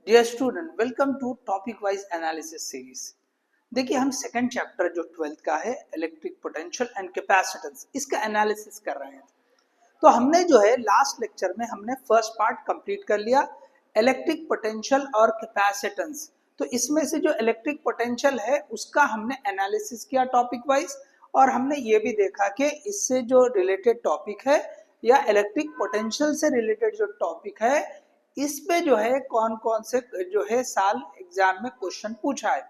Dear student, welcome to topic wise analysis series. देखिए, हम second chapter जो 12th का है इलेक्ट्रिक पोटेंशियल एंड कैपेसिटेंस, इसका एनालिसिस कर रहे हैं। तो हमने जो है लास्ट लेक्चर में हमने फर्स्ट पार्ट कंप्लीट कर लिया, इलेक्ट्रिक पोटेंशियल और कैपेसिटेंस। तो इसमें से जो इलेक्ट्रिक पोटेंशियल है उसका हमने एनालिसिस किया टॉपिक वाइज, और हमने ये भी देखा कि इससे जो रिलेटेड टॉपिक है या इलेक्ट्रिक पोटेंशियल से रिलेटेड जो टॉपिक है इस पे जो है कौन कौन से जो है साल एग्जाम में क्वेश्चन पूछा है।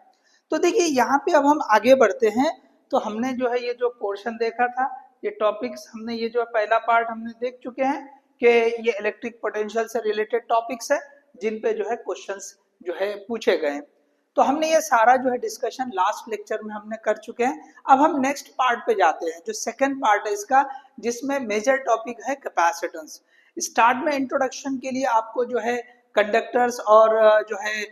तो देखिए यहाँ पे अब हम आगे बढ़ते हैं। तो हमने जो है ये जो पोर्शन देखा था, ये टॉपिक्स हमने ये जो पहला पार्ट हमने देख चुके हैं कि ये इलेक्ट्रिक पोटेंशियल से रिलेटेड टॉपिक्स है जिन पे जो है क्वेश्चंस जो है पूछे गए। तो हमने ये सारा जो है डिस्कशन लास्ट लेक्चर में हमने कर चुके हैं। अब हम नेक्स्ट पार्ट पे जाते हैं जो सेकंड पार्ट है इसका, जिसमें मेजर टॉपिक है कैपेसिटेंस। स्टार्ट में इंट्रोडक्शन के लिए आपको जो है कंडक्टर्स और जो है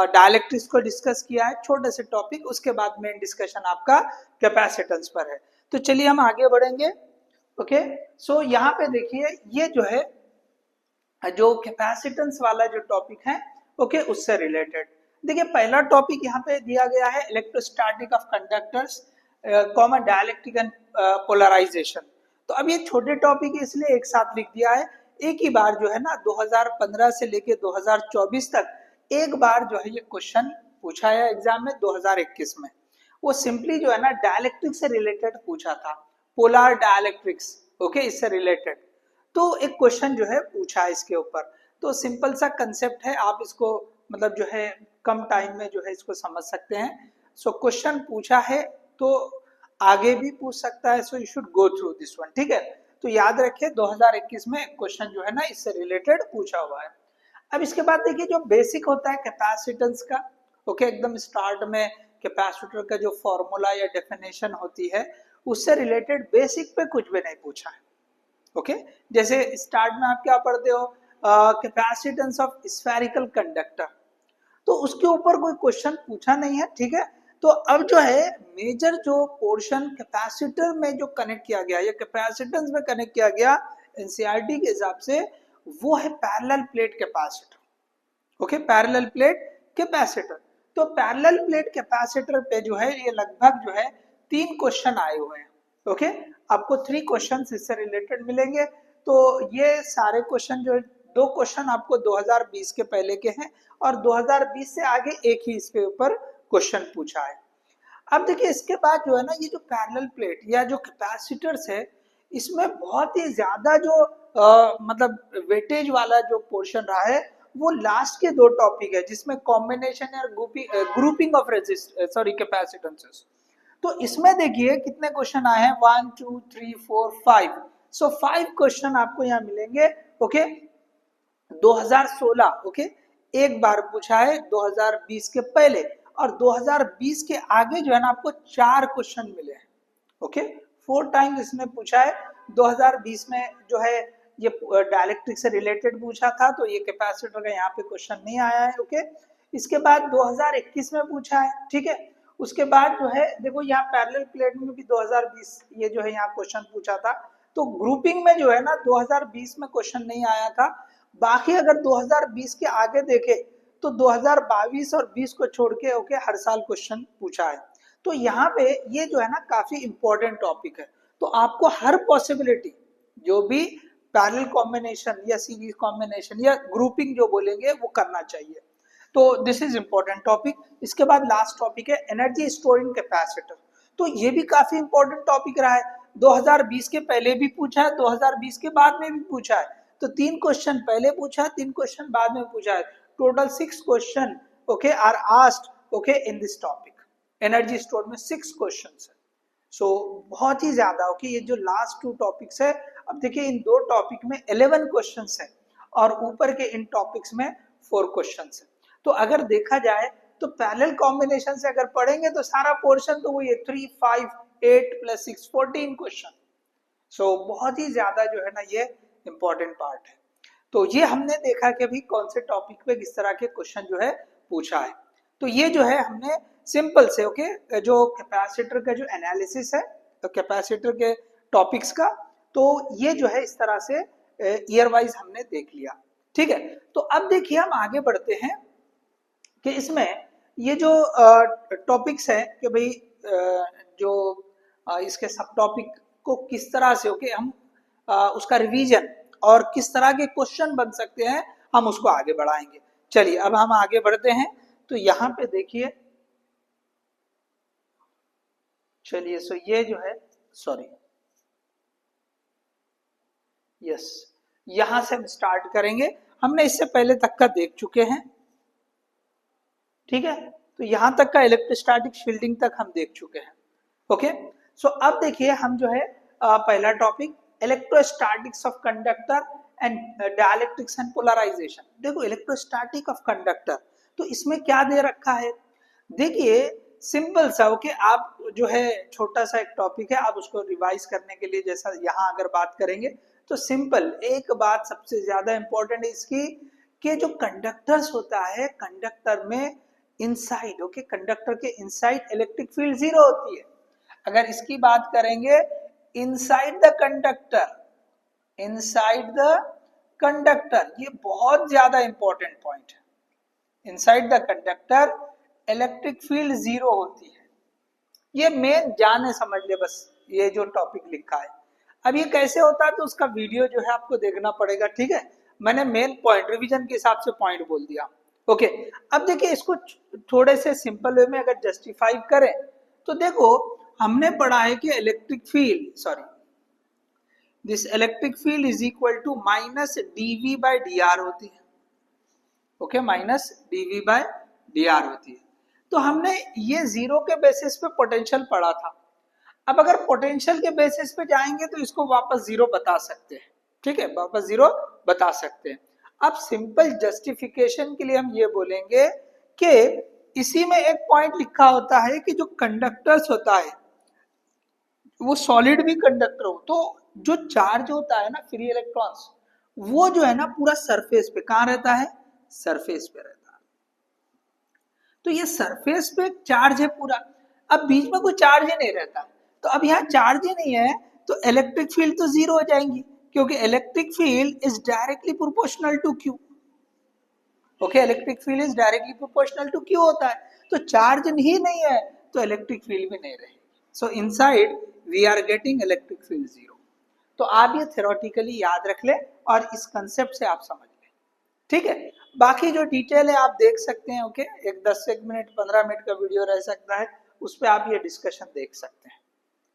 डायलेक्ट्रिक्स को डिस्कस किया है, छोटे से टॉपिक। उसके बाद मेन डिस्कशन आपका कैपेसिटेंस पर है। तो चलिए हम आगे बढ़ेंगे। ओके, सो यहाँ पे देखिए ये जो है जो कैपेसिटेंस वाला जो टॉपिक है ओके उससे रिलेटेड देखिए पहला टॉपिक यहाँ पे दिया गया है electrostatic of conductors common dielectric and polarisation. तो अब ये छोटे टॉपिक है इसलिए एक साथ लिख दिया है। एक ही बार जो है ना 2015 से लेके 2024 तक एक बार जो है ये क्वेश्चन पूछा है एग्जाम में 2021 में। वो सिंपली जो है ना डायलेक्ट्रिक से रिलेटेड पूछा था, पोलर डायलेक्ट्रिक्स ओके इससे रिलेटेड। तो एक क्वेश्चन जो है पूछा है इसके ऊपर। तो सिंपल सा कंसेप्ट है, आप इसको मतलब जो है कम टाइम में जो है इसको समझ सकते हैं। सो क्वेश्चन पूछा है तो आगे भी पूछ सकता है, so you should go through this one. ठीक है, तो याद रखिए 2021 में क्वेश्चन जो है ना इससे रिलेटेड पूछा हुआ है। अब इसके बाद देखिए जो बेसिक होता है कैपेसिटेंस का ओके एकदम स्टार्ट में कैपेसिटर का जो फॉर्मूला या डेफिनेशन होती है उससे रिलेटेड बेसिक पे कुछ भी नहीं पूछा है। ओके जैसे स्टार्ट में आप क्या पढ़ते हो, कैपेसिटेंस ऑफ स्फेरिकल कंडक्टर, तो उसके ऊपर कोई क्वेश्चन पूछा नहीं है। ठीक है, तो अब जो है मेजर जो पोर्शन कैपेसिटर में जो कनेक्ट किया गया या कैपेसिटेंस में कनेक्ट किया गया एनसीईआरटी के हिसाब से वो है parallel plate capacitor. Okay, parallel plate capacitor. तो पैरेलल प्लेट कैपेसिटर पे जो है ये लगभग जो है 3 क्वेश्चन आए हुए हैं। ओके, आपको 3 क्वेश्चन इससे रिलेटेड मिलेंगे। तो ये सारे क्वेश्चन जो 2 क्वेश्चन आपको 2020 के पहले के हैं और 2020 से आगे एक ही इसके ऊपर क्वेश्चन पूछा है। अब देखिए इसके बाद जो है ना ये जो पैरेलल प्लेट या जो कैपेसिटर्स है इसमें बहुत ही ज्यादा जो मतलब वेटेज वाला जो पोर्शन रहा है वो लास्ट के 2 टॉपिक है जिसमें कॉम्बिनेशन या ग्रुपिंग ऑफ कैपेसिटेंसेस। तो इसमें देखिए कितने क्वेश्चन आए हैं 1 2 3 4 5। सो 5 क्वेश्चन आपको यहाँ मिलेंगे। ओके 2016 ओके एक बार पूछा है 2020 के पहले, और 2020 के आगे जो है ना आपको 4 क्वेश्चन मिले हैं। ओके 4 टाइम्स इसने पूछा है। 2020 में जो है ये डायलेक्ट्रिक से रिलेटेड पूछा था तो ये कैपेसिटर का यहाँ पे क्वेश्चन नहीं आया है। ओके इसके बाद 2021 में पूछा है। ठीक है, उसके बाद जो है देखो यहाँ पैरेलल प्लेट में भी 2020 ये जो है यहाँ क्वेश्चन पूछा था। तो ग्रुपिंग में जो है ना 2020 में क्वेश्चन नहीं आया था। बाकी अगर 2020 के आगे देखे तो 2022 और 20 को छोड़ के ओके हर साल क्वेश्चन पूछा है। तो यहाँ पे ये जो है ना काफी इंपॉर्टेंट टॉपिक है। तो आपको हर पॉसिबिलिटी जो भी पैरेलल कॉम्बिनेशन या सीरीज कॉम्बिनेशन या ग्रुपिंग जो बोलेंगे वो करना चाहिए। तो दिस इज इंपॉर्टेंट टॉपिक। इसके बाद लास्ट टॉपिक है एनर्जी स्टोरिंग कैपेसिटर। तो ये भी काफी इंपॉर्टेंट टॉपिक रहा है। 2020 के पहले भी पूछा है, 2020 के बाद में भी पूछा है। तो 3 क्वेश्चन पहले पूछा है, 3 क्वेश्चन बाद में पूछा है। Total 6 question okay are asked okay in this topic. Energy store में 6 क्वेश्चन है। सो बहुत ही ज्यादा ओके ये जो लास्ट 2 टॉपिक्स है। अब देखिए इन 2 टॉपिक में 11 क्वेश्चन है और ऊपर के इन टॉपिक्स में 4 क्वेश्चन है। तो अगर देखा जाए तो पैरेलल कॉम्बिनेशन से अगर पढ़ेंगे तो सारा पोर्शन तो वो ये 3 5 8 + 6 14 क्वेश्चन। सो बहुत ही ज्यादा जो है ना ये इंपॉर्टेंट पार्ट है। तो ये हमने देखा कि अभी कौन से टॉपिक पे किस तरह के क्वेश्चन जो है पूछा है। तो ये जो है हमने सिंपल से ओके जो कैपेसिटर का जो एनालिसिस है तो कैपेसिटर के टॉपिक्स का, तो ये जो है इस तरह से ईयर वाइज हमने देख लिया। ठीक है, तो अब देखिए हम आगे बढ़ते हैं कि इसमें ये जो टॉपिक्स है कि भाई जो इसके सब टॉपिक को किस तरह से ओके हम उसका रिवीजन और किस तरह के क्वेश्चन बन सकते हैं हम उसको आगे बढ़ाएंगे। चलिए अब हम आगे बढ़ते हैं। तो यहाँ पे देखिए, चलिए सो ये जो है सॉरी यस यहां से हम स्टार्ट करेंगे। हमने इससे पहले तक का देख चुके हैं, ठीक है। तो यहां तक का इलेक्ट्रोस्टैटिक शील्डिंग तक हम देख चुके हैं। ओके सो अब देखिए हम जो है पहला topic electrostatics of conductor and dielectrics and polarisation. देखो इलेक्ट्रोस्टैटिक ऑफ कंडक्टर, तो इसमें क्या दे रखा है, देखिए सिंपल सा ओके आप जो है छोटा सा एक टॉपिक है, आप उसको रिवाइज करने के लिए जैसा यहाँ अगर बात करेंगे तो सिंपल एक बात सबसे ज्यादा इंपॉर्टेंट है इसकी कि जो कंडक्टर्स होता है कंडक्टर में इनसाइड ओके कंडक्टर के इनसाइड इलेक्ट्रिक फील्ड जीरो होती है। अगर इसकी बात करेंगे inside the conductor, inside the conductor, ये बहुत ज्यादा इंपॉर्टेंट पॉइंट है। Inside the conductor electric field zero होती है, ये मेन जाने समझ ले बस ये जो टॉपिक लिखा है। अब ये कैसे होता है तो उसका वीडियो जो है आपको देखना पड़ेगा, ठीक है। मैंने मेन पॉइंट रिवीजन के हिसाब से पॉइंट बोल दिया। ओके अब देखिए इसको थोड़े से सिंपल वे में अगर जस्टिफाई करें तो देखो हमने पढ़ा है कि electric field sorry this electric field is equal to minus d v by d r होती है। Okay minus d v by d r होती है। तो हमने ये जीरो के बेसिस पे पोटेंशियल पढ़ा था। अब अगर पोटेंशियल के बेसिस पे जाएंगे तो इसको वापस जीरो बता सकते हैं, ठीक है, वापस जीरो बता सकते हैं। अब सिंपल जस्टिफिकेशन के लिए हम ये बोलेंगे कि इसी में एक पॉइंट लिखा होता है कि जो कंडक्टर्स होता है वो सॉलिड भी कंडक्टर हो तो जो चार्ज होता है ना फ्री इलेक्ट्रॉन्स वो जो है ना पूरा सरफेस पे कहाँ रहता है, सरफेस पे रहता है। तो ये सरफेस पे चार्ज है पूरा, अब बीच में कोई चार्ज ही नहीं रहता। तो अब यहाँ चार्ज ही नहीं है तो इलेक्ट्रिक फील्ड तो जीरो हो जाएंगी क्योंकि electric field is directly proportional to q. Okay electric field is directly proportional to q होता है, तो चार्ज ही नहीं है तो इलेक्ट्रिक फील्ड भी नहीं रहेगी। So inside we are getting electric field zero. तो आप ये थ्योरेटिकली याद रख ले और इस कंसेप्ट से आप समझ ले, ठीक है। बाकी जो डिटेल है आप देख सकते हैं, ओके एक 10 मिनट 15 मिनट का वीडियो रह सकता है, उस पर आप ये डिस्कशन देख सकते हैं,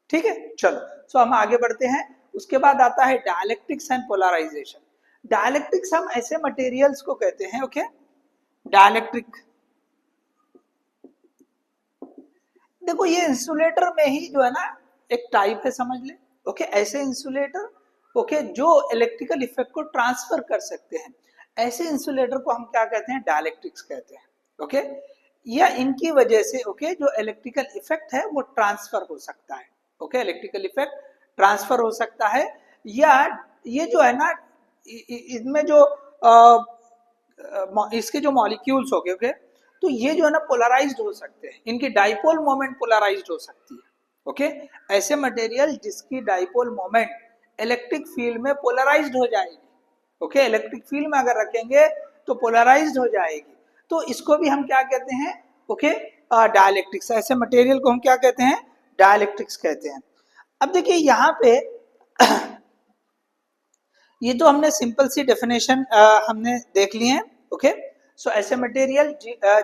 ठीक है। चलो सो हम आगे बढ़ते हैं। उसके बाद आता है डाइलेक्ट्रिक्स एंड पोलराइजेशन। डाइलेक्ट्रिक्स हम ऐसे मटेरियल्स को कहते हैं, ओके डाइलेक्ट्रिक, देखो ये इंसुलेटर में ही जो है ना एक टाइप है समझ ले, ओके ऐसे इंसुलेटर ओके जो इलेक्ट्रिकल इफेक्ट को ट्रांसफर कर सकते हैं, ऐसे इंसुलेटर को हम क्या कहते हैं, डाइलेक्ट्रिक्स कहते हैं। ओके या इनकी वजह से ओके जो इलेक्ट्रिकल इफेक्ट है वो ट्रांसफर हो सकता है, ओके इलेक्ट्रिकल इफेक्ट ट्रांसफर हो सकता है। या ये जो है ना इनमें जो इसके जो मॉलिक्यूल्स हो गए ओके तो ये जो है ना पोलराइज्ड हो सकते हैं, इनकी डाइपोल मोमेंट पोलराइज्ड हो सकती है। ओके ऐसे मटेरियल जिसकी डाइपोल मोमेंट इलेक्ट्रिक फील्ड में पोलराइज्ड हो जाएगी, ओके इलेक्ट्रिक फील्ड में अगर रखेंगे तो पोलराइज्ड हो जाएगी, तो इसको भी हम क्या कहते हैं, ओके डाइलेक्ट्रिक्स। ऐसे मटेरियल को हम क्या कहते हैं, डाइलेक्ट्रिक्स कहते हैं। अब देखिए यहाँ पे ये तो हमने सिंपल सी डेफिनेशन हमने देख ली है, ओके सो ऐसे मटेरियल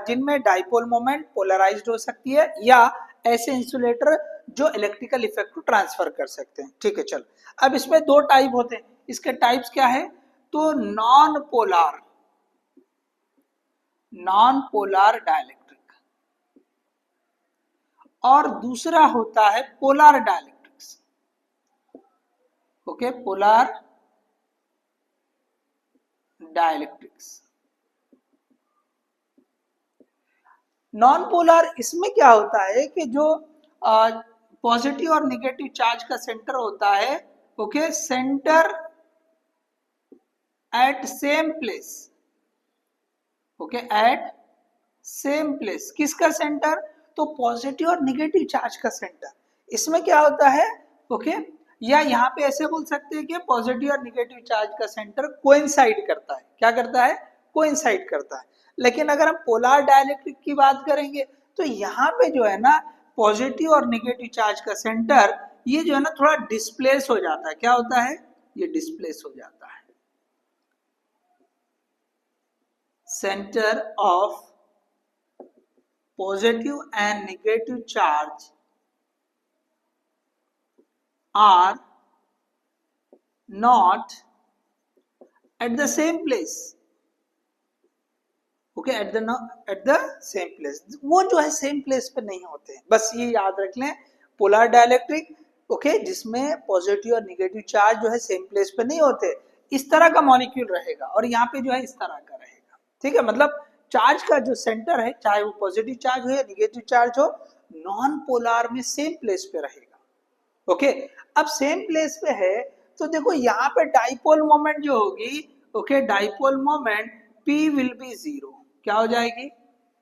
जिनमें डाइपोल मोमेंट पोलराइज्ड हो सकती है या ऐसे इंसुलेटर जो इलेक्ट्रिकल इफेक्ट को ट्रांसफर कर सकते हैं, ठीक है। चलो अब इसमें दो टाइप होते हैं, इसके टाइप्स क्या है, तो नॉन पोलार डाइलेक्ट्रिक और दूसरा होता है polar dielectrics, okay polar dielectrics. Non polar इसमें क्या होता है कि जो पॉजिटिव और नेगेटिव चार्ज का सेंटर होता है, okay centre at same place, okay at same place, किसका सेंटर, तो पॉजिटिव और नेगेटिव चार्ज का सेंटर। इसमें क्या होता है, ओके या यहाँ पे ऐसे बोल सकते हैं कि पॉजिटिव और नेगेटिव चार्ज का सेंटर कोइंसाइड करता है, क्या करता है, कोइंसाइड करता है। लेकिन अगर हम पोलर डाइलेक्ट्रिक की बात करेंगे तो यहाँ पे जो है ना पॉजिटिव और निगेटिव चार्ज का सेंटर ये जो है ना थोड़ा डिस्प्लेस हो जाता है। क्या होता है? ये डिस्प्लेस हो जाता है। Centre of positive and negative charge are not at the same place. Okay, at the same place. वो जो है सेम प्लेस पे नहीं होते हैं, बस ये याद रख लें। पोलर डाइलेक्ट्रिक ओके जिसमें पॉजिटिव और निगेटिव चार्ज जो है सेम प्लेस पे नहीं होते, इस तरह का मॉलिक्यूल रहेगा और यहाँ पे जो है इस तरह का रहेगा। ठीक है, मतलब चार्ज का जो सेंटर है चाहे वो पॉजिटिव चार्ज हो या निगेटिव चार्ज हो, नॉन पोलर में सेम प्लेस पे रहेगा। ओके, अब सेम प्लेस पे है तो देखो यहाँ पे डाइपोल मोमेंट जो होगी, okay dipole moment P will be zero. क्या हो जाएगी?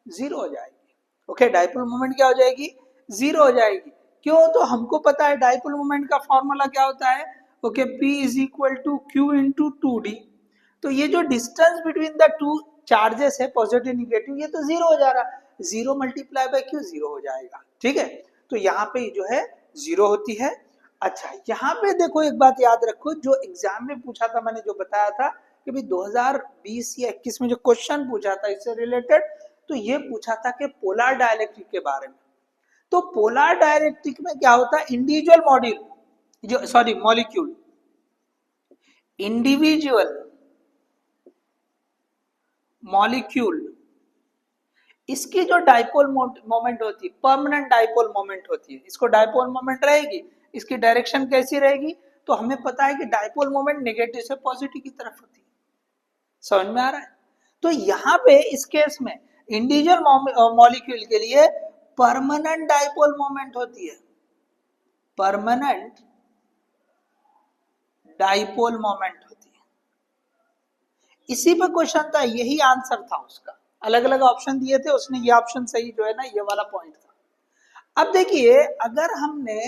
जीरो हो जाएगी। ओके, डाइपोल मोमेंट क्या हो जाएगी? जीरो हो जाएगी। क्यों? तो हमको पता है डाइपोल मोमेंट का फॉर्मूला क्या होता है। Okay, P is equal to Q into 2D। तो ये जो distance between the two charges है पॉजिटिव निगेटिव, ये तो जीरो हो जा रहा है। Zero multiply by q zero हो जाएगा। ठीक है, तो यहाँ पे जो है जीरो होती है। अच्छा, यहाँ पे देखो एक बात याद रखो, जो एग्जाम में पूछा था, मैंने जो बताया था कि भाई 2020 या 21 में जो क्वेश्चन पूछा था इससे रिलेटेड, तो ये पूछा था कि पोलर डाइलेक्ट्रिक के बारे में। तो पोलर डाइलेक्ट्रिक में क्या होता है, इंडिविजुअल मॉलिक्यूल इंडिविजुअल मॉलिक्यूल इसकी जो डाइपोल मोमेंट होती है, परमानेंट डाइपोल मोमेंट होती है, इसको डाइपोल मोमेंट रहेगी। इसकी डायरेक्शन कैसी रहेगी? तो हमें पता है कि डाइपोल मोमेंट नेगेटिव से पॉजिटिव की तरफ होती है। समझ में आ रहा है? तो यहाँ पे इस केस में इंडिविजुअल मॉलिक्यूल के लिए परमानेंट डाइपोल मोमेंट होती है, परमानेंट डाइपोल मोमेंट होती है। इसी पे क्वेश्चन था, यही आंसर था उसका। अलग अलग ऑप्शन दिए थे, उसने ये ऑप्शन सही जो है ना ये वाला पॉइंट था। अब देखिए, अगर हमने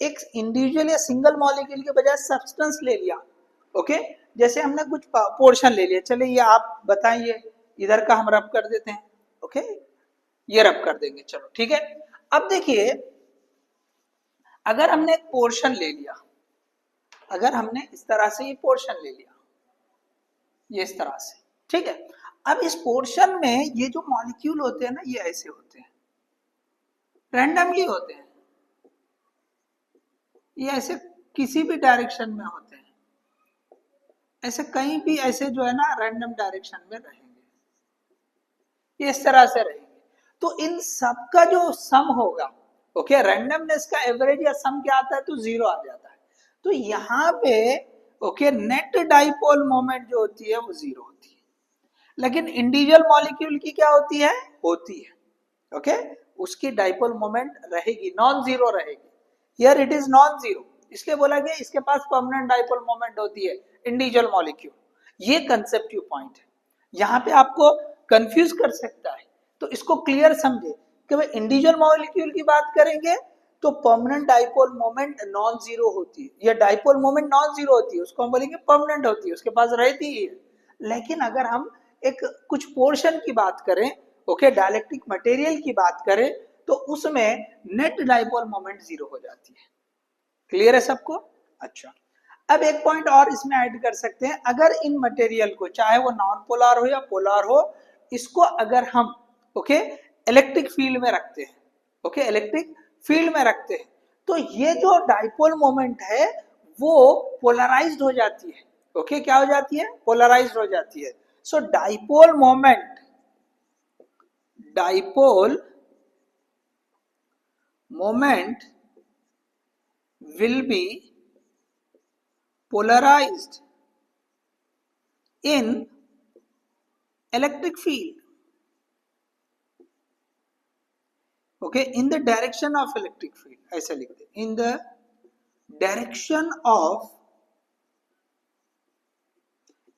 एक इंडिविजुअल या सिंगल मॉलिक्यूल के बजाय सब्सटेंस ले लिया, ओके जैसे हमने कुछ पोर्शन ले लिया, चलिए ये आप बताइए, इधर का हम रब कर देते हैं। ओके, ये रब कर देंगे, चलो ठीक है। अब देखिए, अगर हमने एक पोर्शन ले लिया, अगर हमने इस तरह से ये पोर्शन ले लिया, ये इस तरह से, ठीक है। अब इस पोर्शन में ये जो मॉलिक्यूल होते हैं ना, ये ऐसे होते हैं, रैंडमली होते हैं, ये ऐसे किसी भी डायरेक्शन में होते हैं, ऐसे कहीं भी ऐसे जो है ना रैंडम डायरेक्शन में रहेंगे, ये इस तरह से रहेंगे। तो इन सब का जो सम होगा, ओके रैंडमनेस का एवरेज या सम क्या आता है, तो जीरो आ जाता है। तो यहाँ पे ओके नेट डाइपोल मोमेंट जो होती है वो जीरो होती है, लेकिन इंडिविजुअल मॉलिक्यूल की क्या होती है, होती है ओके उसकी डाइपोल मोमेंट रहेगी, नॉन जीरो रहेगी। Here it is non zero, इसलिए बोला गया इसके पास परमानेंट डाइपोल मोमेंट होती है इंडिविजुअल मॉलिक्यूल। ये कंसेप्टिव पॉइंट है, यहाँ पे आपको कंफ्यूज कर सकता है, तो इसको क्लियर समझे कि भाई इंडिविजुअल मॉलिक्यूल की बात करेंगे तो permanent dipole moment non zero होती है, या डाइपोल मोमेंट नॉन जीरो होती है, उसको हम बोलेंगे परमानेंट होती है, उसके पास रहती ही है। लेकिन अगर हम एक कुछ पोर्शन की बात करें, ओके डाइलेक्ट्रिक मटेरियल की बात करें, तो उसमें नेट डाइपोल मोमेंट जीरो हो जाती है। क्लियर है सबको? अच्छा, अब एक पॉइंट और इसमें ऐड कर सकते हैं, अगर इन मटेरियल को चाहे वो नॉन पोलर हो या पोलर हो, इसको अगर हम ओके इलेक्ट्रिक फील्ड में रखते हैं, ओके इलेक्ट्रिक फील्ड में रखते हैं, तो ये जो डाइपोल मोमेंट है वो पोलराइज्ड हो जाती है। ओके क्या हो जाती है? पोलराइज्ड हो जाती है। So dipole moment will be polarized in electric field, okay in the direction of electric field, ऐसे लिख दे, in the direction of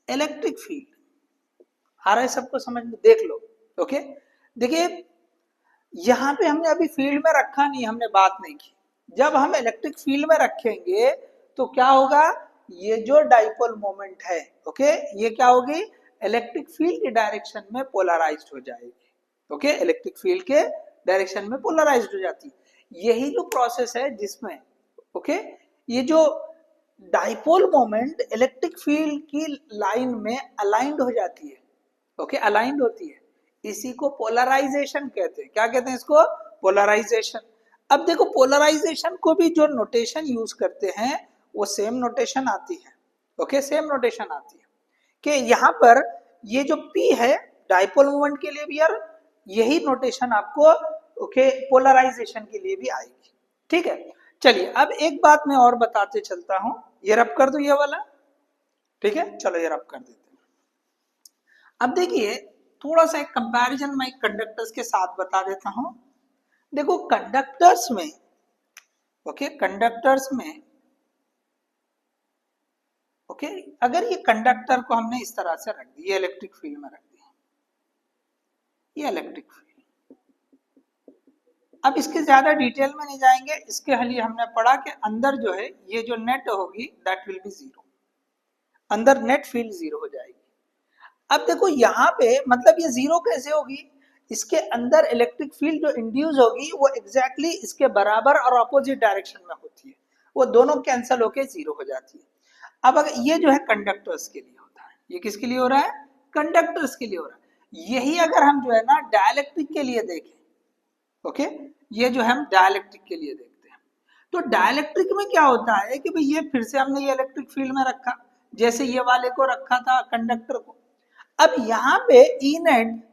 electric field। आ रहा है सबको समझ में? देख लो, ओके देखिए यहां पे हमने अभी फील्ड में रखा नहीं, हमने बात नहीं की। जब हम इलेक्ट्रिक फील्ड में रखेंगे तो क्या होगा, ये जो डाइपोल मोमेंट है ओके ये क्या होगी, इलेक्ट्रिक फील्ड के डायरेक्शन में पोलराइज्ड हो जाएगी। ओके, इलेक्ट्रिक फील्ड के डायरेक्शन में पोलराइज्ड हो जाती है। यही जो प्रोसेस है जिसमें ओके ये जो डाइपोल मोमेंट इलेक्ट्रिक फील्ड की लाइन में अलाइंड हो जाती है। ओके, अलाइंड होती है, इसी को पोलराइजेशन कहते हैं। क्या कहते हैं इसको? पोलराइजेशन। अब देखो पोलराइजेशन को भी जो नोटेशन यूज करते हैं वो सेम नोटेशन आती है। ओके, सेम नोटेशन आती है कि यहाँ पर ये जो P है डाइपोल मोमेंट के लिए भी यार यही नोटेशन आपको ओके पोलराइजेशन के लिए भी आएगी। ठीक है, चलिए अब एक बात मैं और बताते चलता हूं, ये रब कर दो ये वाला। ठीक है, चलो ये रब कर देते हैं। अब देखिए थोड़ा सा एक कंपैरिजन मैं कंडक्टर्स के साथ बता देता हूं। देखो कंडक्टर्स में ओके, कंडक्टर्स में ओके अगर ये कंडक्टर को हमने इस तरह से रख दिया, इलेक्ट्रिक फील्ड में रख दिया, ये इलेक्ट्रिक फील्ड। अब इसके ज्यादा डिटेल में नहीं जाएंगे, इसके लिए हमने पढ़ा कि अंदर जो है ये जो नेट होगी दैट विल बी जीरो, अंदर नेट फील्ड जीरो हो जाएगी। अब देखो यहाँ पे मतलब ये जीरो कैसे होगी? इसके अंदर इलेक्ट्रिक फील्ड जो इंड्यूस होगी वो एग्जैक्टली इसके बराबर और ऑपोजिट डायरेक्शन में होती है, वो दोनों कैंसिल होके जीरो हो जाती है। अब अगर ये जो है कंडक्टर्स के लिए होता है, ये किसके लिए हो रहा है? कंडक्टर्स के लिए हो रहा है। यही अगर हम जो है ना डाइलेक्ट्रिक के लिए देखें, ओके ये जो हम डाइलेक्ट्रिक के लिए देखते हैं, तो डाइलेक्ट्रिक में क्या होता है कि भाई ये फिर से हमने ये इलेक्ट्रिक फील्ड में रखा, जैसे ये वाले को रखा था कंडक्टर को। अब यहाँ पे E net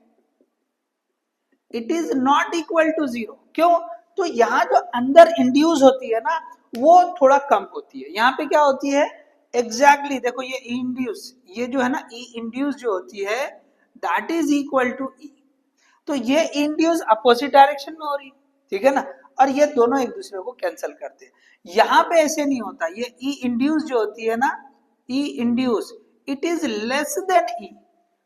it is not equal to zero. क्यों? तो यहाँ जो अंदर इंड्यूस होती है ना वो थोड़ा कम होती है। यहाँ पे क्या होती है एग्जैक्टली देखो ये ई इंड्यूस, ये जो है ना ई इंड्यूस जो होती है दैट इज इक्वल टू ई, तो ये इंड्यूस अपोजिट डायरेक्शन में हो रही है, ठीक है ना, और ये दोनों एक दूसरे को कैंसिल करते हैं। यहाँ पे ऐसे नहीं होता, ये ई इंड्यूस जो होती है ना, E induce it is less than E,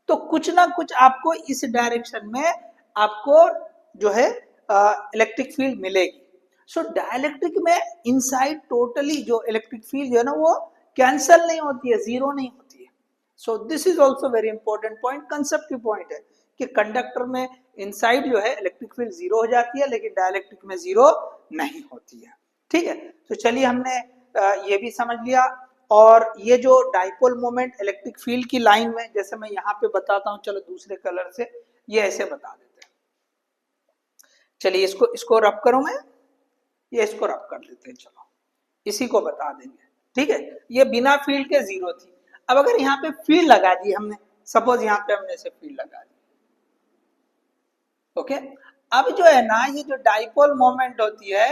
तो कुछ ना कुछ आपको इस डायरेक्शन में आपको जो है इलेक्ट्रिक फील्ड मिलेगी। सो डाइलेक्ट्रिक में इनसाइड टोटली जो इलेक्ट्रिक फील्ड जो है ना वो कैंसिल नहीं होती है, जीरो नहीं होती है। सो this is also very important point, concept की पॉइंट है कि कंडक्टर में इनसाइड जो है इलेक्ट्रिक फील्ड जीरो हो जाती है लेकिन डाइलेक्ट्रिक में जीरो नहीं होती है। ठीक है, तो चलिए हमने ये भी समझ लिया। और ये जो डाइपोल मोमेंट इलेक्ट्रिक फील्ड की लाइन में, जैसे मैं यहाँ पे बताता हूँ, चलो दूसरे कलर से ये ऐसे बता देते हैं। चलिए इसको रब करूं मैं, ये इसको रब कर देते हैं, चलो इसी को बता देंगे। ठीक है, ये बिना फील्ड के जीरो थी। अब अगर यहाँ पे फील्ड लगा दी हमने, सपोज यहाँ पे हमने ऐसे फील्ड लगा दी, ओके अब जो है ना ये जो डाइपोल मोमेंट होती है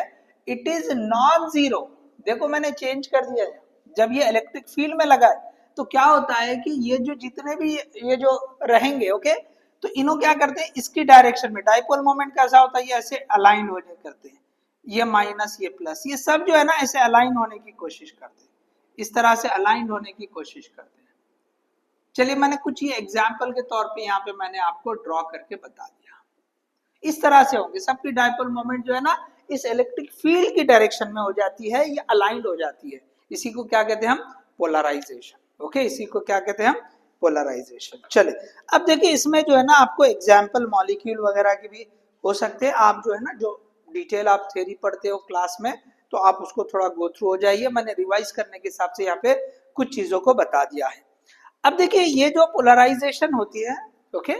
इट इज नॉन जीरो। देखो मैंने चेंज कर दिया है, जब ये इलेक्ट्रिक फील्ड में लगा है तो क्या होता है कि ये जो जितने भी ये जो रहेंगे ओके तो इन्हों क्या करते हैं इसकी डायरेक्शन में, डाइपोल मोमेंट कैसा होता है ये ऐसे अलाइन हो करते हैं, ये माइनस ये प्लस, ये सब जो है ना ऐसे अलाइन होने की कोशिश करते हैं, इस तरह से अलाइन होने की कोशिश करते हैं। चलिए मैंने कुछ ये एग्जाम्पल के तौर पे यहाँ पे मैंने आपको ड्रॉ करके बता दिया, इस तरह से होंगे सबकी डाइपोल मोमेंट जो है ना इस इलेक्ट्रिक फील्ड की डायरेक्शन में हो जाती है, ये अलाइंड हो जाती है। इसी को क्या कहते हैं हम? पोलराइजेशन। ओके इसी को क्या कहते हैं हम? पोलराइजेशन। चले अब देखिए इसमें जो है ना आपको एग्जाम्पल मॉलिक्यूल वगैरह की भी हो सकते हैं, आप जो है ना जो डिटेल आप थ्योरी पढ़ते हो क्लास में तो आप उसको थोड़ा गो थ्रू हो जाइए, मैंने रिवाइज करने के हिसाब से यहाँ पे कुछ चीजों को बता दिया है। अब देखिए ये जो पोलराइजेशन होती है ओके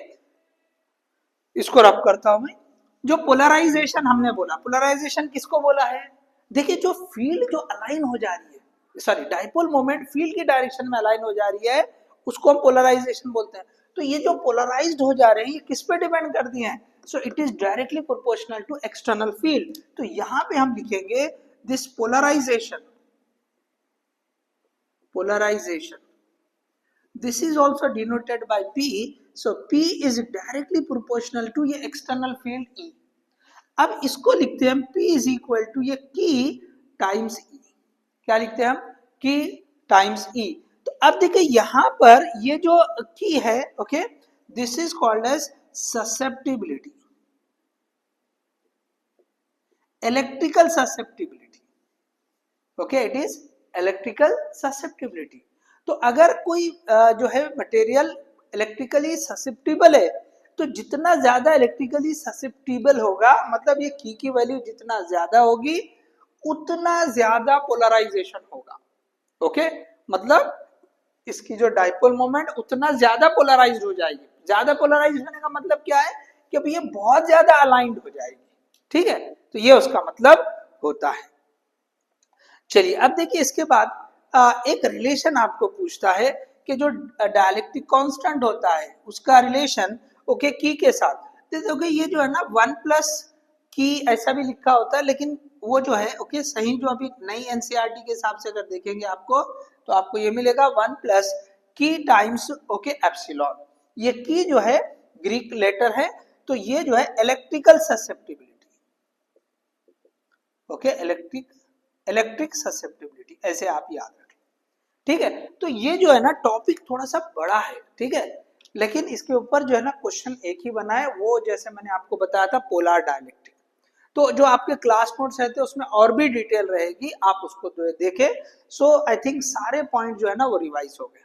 इसको रब करता हूं मैं। जो पोलराइजेशन हमने बोला, पोलराइजेशन किसको बोला है? देखिए जो फील्ड जो अलाइन हो जा रही है, सॉरी डाइपोल मोमेंट फील्ड की डायरेक्शन में अलाइन हो जा रही है उसको हम पोलराइजेशन बोलते हैं। तो ये जो पोलराइज्ड हो जा रहे हैं ये किस पे डिपेंड करती हैं? So it is directly proportional to external field. तो यहां पे हम लिखेंगे this polarisation, polarisation this is also denoted by P, so P is directly proportional to ये external field E। अब इसको लिखते हैं हम P is equal to ये K times E। क्या लिखते हैं हम? K times E। तो अब देखिए यहाँ पर ये जो K है okay this is called as susceptibility, electrical susceptibility। okay it is electrical susceptibility। तो अगर कोई जो है मटेरियल इलेक्ट्रिकली ससेप्टिबल है, तो जितना ज्यादा इलेक्ट्रिकली ससेप्टिबल होगा, मतलब ये की वैल्यू जितना ज्यादा होगी उतना ज्यादा पोलराइजेशन होगा। ओके, मतलब इसकी जो डाइपोल मोमेंट उतना ज्यादा पोलराइज्ड हो जाएगी। ज्यादा पोलराइज होने का मतलब क्या है कि अब ये बहुत ज्यादा अलाइंड हो जाएगी। ठीक है, तो ये उसका मतलब होता है। चलिए अब देखिए इसके बाद एक रिलेशन आपको पूछता है कि जो डायलेक्ट्रिक कांस्टेंट होता है उसका रिलेशन ओके की के साथ। देखिए ये जो है ना 1 प्लस की ऐसा भी लिखा होता है, लेकिन वो जो है ओके सही जो अभी नई एनसीईआरटी के हिसाब से अगर देखेंगे आपको, तो आपको ये मिलेगा 1 प्लस की टाइम्स ओके एप्सिलॉन। ये की जो है ग्रीक लेटर है, तो ये जो है electrical susceptibility. Okay, electric susceptibility ऐसे आप याद रखें। ठीक है, तो ये जो है ना टॉपिक थोड़ा सा बड़ा है। ठीक है, लेकिन इसके ऊपर जो है ना क्वेश्चन एक ही बना है, वो जैसे मैंने आपको बताया था पोलर डायलेक्ट्रिक। तो जो आपके क्लास नोट्स रहते हैं उसमें और भी डिटेल रहेगी, आप उसको देखें। सो आई थिंक सारे पॉइंट जो है ना वो रिवाइज हो गए।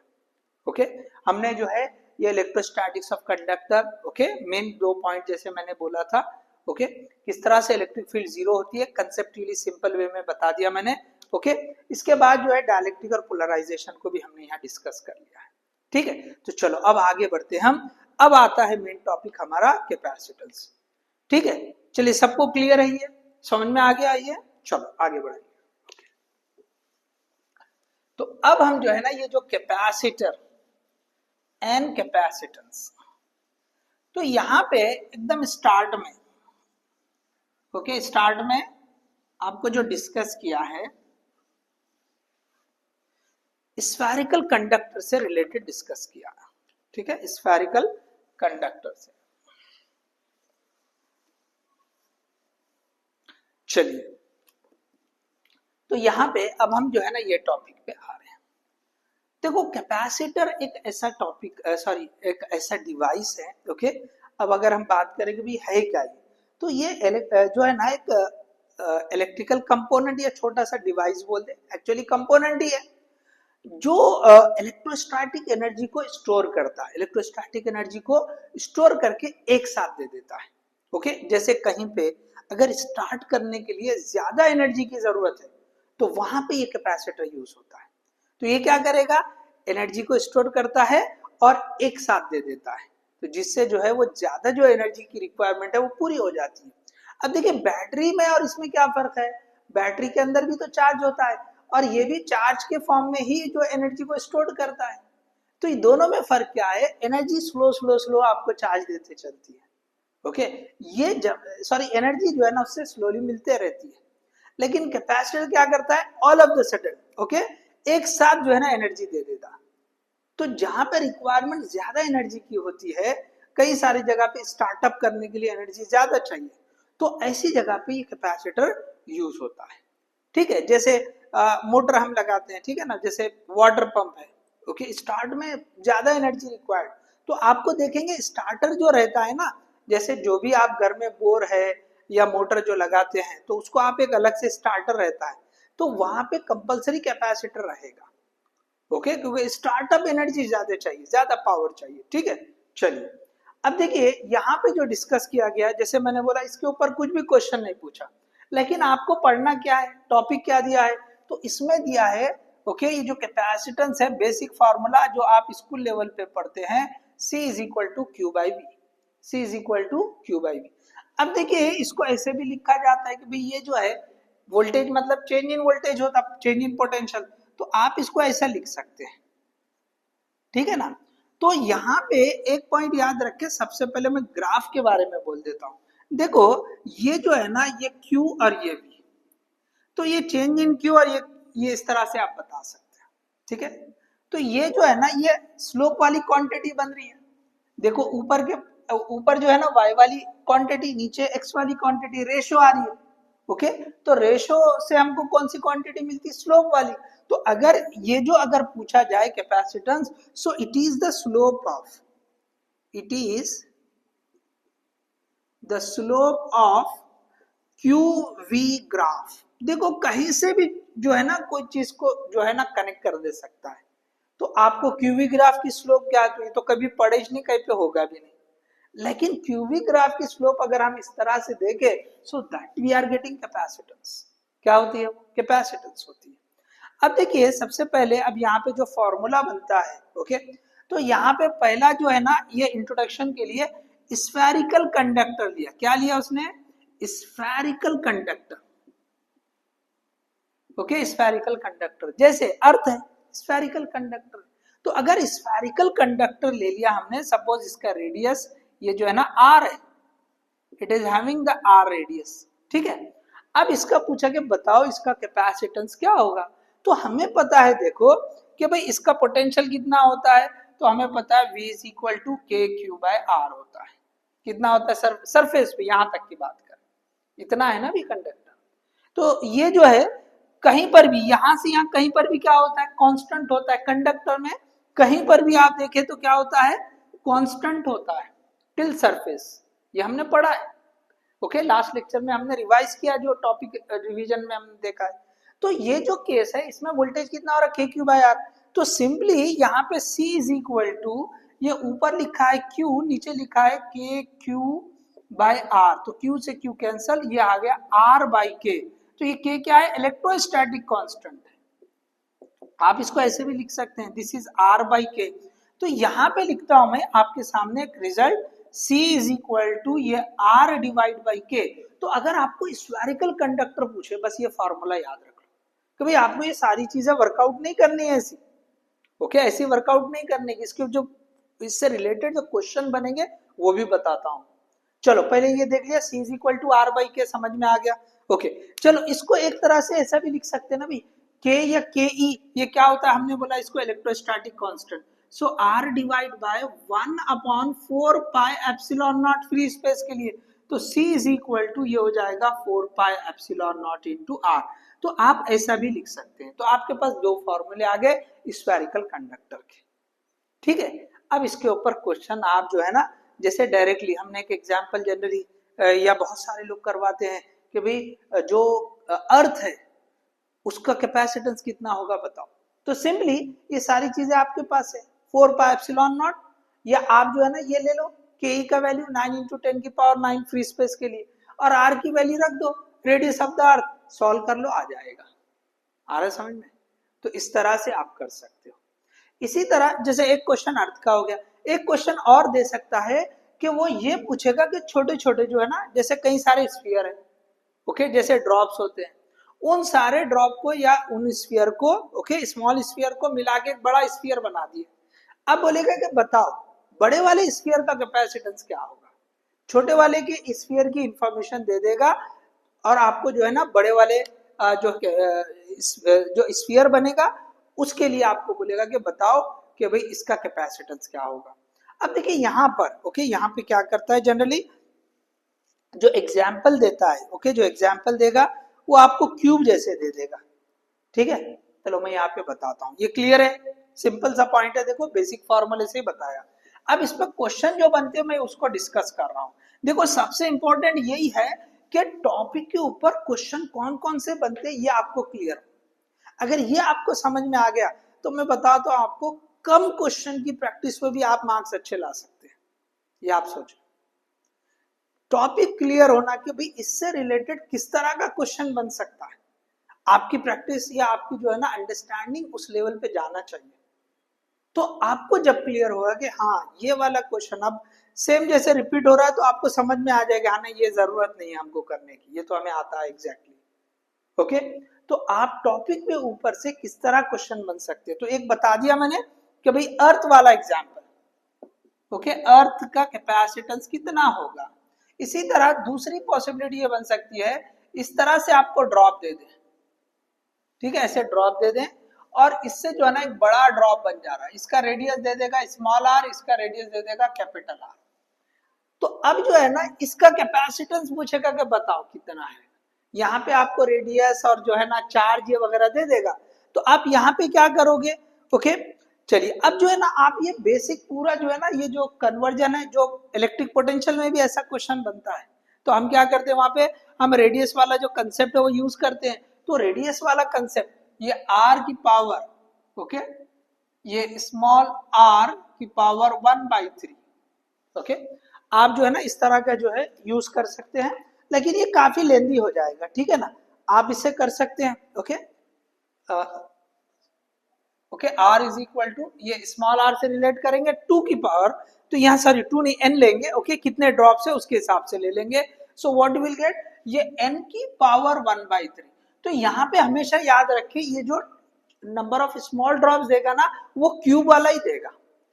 ओके, हमने जो है ये electrostatics of conductor okay main 2 point जैसे मैंने बोला था। ओके, किस तरह से इलेक्ट्रिक फील्ड जीरो होती है कंसेप्चुअली सिंपल वे में बता दिया मैंने। ओके, इसके बाद जो है डायलेक्ट्रिक और पोलराइजेशन को भी हमने यहाँ डिस्कस कर लिया है। ठीक है, तो चलो अब आगे बढ़ते हैं हम। अब आता है मेन टॉपिक हमारा कैपेसिटेंस। ठीक है, चलिए सबको क्लियर है, ये समझ में आ गया ये। चलो आगे बढ़ेंगे। तो अब हम जो है ना ये जो कैपेसिटर एंड कैपेसिटेंस, तो यहां पे एकदम स्टार्ट में ओके स्टार्ट में आपको जो डिस्कस किया है स्फेरिकल कंडक्टर से रिलेटेड डिस्कस किया। ठीक है, स्फेरिकल कंडक्टर से। चलिए, तो यहां पे अब हम जो है ना ये टॉपिक पे आ रहे हैं। देखो कैपेसिटर एक ऐसा टॉपिक सॉरी एक ऐसा डिवाइस है। ओके, अब अगर हम बात करें कि भाई है क्या ये, तो ये जो है ना एक इलेक्ट्रिकल कंपोनेंट या छोटा सा डिवाइस बोल दे, एक्चुअली कंपोनेंट ही है जो इलेक्ट्रोस्टैटिक एनर्जी को स्टोर करता है, इलेक्ट्रोस्टैटिक एनर्जी को स्टोर करके एक साथ दे देता है। ओके, जैसे कहीं पे अगर स्टार्ट करने के लिए ज्यादा एनर्जी की जरूरत है तो वहां पे ये कैपेसिटर यूज होता है। तो ये क्या करेगा, एनर्जी को स्टोर करता है और एक साथ दे देता है, तो जिससे जो है वो ज्यादा जो एनर्जी की रिक्वायरमेंट है वो पूरी हो जाती है। अब देखिए बैटरी में और इसमें क्या फर्क है, बैटरी के अंदर भी तो चार्ज होता है और ये भी चार्ज के फॉर्म में ही जो एनर्जी को स्टोर करता है। तो ये दोनों में फर्क क्या है, एनर्जी स्लो स्लो स्लो आपको चार्ज देते चलती है। ओके, ये सॉरी एनर्जी जो है ना उससे स्लोली मिलते रहती है, लेकिन कैपेसिटर क्या करता है all of the sudden okay एक साथ जो है ना एनर्जी दे देता। तो जहां पर रिक्वायरमेंट ज्यादा एनर्जी की होती है, कई सारी जगह पे स्टार्टअप करने के लिए एनर्जी ज्यादा चाहिए, तो ऐसी जगह पे ये कैपेसिटर यूज होता है। ठीक है, जैसे मोटर हम लगाते हैं, ठीक है ना, जैसे वाटर पंप है ओके स्टार्ट में ज्यादा एनर्जी रिक्वायर्ड, तो आपको देखेंगे स्टार्टर जो रहता है ना, जैसे जो भी आप घर में बोर है या मोटर जो लगाते हैं तो उसको आप एक अलग से स्टार्टर रहता है, तो वहां पे कंपलसरी कैपेसिटर रहेगा। ओके, क्योंकि स्टार्टअप एनर्जी ज्यादा चाहिए, ज्यादा पावर चाहिए। ठीक है, चलिए अब देखिए यहाँ पे जो डिस्कस किया गया, जैसे मैंने बोला इसके ऊपर कुछ भी क्वेश्चन नहीं पूछा, लेकिन आपको पढ़ना क्या है, टॉपिक क्या दिया है, तो इसमें दिया है ओके ये जो कैपेसिटेंस है बेसिक फार्मूला जो आप स्कूल लेवल पे पढ़ते हैं, C is equal to q by v, C is equal to q by v. अब देखिए इसको ऐसे भी लिखा जाता है कि भाई ये जो है वोल्टेज मतलब चेंज इन वोल्टेज होता है, चेंज इन पोटेंशियल, तो आप इसको ऐसा लिख सकते हैं। ठीक है ना, तो यहाँ पे एक पॉइंट याद रखें, सबसे पहले मैं ग्राफ के बारे में बोल देता हूं। देखो ये जो है ना ये Q और ये V, तो ये चेंज इन Q और ये इस तरह से आप बता सकते हैं। ठीक है, तो ये जो है ना ये स्लोप वाली क्वांटिटी बन रही है। देखो ऊपर जो है ना y वाली क्वांटिटी, नीचे x वाली क्वांटिटी, रेशो आ रही है। ओके, तो रेशो से हमको कौन सी क्वांटिटी मिलती है, स्लोप वाली। तो अगर ये जो अगर पूछा जाए capacitance, so it is the slope of q v graph. देखो कहीं से भी जो है ना कोई चीज को जो है ना कनेक्ट कर दे सकता है, तो आपको क्यूवी ग्राफ की स्लोप ज्ञात हुई, तो कभी पढ़े ही नहीं, कहीं पे होगा भी नहीं। लेकिन क्यूवी ग्राफ की स्लोप अगर हम इस तरह से देखें, so that we are getting capacitance. क्या होती है वो? कैपेसिटेंस होती है। अब देखिए सबसे पहले, अब यहाँ पे जो फॉर्मूला बनता है, ओके, तो यहाँ पे पहला जो है ना, ये इंट्रोडक्शन के लिए स्फेरिकल कंडक्टर लिया। क्या लिया उसने? Spherical conductor. Okay, spherical conductor, जैसे अर्थ है स्फेरिकल कंडक्टर। तो अगर स्फेरिकल कंडक्टर ले लिया हमने, सपोज इसका रेडियस ये जो है ना आर है, it is having the r radius, ठीक है। अब इसका पूछा कि बताओ इसका कैपेसिटेंस क्या होगा। तो हमें पता है, देखो कि भाई इसका पोटेंशियल कितना होता है, तो हमें पता है V इज इक्वल टू के क्यू बाय आर होता है। कितना होता है सरफेस पे, यहां तक की बात करें, इतना है ना भी कंडक्टर। तो ये जो है कहीं पर भी, यहां से यहां कहीं पर भी क्या होता है? कांस्टेंट होता है कंडक्टर में। कहीं पर भी आप देखें तो क्या होता है? कांस्टेंट होता है टिल सरफेस। ये हमने पढ़ा है, ओके, लास्ट लेक्चर में हमने रिवाइज किया, जो टॉपिक रिवीजन में हमने देखा है। तो ये जो केस है, इसमें वोल्टेज कितना हो रहा है? के क्यू बाय आर। तो सिंपली यहाँ पे C इज इक्वल टू, ये ऊपर लिखा है Q, नीचे लिखा है के क्यू बाय आर, तो Q से Q कैंसल, ये आ गया R बाई के। तो ये K क्या है? इलेक्ट्रोस्टैटिक कांस्टेंट है। आप इसको ऐसे भी लिख सकते हैं, this is R by k. तो यहाँ पे लिखता हूं मैं आपके सामने एक result, C is equal to ये R डिवाइड बाई के। तो अगर आपको स्फेरिकल कंडक्टर पूछे, बस ये फॉर्मूला याद रख लो कि भाई आपको ये सारी चीजें वर्कआउट नहीं करनी है ऐसी, ओके, ऐसी वर्कआउट नहीं करने की। इसके जो इससे रिलेटेड जो क्वेश्चन बनेंगे वो भी बताता हूँ। चलो पहले ये देख लिया, C is equal to r by k, समझ में आ गया, ओके। चलो इसको एक तरह से ऐसा भी लिख सकते हैं ना भाई, के या के ई, ये क्या होता है? हमने बोला इसको electrostatic constant. So r divide by 1/4 pi epsilon naught free space के लिए, तो C इज इक्वल टू ये हो जाएगा 4 pi epsilon naught into r. तो आप ऐसा भी लिख सकते हैं। तो आपके पास दो फॉर्मूले आ गए स्फेरिकल कंडक्टर के, ठीक है। अब इसके ऊपर क्वेश्चन आप जो है ना, जैसे डायरेक्टली हमने एक एग्जांपल जनरली या बहुत सारे लोग करवाते हैं कि भाई जो अर्थ है उसका कैपेसिटेंस कितना होगा बताओ। तो सिंपली ये सारी चीजें आपके पास है, 4 पाई एप्सिलॉन नॉट, या आप जो है ना ये ले लो, के ई का वैल्यू 9 इंटू 10 की पावर 9 फ्री स्पेस के लिए, और आर की वैल्यू रख दो, radius of the earth, solve कर लो, आ जाएगा। आ रहा है समझ में? तो इस तरह से आप कर सकते हो। इसी तरह जैसे एक क्वेश्चन अर्थ का हो गया, एक क्वेश्चन और दे सकता है कि वो ये पूछेगा कि छोटे छोटे जो है ना, जैसे कई सारे स्फीयर है, ओके, जैसे ड्रॉप्स होते हैं, उन सारे ड्रॉप को या उन स्फीयर को, ओके, स्मॉल स्फीयर को मिला के एक बड़ा स्फीयर बना दिए। अब बोलेगा कि बताओ बड़े वाले स्फीयर का कैपेसिटेंस क्या होगा। छोटे वाले के स्फीयर की इंफॉर्मेशन दे देगा, और आपको जो है ना बड़े वाले जो स्फीयर बनेगा उसके लिए आपको बोलेगा कि बताओ कि भाई इसका कैपेसिटेंस क्या होगा। अब देखिए यहाँ पर, ओके, यहाँ पे क्या करता है जनरली, जो एग्जाम्पल देता है, ओके, जो एग्जाम्पल देगा वो आपको क्यूब जैसे दे देगा, ठीक है। चलो मैं यहाँ पे बताता हूँ, ये क्लियर है, सिंपल सा पॉइंट है, देखो बेसिक फॉर्मूले से ही बताया। अब इस पर क्वेश्चन जो बनते हैं मैं उसको डिस्कस कर रहा हूँ। देखो सबसे इंपॉर्टेंट यही है कि टॉपिक के ऊपर क्वेश्चन कौन कौन से बनते हैं ये आपको क्लियर। अगर ये आपको समझ में आ गया तो मैं बताता हूँ आपको, कम क्वेश्चन की प्रैक्टिस में भी आप मार्क्स अच्छे ला सकते हैं। ये आप सोचो, टॉपिक क्लियर होना कि भाई इससे रिलेटेड किस तरह का क्वेश्चन बन सकता है, आपकी प्रैक्टिस या आपकी जो है ना अंडरस्टैंडिंग उस लेवल पे जाना चाहिए। तो आपको जब क्लियर होगा कि हाँ ये वाला क्वेश्चन अब सेम जैसे रिपीट हो रहा है, तो आपको समझ में आ जाएगा हाँ नहीं ये जरूरत नहीं है हमको करने की, ये तो हमें आता है एग्जैक्टली, ओके। तो आप टॉपिक पे ऊपर से किस तरह क्वेश्चन बन सकते हैं, तो एक बता दिया मैंने कि भाई अर्थ वाला एग्जाम्पल, ओके, अर्थ का कैपेसिटेंस कितना होगा। इसी तरह दूसरी पॉसिबिलिटी ये बन सकती है, इस तरह से आपको ड्रॉप दे दें, ठीक है, ऐसे ड्रॉप दे दें, और इससे जो है ना एक बड़ा ड्रॉप बन जा रहा है, इसका रेडियस दे देगा स्मॉल आर, इसका रेडियस दे देगा कैपिटल आर। तो अब जो है ना इसका कैपेसिटेंस पूछेगा कि बताओ कितना है, यहाँ पे आपको रेडियस और जो है ना चार्ज ये वगैरह दे देगा। तो आप यहाँ पे क्या करोगे, ओके। चलिए अब जो है ना आप ये बेसिक पूरा जो है ना ये जो कन्वर्जन है, जो इलेक्ट्रिक पोटेंशियल में भी ऐसा क्वेश्चन बनता है, तो हम क्या करते हैं वहां पे, हम रेडियस वाला जो कंसेप्ट है वो यूज करते हैं। तो रेडियस वाला कंसेप्ट, ये आर की पावर, ओके, ये स्मॉल r की पावर 1/3। ओके, आप जो है ना इस तरह का जो है यूज कर सकते हैं, लेकिन ये काफी लेंदी हो जाएगा, ठीक है ना, आप इसे कर सकते हैं। Okay, okay, r is equal to, ये स्मॉल r से रिलेट करेंगे 2 की पावर, तो यहाँ सॉरी 2 नहीं n लेंगे। ओके, कितने ड्रॉप्स है उसके हिसाब से ले लेंगे। सो व्हाट विल गेट, ये n की पावर 1/3। तो यहाँ पे हमेशा याद रखिए ये जो नंबर ऑफ स्मॉल ड्रॉप्स देगा ना वो क्यूब वाला ही देगा।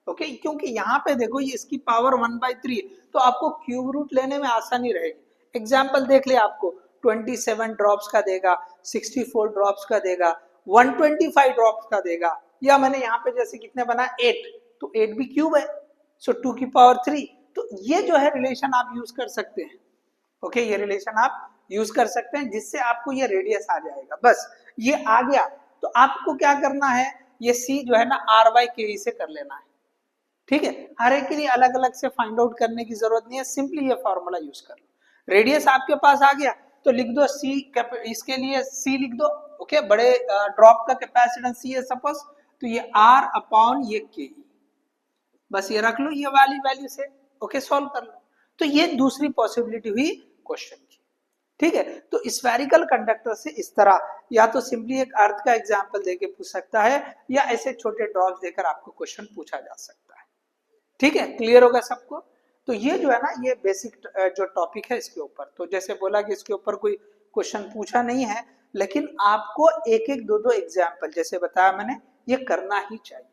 ओके, क्योंकि यहाँ पे देखो ये इसकी पावर 1/3 तो आपको क्यूब रूट लेने में आसानी रहेगी। एग्जाम्पल देख ले, आपको 27 ड्रॉप्स का देगा, 64 ड्रॉप्स का देगा, 125 ड्रॉप्स का देगा, या मैंने यहाँ पे जैसे कितने बना 8, तो 8 भी क्यूब है, सो 2 की पावर 3। तो ये जो है रिलेशन आप यूज कर सकते हैं। ओके, ये रिलेशन आप यूज कर सकते हैं जिससे आपको ये रेडियस आ जाएगा। बस ये आ गया तो आपको क्या करना है, ये c जो है ना r/ke से कर लेना है। ठीक है, हर एक के लिए अलग अलग से फाइंड आउट करने की जरूरत नहीं है, सिंपली ये फॉर्मूला यूज कर लो। रेडियस आपके पास आ गया तो लिख दो c, इसके लिए c लिख दो। ओके, बड़े ड्रॉप का कैपेसिटेंस c है सपोज, तो ये r/, ये ke, बस ये रख लो ये वाली वैल्यू से। ओके, सॉल्व कर लो। तो ये दूसरी पॉसिबिलिटी हुई क्वेश्चन की। ठीक है, तो स्फेरिकल कंडक्टर से इस तरह या तो सिंपली एक अर्थ का एग्जांपल देके पूछ सकता है, या ऐसे छोटे ड्रॉप्स देकर आपको क्वेश्चन पूछा जा सकता है। ठीक है, क्लियर होगा सबको। तो ये जो है ना ये बेसिक जो टॉपिक है इसके ऊपर, तो जैसे बोला कि इसके ऊपर कोई क्वेश्चन पूछा नहीं है, लेकिन आपको एक एक दो दो एग्जाम्पल जैसे बताया मैंने ये करना ही चाहिए।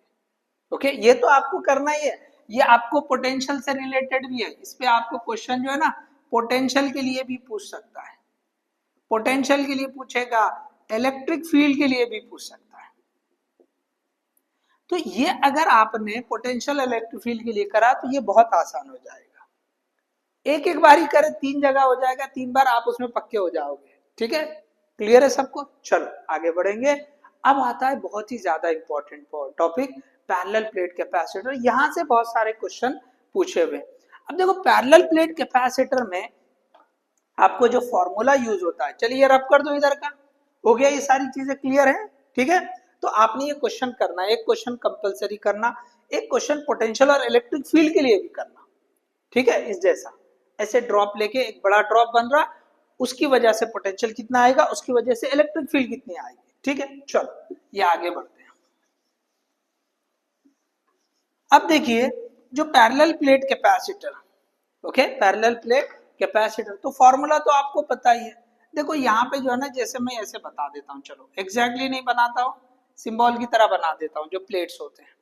ओके, ये तो आपको करना ही है, ये आपको पोटेंशियल से रिलेटेड भी है, इस पे आपको क्वेश्चन जो है ना पोटेंशियल के लिए भी पूछ सकता है, पोटेंशियल के लिए पूछेगा, इलेक्ट्रिक फील्ड के लिए भी पूछ सकता है। तो ये अगर आपने पोटेंशियल इलेक्ट्रिक फील्ड के लिए करा तो ये बहुत आसान हो जाएगा, एक एक बार ही करे 3 जगह हो जाएगा, 3 बार आप उसमें पक्के हो जाओगे। ठीक है, क्लियर है सबको, चलो आगे बढ़ेंगे। अब आता है बहुत ही ज्यादा important topic, parallel plate capacitor. यहां से बहुत सारे क्वेश्चन पूछे हुए। अब देखो पैरेलल प्लेट कैपेसिटर में आपको जो फॉर्मूला यूज होता है, चलिए रब कर दो इधर का, हो गया, ये सारी चीजें क्लियर है। ठीक है, तो आपने ये क्वेश्चन करना है, एक क्वेश्चन कंपलसरी करना, एक क्वेश्चन पोटेंशियल और इलेक्ट्रिक फील्ड के लिए भी करना। ठीक है, इस जैसा ऐसे ड्रॉप लेके एक बड़ा ड्रॉप बन रहा, उसकी वजह से पोटेंशियल कितना आएगा, उसकी वजह से इलेक्ट्रिक फील्ड कितनी आएगी। ठीक है, चलो ये आगे बढ़ते हैं। अब देखिए जो parallel plate capacitor, okay, parallel plate capacitor, तो फॉर्मूला तो आपको पता ही है। देखो यहाँ पे जो है ना, जैसे मैं ऐसे बता देता हूँ, चलो एग्जैक्टली नहीं बनाता हूँ, सिंबल की तरह बना देता हूँ जो प्लेट्स होते हैं।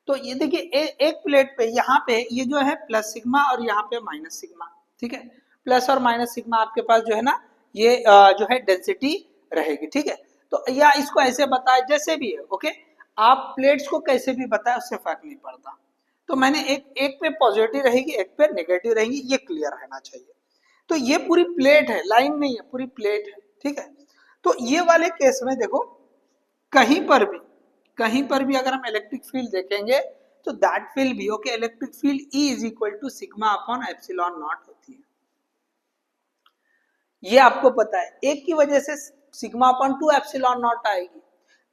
तो ये देखिए एक प्लेट पे यहाँ पे ये जो है प्लस सिग्मा और यहाँ पे माइनस सिग्मा। ठीक है, प्लस और माइनस सिग्मा आपके पास जो है ना ये जो है डेंसिटी रहेगी। ठीक है, तो या इसको ऐसे बताए जैसे भी है। ओके, आप प्लेट्स को कैसे भी बताए उससे फर्क नहीं पड़ता। तो मैंने एक पे पॉजिटिव रहेगी, एक पे नेगेटिव रहेगी, ये क्लियर रहना चाहिए। तो ये पूरी प्लेट है, लाइन नहीं है, पूरी प्लेट है। ठीक है, तो ये वाले केस में देखो कहीं पर भी अगर हम इलेक्ट्रिक फील्ड देखेंगे तो that will be okay, electric field E is equal to sigma upon epsilon naught होती है। ये आपको पता है, एक की वजह से सिग्मा अपॉन 2 एप्सिलॉन नॉट आएगी,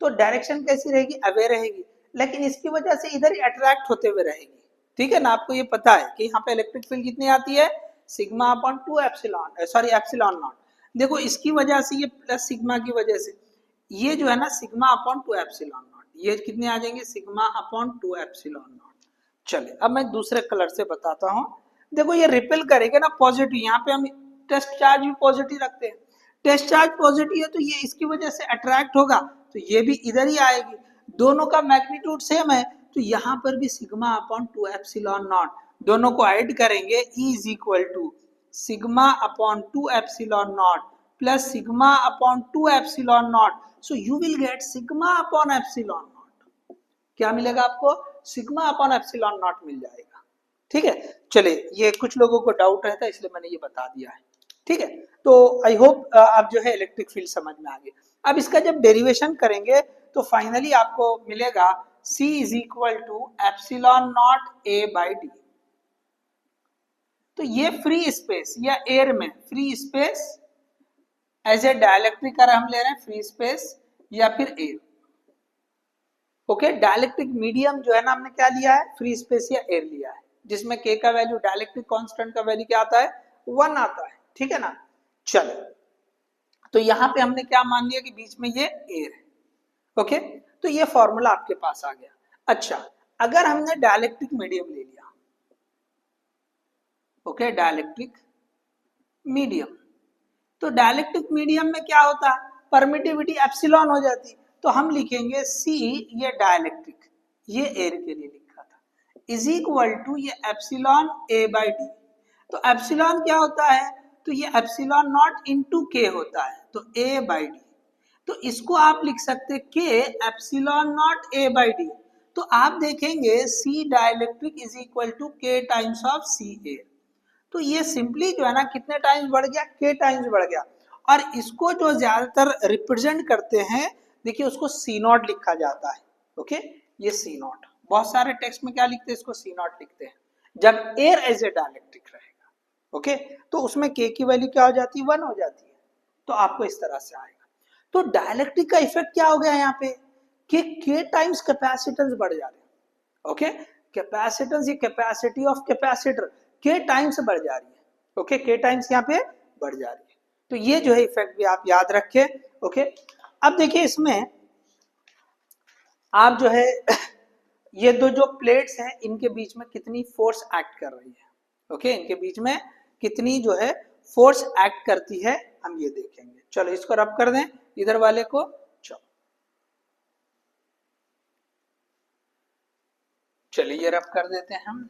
तो डायरेक्शन कैसी रहेगी, अवे रहेगी, लेकिन इसकी वजह से इधर ही अट्रैक्ट होते हुए रहेगी। ठीक है ना, आपको ये पता है कि यहाँ पे इलेक्ट्रिक फील्ड कितनी आती है, सिग्मा अपॉन 2 एप्सिलॉन नॉट। देखो इसकी वजह से ये प्लस सिग्मा की वजह से ये जो है ना सिग्मा अपॉन 2 एप्सिलॉन नॉट, ये कितने आ जाएंगे, सिग्मा अपॉन 2 एप्सिलॉन नॉट। चले अब मैं दूसरे कलर से बताता हूँ। देखो ये रिपेल करेगा ना पॉजिटिव, यहाँ पे हम टेस्ट चार्ज भी पॉजिटिव रखते हैं, टेस्ट चार्ज पॉजिटिव है तो ये इसकी वजह से अट्रैक्ट होगा, तो ये भी इधर ही आएगी, दोनों का मैग्नीट्यूड सेम है, तो यहाँ पर भी सिग्मा अपॉन 2 एप्सिलॉन नॉट, दोनों को ऐड करेंगे, E is equal to sigma upon 2 epsilon naught plus sigma upon 2 epsilon naught, so you will get sigma upon epsilon naught. क्या मिलेगा आपको, सिग्मा अपॉन एप्सिलॉन नॉट मिल जाएगा। ठीक है, चलिए ये कुछ लोगों को डाउट रहता है इसलिए मैंने ये बता दिया है। ठीक है, तो आई होप आप जो है इलेक्ट्रिक फील्ड समझ में आ गए। अब इसका जब डेरिवेशन करेंगे तो फाइनली आपको मिलेगा C is equal to epsilon naught A by D. तो ये फ्री स्पेस या एयर में free space as a dielectric अगर हम ले रहे हैं फ्री स्पेस या फिर एयर, ओके, डाइलेक्ट्रिक मीडियम जो है ना हमने क्या लिया है, फ्री स्पेस या एयर लिया है, जिसमें के का वैल्यू, डाइलेक्ट्रिक कांस्टेंट का वैल्यू क्या आता है, 1 आता है, ठीक है ना। चलो, तो यहाँ पे हमने क्या मान लिया कि बीच में ये एयर है, ओके, तो ये फॉर्मूला आपके पास आ गया। अच्छा, अगर हमने डाइलेक्ट्रिक मीडियम ले लिया, ओके, डाइलेक्ट्रिक मीडियम, तो डाइलेक्ट्रिक मीडियम में क्या होता है, परमिटिविटी एप्सिलॉन हो जाती, तो हम लिखेंगे सी, ये डाइलेक्ट्रिक, ये एयर के लिए लिखा था, इज इक्वल टू ये एप्सिलॉन ए बाई डी। तो एप्सिलॉन क्या होता है, तो ये एप्सिलॉन नॉट इनटू के होता है, तो ए बाई डी, तो इसको आप लिख सकते के epsilon naught A by D. तो आप देखेंगे सी डाइलेक्ट्रिक इज इक्वल टू के टाइम्स ऑफ सी एयर, तो ये सिंपली जो है ना कितने टाइम्स बढ़ गया, के टाइम्स बढ़ गया। और इसको जो ज्यादातर रिप्रेजेंट करते हैं, देखिए उसको सी नॉट लिखा जाता है, ओके, ये सी नॉट, बहुत सारे टेक्स्ट में क्या लिखते हैं, इसको सी नॉट लिखते हैं जब एयर एज ए डाइलेक्ट्रिक रहेगा, ओके, तो उसमें के की वैल्यू क्या हो जाती है, 1 हो जाती है, तो आपको इस तरह से आएगा। तो डाइलेक्ट्रिक का इफेक्ट क्या हो गया यहाँ पे, कि के टाइम्स कैपेसिटेंस बढ़ जा रहे हैं, ओके, कैपेसिटेंस, ये कैपेसिटी ऑफ कैपेसिटर के टाइम्स बढ़ जा रही है, ओके, के टाइम्स यहाँ पे बढ़ जा रही है, तो ये जो है इफेक्ट भी आप याद रखें, ओके। अब देखिए इसमें आप जो है ये दो जो प्लेट्स हैं इनके बीच में कितनी फोर्स एक्ट कर रही है, ओके, इनके बीच में कितनी जो है फोर्स एक्ट करती है, हम ये देखेंगे। चलो इसको रब कर दें इधर वाले को, चलो चलिए ये रब कर देते हैं हम।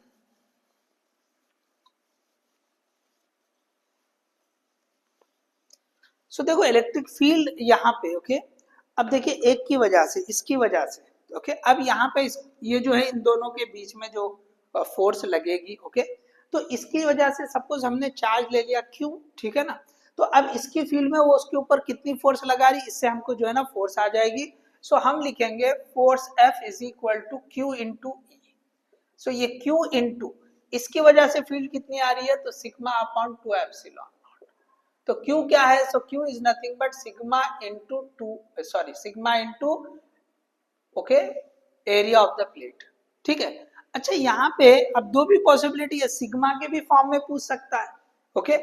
सो देखो इलेक्ट्रिक फील्ड यहाँ पे, ओके, अब देखिए एक की वजह से, इसकी वजह से, ओके, अब यहाँ पे ये जो है इन दोनों के बीच में जो फोर्स लगेगी, ओके, तो इसकी वजह से सपोज हमने चार्ज ले लिया Q, ठीक है ना, तो अब इसकी फील्ड में वो उसके ऊपर कितनी फोर्स लगा रही, इससे हमको जो है ना फोर्स आ जाएगी। सो हम लिखेंगे force F is equal to Q into E. So ये Q इंटू इसकी वजह से फील्ड कितनी आ रही है, तो सिग्मा अपॉन 2 एप्सिलॉन। तो Q क्या है, सो Q is nothing but sigma into sigma into, okay, area of the plate, ठीक है। अच्छा यहाँ पे अब दो भी पॉसिबिलिटी है, सिग्मा के भी फॉर्म में पूछ सकता है, ओके,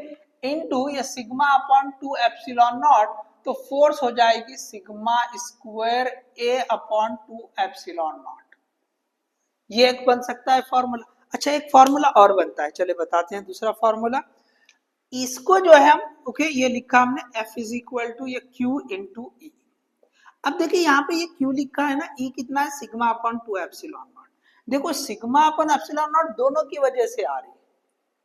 इनटू ये सिग्मा अपॉन 2 एप्सिलॉन नॉट, तो फोर्स हो जाएगी sigma square A upon 2 epsilon not, ये एक बन सकता है फॉर्मूला। अच्छा एक फॉर्मूला और बनता है, चले बताते हैं दूसरा फॉर्मूला, इसको जो है हम, ओके, ये लिखा हमने F इज इक्वल टू ये Q इंटू ई। अब देखिए यहाँ पे ये Q लिखा है ना, E कितना है, सिग्मा अपॉन 2 एप्सिलॉन नॉट। देखो सिग्मा अपॉन एप्सिलॉन नॉट दोनों की वजह से आ रही है,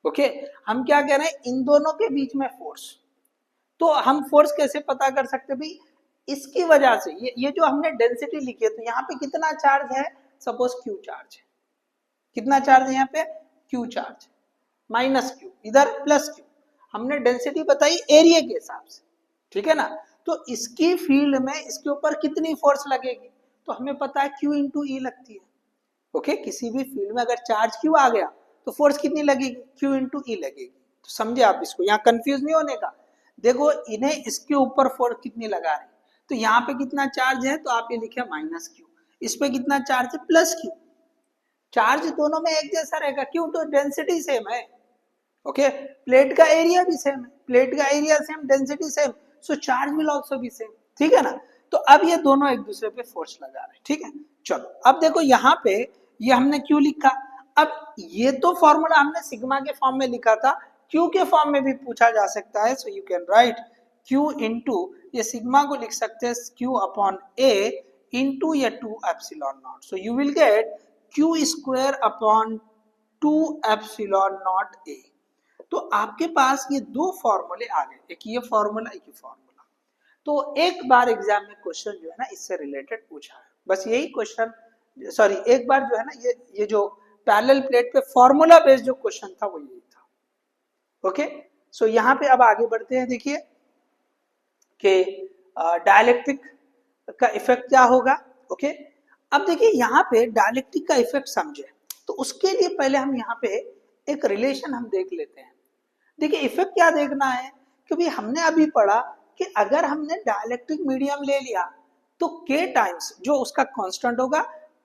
ओके, हम क्या कह रहे हैं, इन दोनों के बीच में फोर्स, तो हम फोर्स कैसे पता कर सकते भाई, इसकी वजह से ये जो हमने डेंसिटी लिखी है, तो यहाँ पे कितना चार्ज है, सपोज Q चार्ज है, कितना चार्ज है यहाँ पे, Q चार्ज, माइनस Q, इधर प्लस Q, हमने डेंसिटी बताई एरिया के हिसाब से, ठीक है ना, तो इसकी फील्ड में इसके ऊपर कितनी फोर्स लगेगी, तो हमें पता है Q इंटू ई लगती है, ओके, किसी भी फील्ड में अगर चार्ज Q आ गया तो फोर्स कितनी लगेगी, Q इंटू ई लगेगी। तो समझे आप इसको, यहाँ कंफ्यूज नहीं होने का। देखो इन्हें इसके ऊपर फोर्स कितनी लगा रही, तो यहाँ पे कितना चार्ज है, तो आप ये लिखे माइनस Q, इस पे कितना चार्ज है, प्लस Q, चार्ज दोनों में एक जैसा रहेगा, क्यों, तो डेंसिटी सेम है, ओके, प्लेट का एरिया भी सेम है, प्लेट का area same, density same, so charge will also be same, ठीक है ना। तो अब ये दोनों एक दूसरे पे फोर्स लगा रहे हैं, ठीक है। चलो अब देखो यहाँ पे ये हमने क्यों लिखा, अब ये तो फॉर्मूला हमने सिग्मा के फॉर्म में लिखा था, क्यू के फॉर्म में भी पूछा जा सकता है, so you can write Q into, ये सिग्मा को लिख सकते हैं क्यू अपॉन ए इंटू ये 2 epsilon naught, so you will get Q square upon 2 epsilon naught ए। तो आपके पास ये दो फॉर्मूले आ गए, एक ये फॉर्मूला, एक ये फॉर्मूला। तो एक बार एग्जाम में क्वेश्चन जो है ना इससे रिलेटेड पूछा है, बस यही क्वेश्चन, सॉरी एक बार जो है ना ये जो पैरेलल प्लेट पे फॉर्मूला बेस्ड जो क्वेश्चन था वो यही था, ओके। सो यहाँ पे अब आगे बढ़ते हैं, देखिए कि डाइलेक्ट्रिक का इफेक्ट क्या होगा, ओके। अब देखिए यहाँ पे डाइलेक्ट्रिक का इफेक्ट समझे, तो उसके लिए पहले हम यहाँ पे एक रिलेशन हम देख लेते हैं। देखिए इफेक्ट क्या देखना है, क्योंकि हमने अभी पढ़ा कि अगर हमने डाइलेक्ट्रिक मीडियम ले लिया तो के टाइम्स जो उसका कांस्टेंट होगा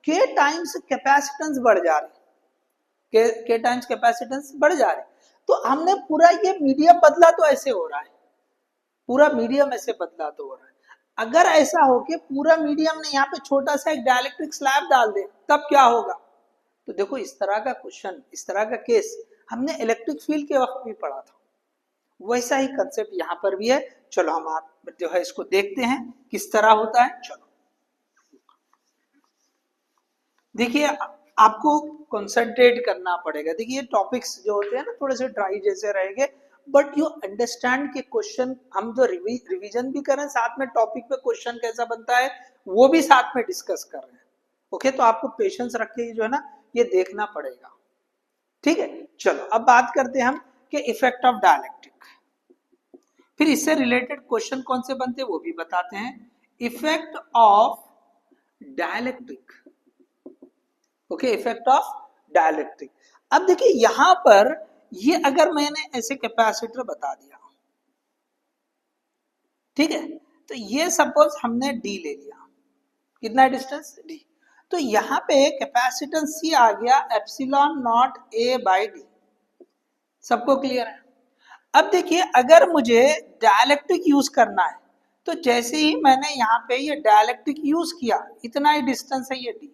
के टाइम्स कैपेसिटेंस बढ़ जा रही, के टाइम्स कैपेसिटेंस बढ़ जा रही। तो हमने पूरा ये मीडियम बदला तो ऐसे हो रहा है, पूरा मीडियम ऐसे बदला तो हो रहा है। अगर ऐसा हो कि पूरा मीडियम ने यहाँ पे छोटा सा एक डाइलेक्ट्रिक स्लैब डाल दे तब क्या होगा? तो देखो इस तरह का क्वेश्चन, इस तरह का केस हमने इलेक्ट्रिक फील्ड के वक्त भी पढ़ा था, वैसा ही कंसेप्ट यहाँ पर भी है। चलो हम आप जो है इसको देखते हैं किस तरह होता है। चलो देखिए आपको कंसंट्रेट करना पड़ेगा। देखिए टॉपिक्स जो होते हैं ना थोड़े से ड्राई जैसे रहेंगे, बट यू अंडरस्टैंड के क्वेश्चन हम जो रिवीजन भी करें साथ में टॉपिक पे क्वेश्चन कैसा बनता है वो भी साथ में डिस्कस कर रहे हैं। ओके, तो आपको पेशेंस रख के जो है ना ये देखना पड़ेगा। ठीक है, चलो अब बात करते हैं हम कि इफेक्ट ऑफ डाइलेक्ट्रिक। फिर इससे रिलेटेड क्वेश्चन कौन से बनते हैं वो भी बताते हैं। Effect of dielectric, okay, effect of dielectric. अब देखिए यहां पर ये अगर मैंने ऐसे कैपेसिटर बता दिया, ठीक है, तो ये सपोज हमने डी ले लिया, कितना डिस्टेंस डी, तो यहां पे कैपेसिटेंस सी आ गया epsilon naught A by D. सबको क्लियर है? अब देखिए अगर मुझे डाइलेक्ट्रिक यूज करना है तो जैसे ही मैंने यहाँ पे ये डाइलेक्ट्रिक यूज किया इतना ही डिस्टेंस है ये डी,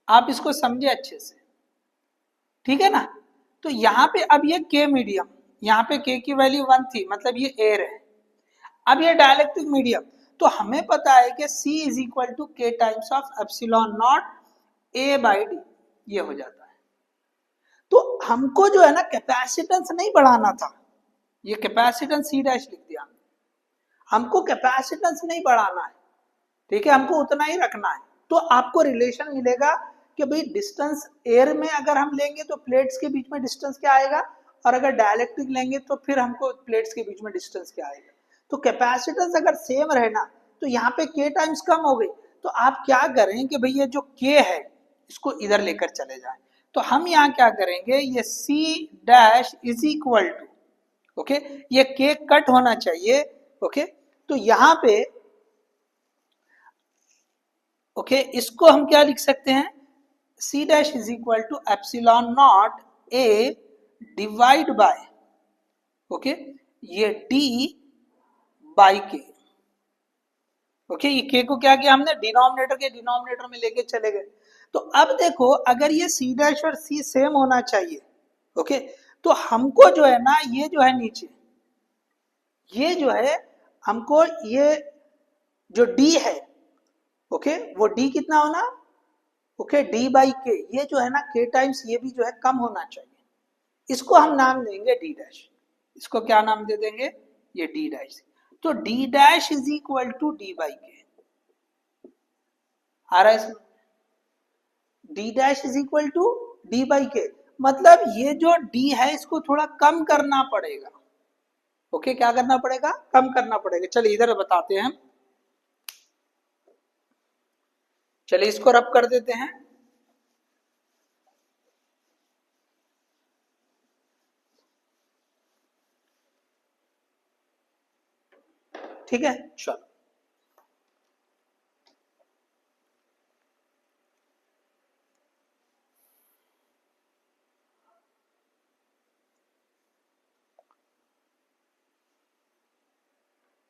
आप इसको समझे अच्छे से, ठीक है ना। तो यहाँ पे अब ये के मीडियम, यहाँ पे के की वैल्यू 1 थी, मतलब ये एयर है। अब ये डाइलेक्ट्रिक मीडियम, तो हमें पता है कि C इज इक्वल टू के times of epsilon naught A by D, ये हो जाता है। तो हमको जो है ना कैपेसिटेंस नहीं बढ़ाना था, ये कैपेसिटेंस C डैश लिख दिया, हमको कैपेसिटेंस नहीं बढ़ाना है, ठीक है, हमको उतना ही रखना है। तो आपको रिलेशन मिलेगा कि भाई डिस्टेंस एयर में अगर हम लेंगे तो प्लेट्स के बीच में डिस्टेंस क्या आएगा, और अगर डाइलेक्ट्रिक लेंगे तो फिर हमको प्लेट्स के बीच में डिस्टेंस क्या आएगा। तो कैपेसिटेंस अगर सेम रहना तो यहाँ पे के टाइम्स कम हो गई, तो आप क्या करें कि भाई ये जो के है इसको इधर लेकर चले जाए। तो हम यहाँ क्या करेंगे, ये c dash is equal to, okay, ये के कट होना चाहिए, ओके, तो यहाँ पे ओके इसको हम क्या लिख सकते हैं, c dash is equal to epsilon naught a divide by, okay, ये डी बाई के, ओके, ये के को क्या किया हमने डिनोमिनेटर के डिनोमिनेटर में लेके चले गए। तो अब देखो अगर ये सी डैश और सी सेम होना चाहिए, ओके, तो हमको जो है ना ये जो है नीचे ये जो है हमको ये जो डी है, ओके, वो डी कितना होना, ओके, डी बाई के, ये जो है ना के टाइम्स ये भी जो है कम होना चाहिए, इसको हम नाम देंगे डी डैश। इसको क्या नाम दे देंगे, ये डी डैश। तो d dash is equal to d by k, आ रहा है इसमें, d dash is equal to d by k, मतलब ये जो डी है इसको थोड़ा कम करना पड़ेगा, ओके, क्या करना पड़ेगा, कम करना पड़ेगा। चलिए इधर बताते हैं हम, चलिए इसको रब कर देते हैं। ठीक है, चलो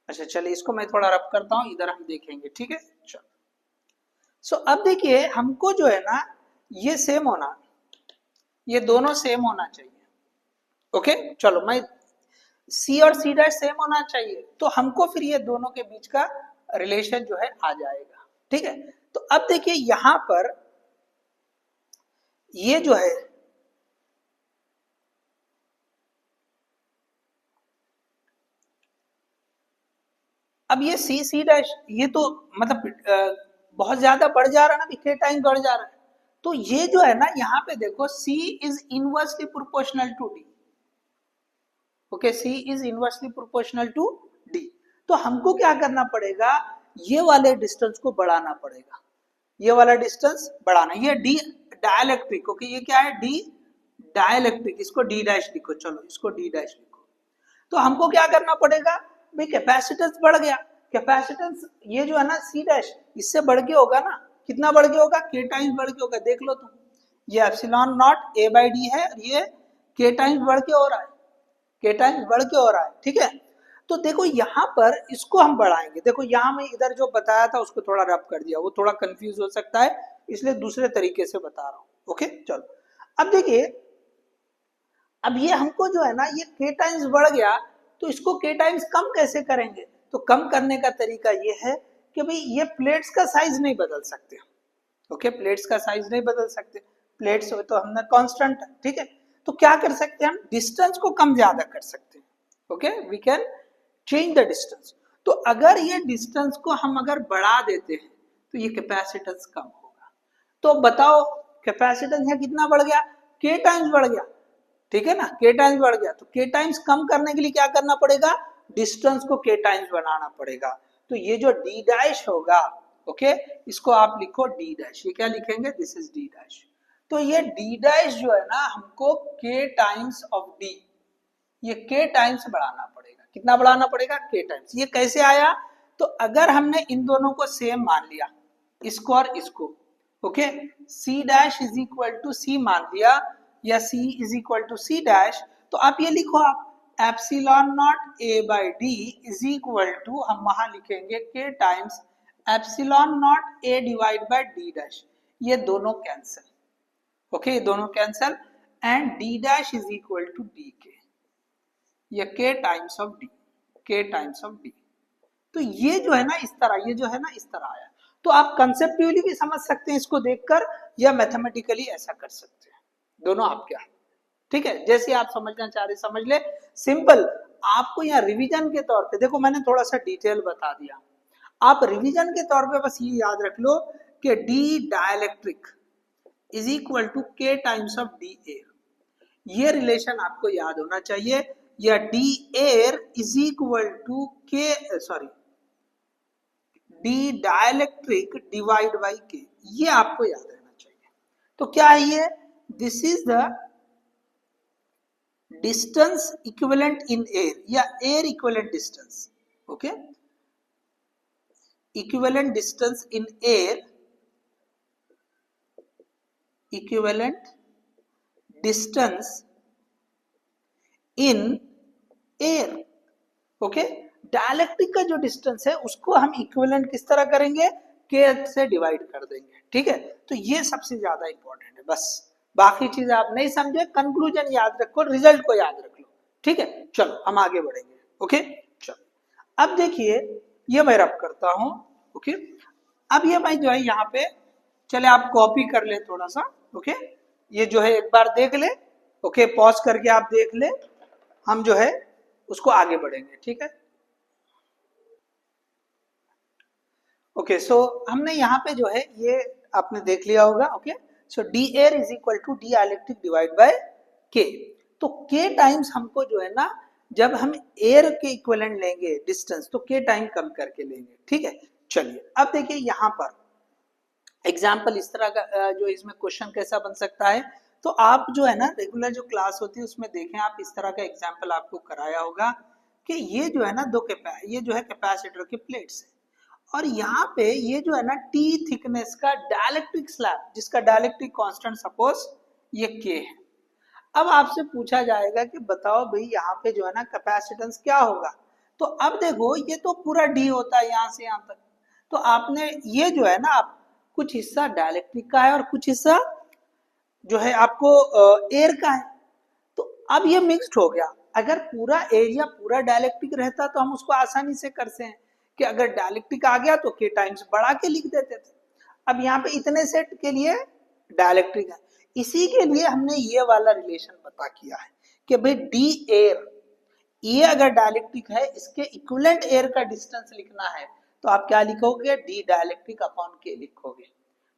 अच्छा, चलिए इसको मैं थोड़ा रब करता हूं, इधर हम देखेंगे, ठीक है। चलो सो अब देखिए हमको जो है ना ये सेम होना, ये दोनों सेम होना चाहिए, ओके, चलो मैं सी और सी डैश सेम होना चाहिए, तो हमको फिर ये दोनों के बीच का रिलेशन जो है आ जाएगा, ठीक है। तो अब देखिए यहां पर ये जो है अब ये सी सी डैश ये तो मतलब बहुत ज्यादा बढ़ जा रहा है ना, के टाइम बढ़ जा रहा है, तो ये जो है ना यहाँ पे देखो C is inversely proportional to D, ओके, C is inversely proportional to D। तो हमको क्या करना पड़ेगा, ये वाले डिस्टेंस को बढ़ाना पड़ेगा, ये वाला डिस्टेंस बढ़ाना, ये D डाइलेक्ट्रिक, ओके, ये क्या है D डाइलेक्ट्रिक, इसको D डैश लिखो, चलो इसको D डैश लिखो। तो हमको क्या करना पड़ेगा भाई, कैपेसिटेंस बढ़ गया, कैपेसिटेंस ये जो है ना C डैश इससे बढ़ के होगा ना, कितना बढ़ के होगा, k टाइम्स बढ़ के होगा, देख लो तुम, ये epsilon naught a by D है और ये k टाइम्स बढ़ के हो रहा है, k टाइम्स बढ़ के हो रहा है, ठीक है। तो देखो यहाँ पर इसको हम बढ़ाएंगे, देखो यहाँ मैं इधर जो बताया था उसको थोड़ा रब कर दिया, वो थोड़ा कंफ्यूज हो सकता है, इसलिए दूसरे तरीके से बता रहा हूँ। ओके चलो, अब देखिए, अब ये हमको जो है ना ये k टाइम्स बढ़ गया, तो इसको k टाइम्स कम कैसे करेंगे, तो कम करने का तरीका ये है कि भाई ये प्लेट्स का साइज नहीं बदल सकते, ओके, प्लेट्स का साइज नहीं बदल सकते, प्लेट्स हो तो हमने कांस्टेंट, ठीक है, तो क्या कर सकते हैं हम, डिस्टेंस को कम ज्यादा कर सकते हैं, okay, we can change the distance. तो अगर ये डिस्टेंस को हम अगर बढ़ा देते हैं तो ये कैपेसिटेंस कम होगा। तो बताओ कैपेसिटेंस यहाँ कितना बढ़ गया, k टाइम्स बढ़ गया, ठीक है ना, k टाइम्स बढ़ गया, तो k टाइम्स कम करने के लिए क्या करना पड़ेगा, डिस्टेंस को k टाइम्स बनाना पड़ेगा। तो ये जो d डैश होगा, ओके, इसको आप लिखो d डैश, ये क्या लिखेंगे, दिस इज d डैश। तो ये d डैश जो है ना हमको k टाइम्स ऑफ d, ये k टाइम्स बढ़ाना पड़ेगा, कितना बढ़ाना पड़ेगा, k टाइम्स। ये कैसे आया, तो अगर हमने इन दोनों को सेम मान लिया, इसको और इसको, okay, c dash is equal to c मान लिया, या c is equal to c dash, तो आप ये लिखो, आप epsilon naught a by d is equal to, हम वहां लिखेंगे k times epsilon naught a divide by d dash, ये दोनों कैंसिल, ओके, ये दोनों cancel, and d dash is equal to d k, ये k times of d, k times of d। तो ये जो है ना इस तरह, ये जो है ना इस तरह आया। तो आप कंसेप्चुअली भी समझ सकते हैं इसको देखकर, या मैथमेटिकली ऐसा कर सकते हैं, दोनों आपके हाथ, ठीक है, जैसे आप समझना चाह रहे समझ ले, सिंपल। आपको यहाँ रिवीजन के तौर पे, देखो मैंने थोड़ा सा डिटेल बता दिया, आप रिवीजन के तौर पे बस ये याद रख लो कि d dielectric is equal to k times of d air, ये रिलेशन आपको याद होना चाहिए, या d air is equal to k, sorry, d dielectric divide by k, ये आपको याद रहना चाहिए। तो क्या है ये, this is the distance equivalent in air, या air equivalent distance, okay, equivalent distance in air, equivalent distance in air, okay. Dielectric का जो डिस्टेंस है उसको हम इक्विवेलेंट किस तरह करेंगे, k से डिवाइड कर देंगे, ठीक है। तो ये सबसे ज्यादा इंपॉर्टेंट है, बस बाकी चीज आप नहीं समझे, कंक्लूजन याद रखो, रिजल्ट को याद रख लो, ठीक है। चलो हम आगे बढ़ेंगे, ओके, चलो अब देखिए, ये मैं रब करता हूं, ओके। अब ये मैं जो है यहाँ पे, चले आप कॉपी कर ले थोड़ा सा, ओके, ये जो है एक बार देख ले, ओके, पॉज करके आप देख ले, हम जो है उसको आगे बढ़ेंगे, ठीक है। ओके, सो हमने यहाँ पे जो है ये आपने देख लिया होगा, okay. So d air is equal to dielectric divide by k, तो के टाइम्स हमको जो है ना, जब हम एयर के इक्विवेलेंट लेंगे डिस्टेंस, तो के टाइम कम करके लेंगे, ठीक है। चलिए अब देखिए यहाँ पर एग्जाम्पल इस तरह का, जो इसमें क्वेश्चन कैसा बन सकता है, तो आप जो है ना रेगुलर जो क्लास होती है उसमें देखें आप, इस तरह का एग्जाम्पल आपको कराया होगा कि ये जो है ना ये जो है कैपेसिटर की प्लेट्स है, और यहाँ पे ये जो है ना टी थिकनेस का डाइलेक्ट्रिक स्लैब, जिसका डाइलेक्ट्रिक कांस्टेंट सपोज ये के है। अब आपसे पूछा जाएगा कि बताओ भाई यहाँ पे जो है ना कैपेसिटेंस क्या होगा, तो अब देखो ये तो पूरा डी होता है यहाँ से यहाँ तक, तो आपने ये जो है ना, आप कुछ हिस्सा डाइलेक्ट्रिक का है और कुछ हिस्सा जो है आपको एयर का है, तो अब ये मिक्स्ड हो गया। अगर पूरा एरिया पूरा डाइलेक्ट्रिक रहता तो हम उसको आसानी से करते हैं कि अगर डाइलेक्ट्रिक आ गया तो के टाइम्स बढ़ा के लिख देते थे। अब यहाँ पे इतने सेट के लिए डाइलेक्ट्रिक है, इसी के लिए हमने ये वाला रिलेशन पता किया है कि भाई डी एयर, ये अगर डाइलेक्ट्रिक है, इसके इक्विवेलेंट एयर का डिस्टेंस लिखना है, तो आप क्या लिखोगे, डी डाइलेक्ट्रिक अपॉन के लिखोगे।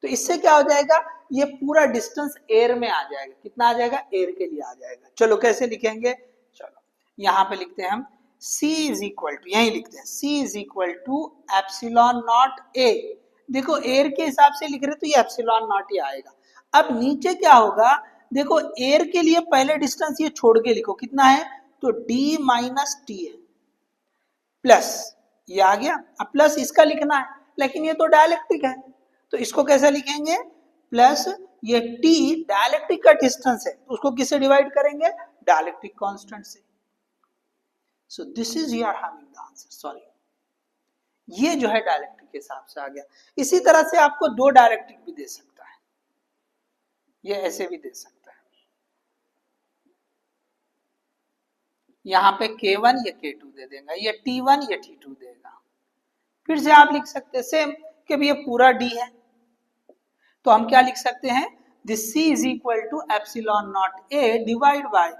तो इससे क्या हो जाएगा, ये पूरा डिस्टेंस एयर में आ जाएगा, कितना आ जाएगा, एयर के लिए आ जाएगा। चलो कैसे लिखेंगे, चलो यहाँ पे लिखते हैं हम C इज इक्वल टू, यही लिखते हैं C is equal to epsilon naught A, देखो एयर के हिसाब से लिख रहे तो ये एप्सिलॉन नॉट ही आएगा। अब नीचे क्या होगा, देखो एयर के लिए पहले डिस्टेंस ये छोड़ के लिखो, कितना है, तो D माइनस टी है, प्लस ये आ गया, अब प्लस इसका लिखना है, लेकिन ये तो डाइलेक्ट्रिक है, तो इसको कैसे लिखेंगे, प्लस ये T डाइलेक्ट्रिक का डिस्टेंस है, तो उसको किससे डिवाइड करेंगे, डाइलेक्ट्रिक कांस्टेंट से। सो this is your having the answer, sorry ये जो है डाइलेक्ट्रिक के हिसाब से आ गया। इसी तरह से आपको दो डाइलेक्ट्रिक भी दे सकता है, ये ऐसे भी दे सकता है, यहाँ पे K1 ये K2 दे देगा, ये T1 ये T2 देगा। फिर से आप लिख सकते हैं सेम कि भी ये पूरा D है, तो हम क्या लिख सकते हैं, this C is equal to epsilon naught A divide by,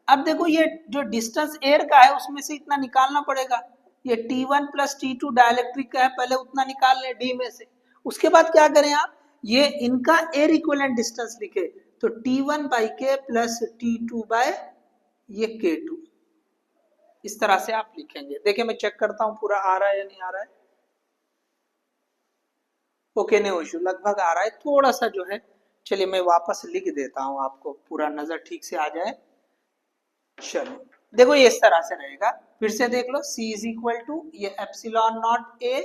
अब देखो ये जो डिस्टेंस एयर का है उसमें से इतना निकालना पड़ेगा, ये T1 प्लस T2 डाइलेक्ट्रिक का है, पहले उतना निकाल लें D में से, उसके बाद क्या करें आप, ये इनका एयर इक्विवेलेंट डिस्टेंस लिखे, तो T1 by K plus T2 bye ये K2, इस तरह से आप लिखेंगे। देखिए मैं चेक करता हूं पूरा आ रहा है या नहीं आ रहा है, ओके नहीं इशू, लगभग आ रहा है, थोड़ा सा जो है, चलिए मैं वापस लिख देता हूं आपको पूरा नजर ठीक से आ जाए। चलो देखो ये इस तरह से रहेगा, फिर से देख लो, C इज इक्वल टू ये epsilon naught A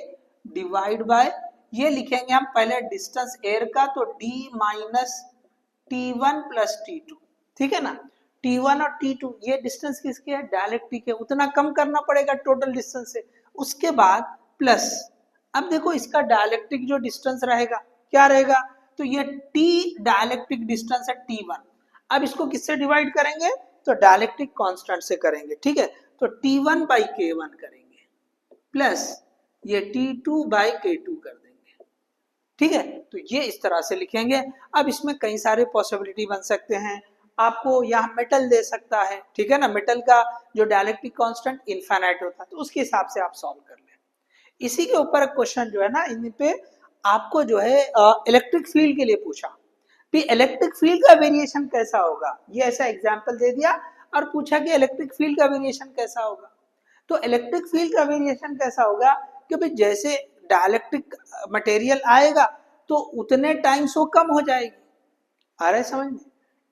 divide bye, ये लिखेंगे हम पहले डिस्टेंस एयर का, तो D minus T1 plus T2, ठीक है ना, T1 और T2 ये डिस्टेंस किसके है, डाइलेक्ट्रिक है, उतना कम करना पड़ेगा टोटल डिस्टेंस से, उसके बाद प्लस, अब देखो इसका डाइलेक्ट्रिक जो डिस्टेंस रहेगा क्या रहेगा, तो ये T डाइलेक्ट्रिक डिस्टेंस है T1, अब इसको किससे डिवाइड करेंगे, तो डाइलेक्ट्रिक कांस्टेंट से करेंगे, ठीक है, तो T1 बाई K1 करेंगे प्लस ये T2 बाई K2 कर देंगे, ठीक है, तो ये इस तरह से लिखेंगे। अब इसमें कई सारे पॉसिबिलिटी बन सकते हैं, आपको यहाँ मेटल दे सकता है, ठीक है ना, मेटल का जो डाइलेक्ट्रिक कांस्टेंट इनफाइनाइट होता है, तो उसके हिसाब से आप सॉल्व कर लें। इसी के ऊपर क्वेश्चन जो है ना, इन पे आपको जो है इलेक्ट्रिक फील्ड के लिए पूछा, इलेक्ट्रिक फील्ड का वेरिएशन कैसा होगा, ये ऐसा एग्जांपल दे दिया और पूछा कि इलेक्ट्रिक फील्ड का वेरिएशन कैसा होगा, तो इलेक्ट्रिक फील्ड का वेरिएशन कैसा होगा कि भाई जैसे डाइलेक्ट्रिक मटेरियल आएगा तो उतने टाइम्स वो कम हो जाएगी, आ रहा है समझ में,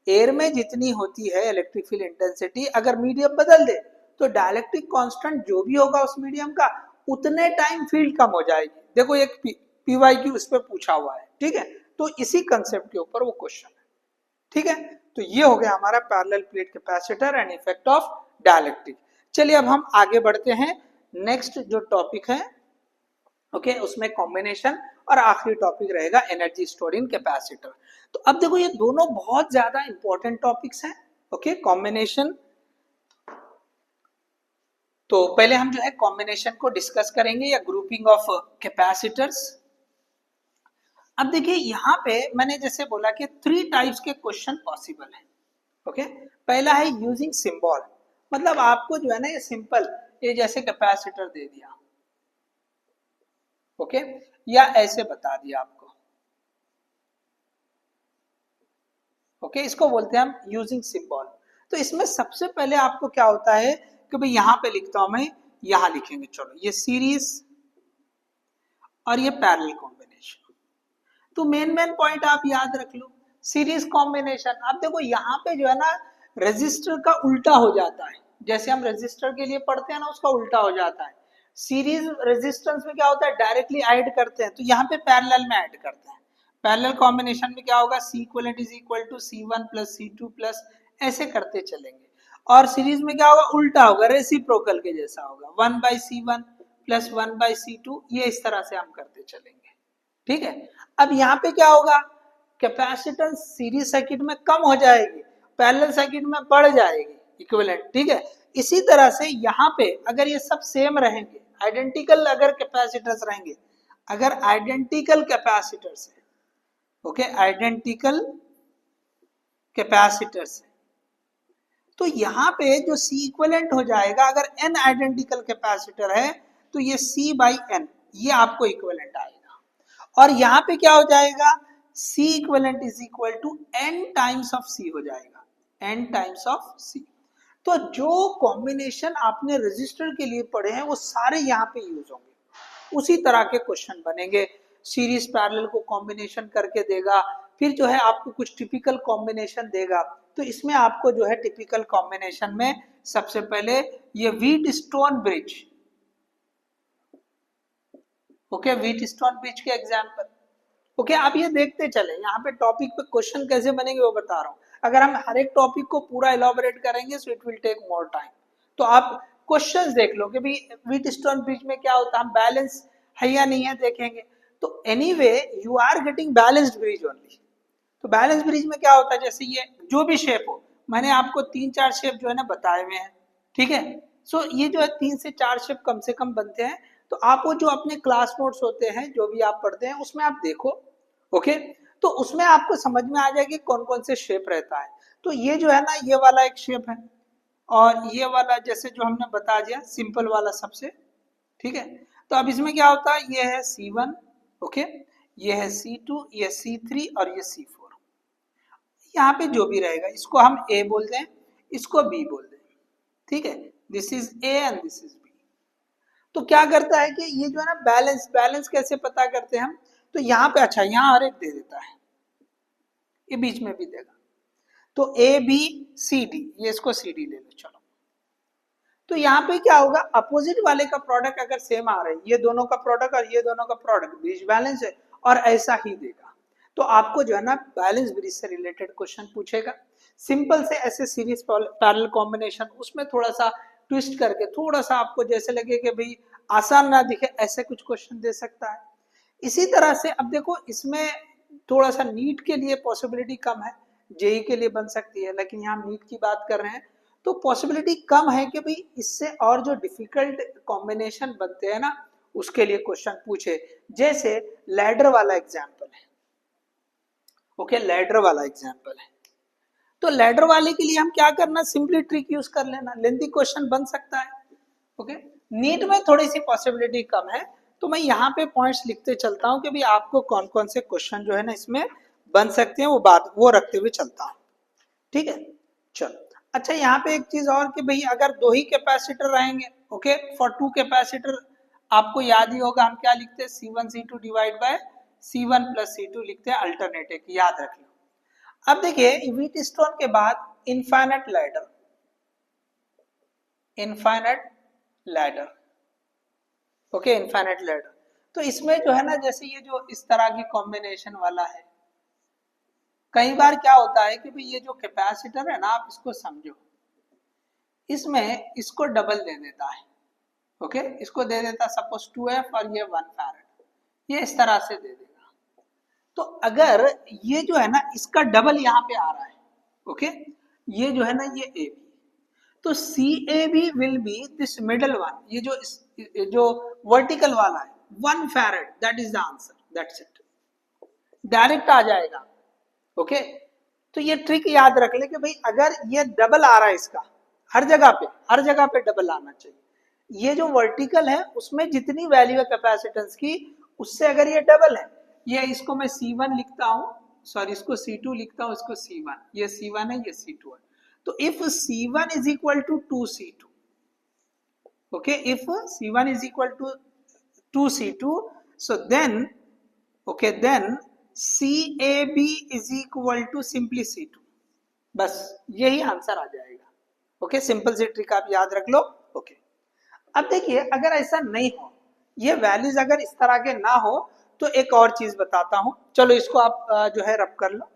एयर में जितनी होती है इलेक्ट्रिक फील्ड इंटेंसिटी, अगर मीडियम बदल दे तो डाइलेक्ट्रिक कांस्टेंट जो भी होगा उस मीडियम का, उतने टाइम फील्ड कम हो जाएगी। देखो एक PYQ उस पर पूछा हुआ है, ठीक है, तो इसी कंसेप्ट के ऊपर वो क्वेश्चन है, ठीक है, तो ये हो गया हमारा parallel plate capacitor and effect of dielectric. चलिए अब हम आगे बढ़ते हैं, नेक्स्ट जो टॉपिक है, ओके, उसमें कॉम्बिनेशन और आखिरी टॉपिक रहेगा एनर्जी स्टोर्ड इन कैपेसिटर। तो अब देखो ये दोनों बहुत ज्यादा इंपॉर्टेंट टॉपिक्स हैं, ओके, कॉम्बिनेशन। तो पहले हम जो है कॉम्बिनेशन को डिस्कस करेंगे या ग्रुपिंग ऑफ कैपेसिटर्स। अब देखिए यहाँ पे मैंने जैसे बोला कि 3 टाइप्स के क्वेश्चन पॉसिबल है, ओके, पहला है यूजिंग सिंबल, मतलब आपको जो है ना ये सिंपल, ये जैसे कैपेसिटर दे दिया, ओके, या ऐसे बता दिया आपको, ओके, इसको बोलते हैं हम यूजिंग सिंबल। तो इसमें सबसे पहले आपको क्या होता है कि भाई यहाँ पे लिखता हूं मैं, यहां लिखेंगे, चलो ये सीरीज और ये पैरेलल कॉम्बिनेशन, तो मेन पॉइंट आप याद रख लो, सीरीज कॉम्बिनेशन। अब देखो यहाँ पे जो है ना रेजिस्टर का उल्टा हो जाता है, जैसे हम रेजिस्टर के लिए पढ़ते हैं ना उसका उल्टा हो जाता है, सीरीज रेजिस्टेंस में क्या होता है डायरेक्टली ऐड करते हैं, तो यहाँ पे पैरेलल में ऐड करते हैं, पैरेलल कॉम्बिनेशन में क्या होगा, C equivalent is equal to C1 plus C2 plus, ऐसे करते चलेंगे, और सीरीज में क्या होगा, उल्टा होगा, रेसिप्रोकल के जैसा होगा, 1/C1 प्लस 1/C2, ये इस तरह से हम करते चलेंगे, ठीक है। अब यहाँ पे क्या होगा, कैपेसिटेंस सीरीज सर्किट में कम हो जाएगी, पैरेलल सर्किट में बढ़ जाएगी इक्विवेलेंट, ठीक है। इसी तरह से यहाँ पे अगर ये सब सेम रहेंगे, आइडेंटिकल अगर कैपेसिटर्स रहेंगे, अगर आइडेंटिकल कैपेसिटर्स है, ओके, आइडेंटिकल कैपेसिटर्स है, तो यहाँ पे जो C इक्विवेलेंट हो जाएगा, अगर n आइडेंटिकल कैपेसिटर है तो ये C/n ये आपको इक्विवेलेंट आएगा, और यहाँ पे क्या हो जाएगा, C equivalent is equal to n times of C हो जाएगा, n टाइम्स ऑफ C। तो जो कॉम्बिनेशन आपने रजिस्टर के लिए पढ़े हैं वो सारे यहाँ पे यूज होंगे, उसी तरह के क्वेश्चन बनेंगे, सीरीज पैरेलल को कॉम्बिनेशन करके देगा, फिर जो है आपको कुछ टिपिकल कॉम्बिनेशन देगा, तो इसमें आपको जो है टिपिकल कॉम्बिनेशन में सबसे पहले ये Wheatstone bridge, okay, Wheatstone bridge के एग्जांपल, ओके आप ये देखते चले, यहाँ पे टॉपिक पे क्वेश्चन कैसे बनेंगे वो बता रहा हूँ। अगर हम हर एक टॉपिक को पूरा एलॉबरेट करेंगे so it will take more time. तो आप क्वेश्चंस देख लो कि भाई व्हीटस्टोन ब्रिज में क्या होता है, हम बैलेंस है या नहीं है देखेंगे। तो anyway you are getting balanced bridge only. तो बैलेंस ब्रिज में क्या होता है, जैसे ये जो भी शेप हो, मैंने आपको 3-4 शेप जो है ना बताए हुए हैं, ठीक है। सो ये जो है 3 से 4 शेप कम से कम बनते हैं। तो आप वो जो अपने क्लास नोट्स होते हैं जो भी आप पढ़ते हैं उसमें आप देखो, ओके। तो उसमें आपको समझ में आ जाएगी कौन कौन से शेप रहता है। तो ये जो है ना ये वाला एक शेप है, और ये वाला जैसे जो हमने बता दिया सिंपल वाला सबसे, ठीक है। तो अब इसमें क्या होता है, ये है C1, ओके, ये है C2, ये C3 और ये C4। यहाँ पे जो भी रहेगा इसको हम A बोल दें, इसको B बोल दें, ठीक है। This is A and this is B। तो क्या करता है कि ये जो है ना बैलेंस, बैलेंस कैसे पता करते हैं हम, तो यहाँ पे अच्छा यहाँ हर एक दे देता है, ये बीच में भी देगा। तो ABCD, ये इसको CD ले लो, चलो। तो यहाँ पे क्या होगा, अपोजिट वाले का प्रोडक्ट अगर सेम आ रहा है, ये दोनों का प्रोडक्ट और ये दोनों का प्रोडक्ट बीच बैलेंस है, और ऐसा ही देगा। तो आपको जो है ना बैलेंस ब्रिज से रिलेटेड क्वेश्चन पूछेगा। सिंपल से ऐसे सीरीज पैरेलल कॉम्बिनेशन, उसमें थोड़ा सा ट्विस्ट करके, थोड़ा सा आपको जैसे लगे कि भाई आसान ना दिखे, ऐसे कुछ क्वेश्चन दे सकता है। इसी तरह से अब देखो इसमें थोड़ा सा नीट के लिए पॉसिबिलिटी कम है, जेई के लिए बन सकती है, लेकिन यहाँ नीट की बात कर रहे हैं तो पॉसिबिलिटी कम है कि भाई इससे और जो डिफिकल्ट कॉम्बिनेशन बनते हैं ना उसके लिए क्वेश्चन पूछे। जैसे लैडर वाला एग्जाम्पल है, ओके, लैडर वाला एग्जाम्पल है। तो लैडर वाले के लिए हम क्या करना, सिंपली ट्रिक यूज कर लेना, लेंथी क्वेश्चन बन सकता है, ओके। नीट में थोड़ी सी पॉसिबिलिटी कम है, तो मैं यहाँ पे पॉइंट्स लिखते चलता हूँ कि भाई आपको कौन कौन से क्वेश्चन जो है ना इसमें बन सकते हैं, वो बात वो रखते हुए चलता हूँ, ठीक है। चलो अच्छा, यहाँ पे एक चीज और कि भाई अगर दो ही कैपेसिटर रहेंगे, ओके, फॉर 2 कैपेसिटर, आपको याद ही होगा हम क्या लिखते हैं, C1 C2 divide by C1 plus C2 लिखते हैं, अल्टरनेटिव, याद रख लो। अब देखिए व्हीटस्टोन के बाद infinite ladder, infinite ladder, okay, infinite ladder. तो इसमें जो है ना जैसे ये जो इस तरह की कॉम्बिनेशन वाला है, कई बार क्या होता है कि भाई ये जो कैपेसिटर है ना, आप इसको समझो, इसमें इसको डबल दे देता है, ओके, इसको दे देता सपोज 2F और ये 1 फैरेड, ये इस तरह से दे देगा। तो अगर ये जो है ना इसका डबल यहाँ पे आ रहा है, ओके, ये जो है ना ये AB, तो CAB will be this middle one, ये जो वर्टिकल वाला है 1 farad, that is the answer, that's it, direct आ जाएगा, ओके। तो ये ट्रिक याद रख ले कि भाई अगर ये डबल आ रहा है इसका, हर जगह पे डबल आना चाहिए। ये जो वर्टिकल है उसमें जितनी वैल्यू है कैपेसिटेंस की, उससे अगर ये डबल है, ये इसको मैं C1 लिखता हूं, सॉरी इसको C2 लिखता हूं, इसको C1, ये C1 है, ये C2 है। तो if C1 is equal to 2C2, okay, if C1 is equal to 2C2, so then, okay, then CAB is equal to simply C2, बस यही आंसर आ जाएगा, ओके। सिंपल सी ट्रिक आप याद रख लो, ओके। अब देखिए अगर ऐसा नहीं हो, ये वैल्यूज अगर इस तरह के ना हो, तो एक और चीज बताता हूं, चलो इसको आप जो है रब कर लो,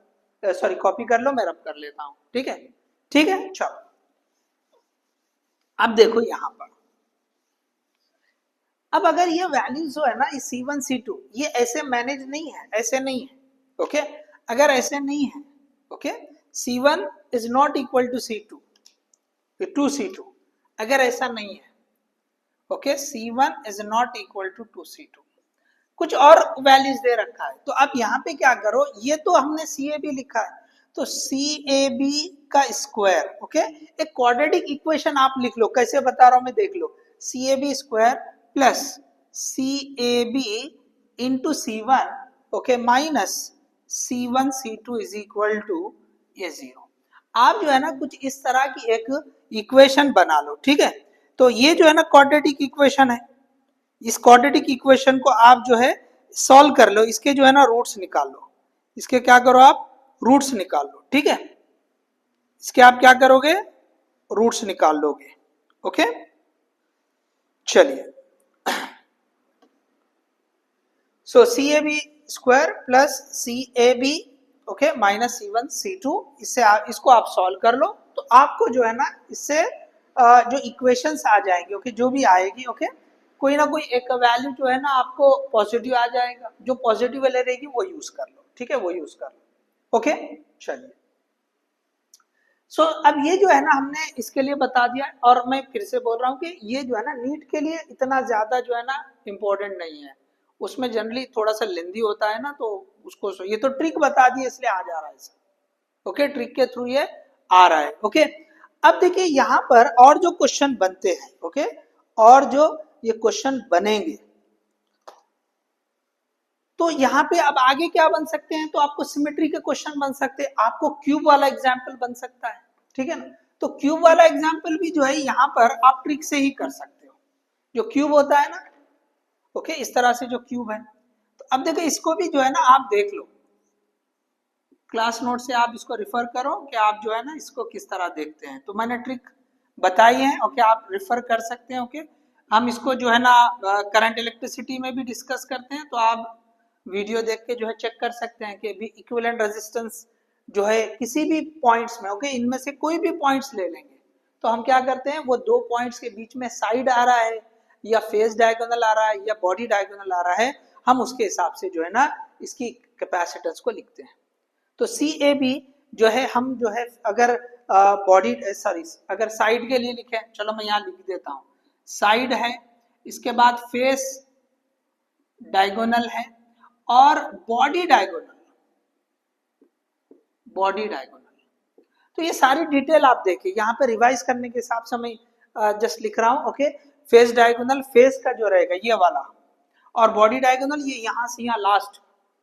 सॉरी कॉपी कर लो, मैं रब कर लेता हूं, ठीक है, ठीक है। चलो अब देखो यहां पर, अब अगर ये वैल्यूज जो है ना इस C1 C2 ये ऐसे मैनेज नहीं है, ऐसे नहीं है, ओके। अगर ऐसे नहीं है, okay, C1 is not equal to C2, 2C2, अगर ऐसा नहीं है, okay, C1 is not equal to 2C2, कुछ और वैल्यूज दे रखा है, तो आप यहाँ पे क्या करो, ये तो हमने CAB लिखा है, तो CAB का स्क्वायर, ओके, एक क्वाड्रेटिक इक्वेशन आप लिख लो, कैसे बता रहा हूं मैं देख लो, CAB square plus CAB into C1, okay, minus C1 C2 is equal to ये 0। आप जो है ना कुछ इस तरह की एक इक्वेशन बना लो, ठीक है। तो ये जो है ना क्वाड्रेटिक इक्वेशन है, इस क्वाड्रेटिक इक्वेशन को आप जो है सॉल्व कर लो, इसके जो है ना रूट्स निकाल लो, इसके क्या करो आप, रूट्स निकाल लो, ठीक है। इसके आप क्या करोगे, रूट्स निकाल लोगे, ओके। चलिए, सो CAB square plus CAB okay minus C1 C2, इससे इसको आप सॉल्व कर लो तो आपको जो है ना इससे जो इक्वेशंस आ जाएंगे ओके, जो भी आएगी ओके, कोई ना कोई एक वैल्यू जो है ना आपको पॉजिटिव आ जाएगा, जो पॉजिटिव वाले रहेगी वो यूज कर लो, ठीक है, वो यूज कर लो ओके। चलिए सो अब ये जो है ना हमने इसके लिए बता दिया, और मैं फिर से बोल रहा हूँ कि ये जो है ना नीट के लिए इतना ज्यादा जो है ना इम्पोर्टेंट नहीं है, उसमें जनरली थोड़ा सा लेंदी होता है ना, तो उसको ये तो ट्रिक बता दी इसलिए आ जा रहा है ओके, ट्रिक के थ्रू ये आ रहा है ओके। अब देखिए यहाँ पर और जो क्वेश्चन बनते हैं ओके, और जो ये क्वेश्चन बनेंगे तो यहाँ पे अब आगे क्या बन सकते हैं, तो आपको सिमेट्री के क्वेश्चन बन सकते हैं, आपको क्यूब वाला एग्जाम्पल बन सकता है, ठीक है ना। तो क्यूब वाला एग्जाम्पल भी जो है यहाँ पर आप ट्रिक से ही कर सकते हो, जो क्यूब होता है ना ओके, इस तरह से जो क्यूब है। तो अब देखो इसको भी जो है ना आप देख लो, क्लास नोट से आप इसको रिफर करो कि आप जो है ना इसको किस तरह देखते हैं, तो मैंने ट्रिक बताई है ओके, आप रिफर कर सकते हैं ओके। हम इसको जो है ना करंट इलेक्ट्रिसिटी में भी डिस्कस करते हैं, तो आप वीडियो देख के जो है चेक कर सकते हैं कि भी इक्विवेलेंट रेजिस्टेंस जो है किसी भी पॉइंट्स में ओके, इनमें से कोई भी पॉइंट्स ले लेंगे तो हम क्या करते हैं, वो दो पॉइंट्स के बीच में साइड आ रहा है या फेस डायगोनल आ रहा है या बॉडी डायगोनल आ रहा है, हम उसके हिसाब से जो है ना इसकी कैपेसिटेंस को लिखते हैं। तो CAB जो है हम जो है अगर बॉडी सॉरी अगर साइड के लिए लिखें, चलो मैं यहाँ लिख देता हूँ, साइड है, इसके बाद फेस डायगोनल है और बॉडी डायगोनल, बॉडी डायगोनल। तो ये सारी डिटेल आप देखिए, यहाँ पे रिवाइज करने के हिसाब से मैं जस्ट लिख रहा हूँ ओके। फेस डायगोनल फेस का जो रहेगा ये वाला, और बॉडी डायगोनल ये यहाँ से यहाँ लास्ट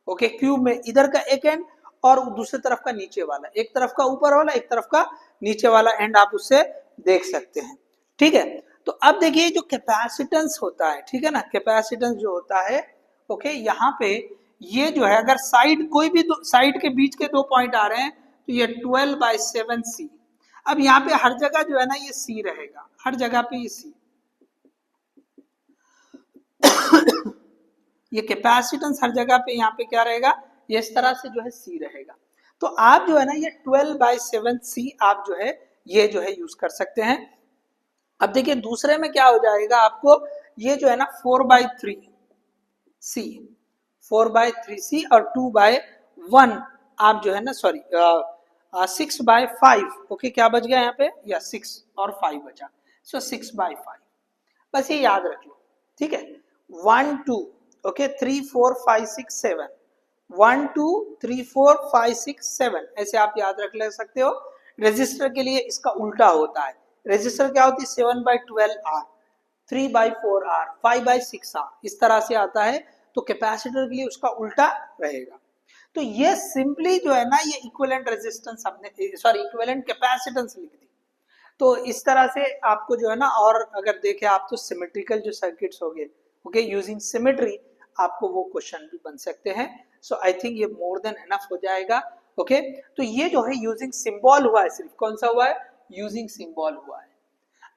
ओके, क्यूब में इधर का एक एंड और दूसरी तरफ का नीचे वाला, एक तरफ का ऊपर वाला एक तरफ का नीचे वाला एंड आप उससे देख सकते हैं, ठीक है। तो अब देखिए जो कैपेसिटेंस होता है, ठीक है ना, कैपेसिटेंस जो होता है ओके, यहाँ पे ये जो है अगर साइड कोई भी साइड के बीच के दो पॉइंट आ रहे हैं तो ये 12/7C। अब यहाँ पे हर जगह जो है ना ये C रहेगा, हर जगह पे ये C ये कैपेसिटेंस हर जगह पे यहाँ पे क्या रहेगा, ये इस तरह से जो है C रहेगा। तो आप जो है ना ये 12/7C आप जो है ये जो है यूज कर सकते हैं। अब देखिए दूसरे में क्या हो जाएगा आपको, ये जो है ना 4/3C, 4/3C और 2/1 आप जो है ना सॉरी 6/5 ओके, क्या बच गया यहाँ पे, या 6 और 5 बचा, सो 6/5, बस ये याद रख लो, ठीक है। 1 2 ओके 3 4 5 6 7, 1 2 3 4 5 6 7 ऐसे आप याद रख ले सकते हो। रेजिस्टर के लिए इसका उल्टा होता है, रेजिस्टर क्या होती है 7/12R, 3/4R, 5/6R, इस तरह से आता है। तो कैपेसिटर के लिए उसका उल्टा रहेगा। तो ये सिंपली जो है ना ये इक्विवेलेंट रेजिस्टेंस हमने सॉरी इक्विवेलेंट कैपेसिटेंस लिख दी। तो इस तरह से आपको जो है ना, और अगर देखें आप तो सिमेट्रिकल जो सर्किट्स हो गए ओके, यूजिंग सिमेट्री आपको वो क्वेश्चन भी बन सकते हैं। सो आई थिंक ये मोर देन एनफ हो जाएगा ओके। तो ये जो है यूजिंग सिंबल हुआ है, सिर्फ कौन सा हुआ है, यूजिंग सिंबल हुआ है।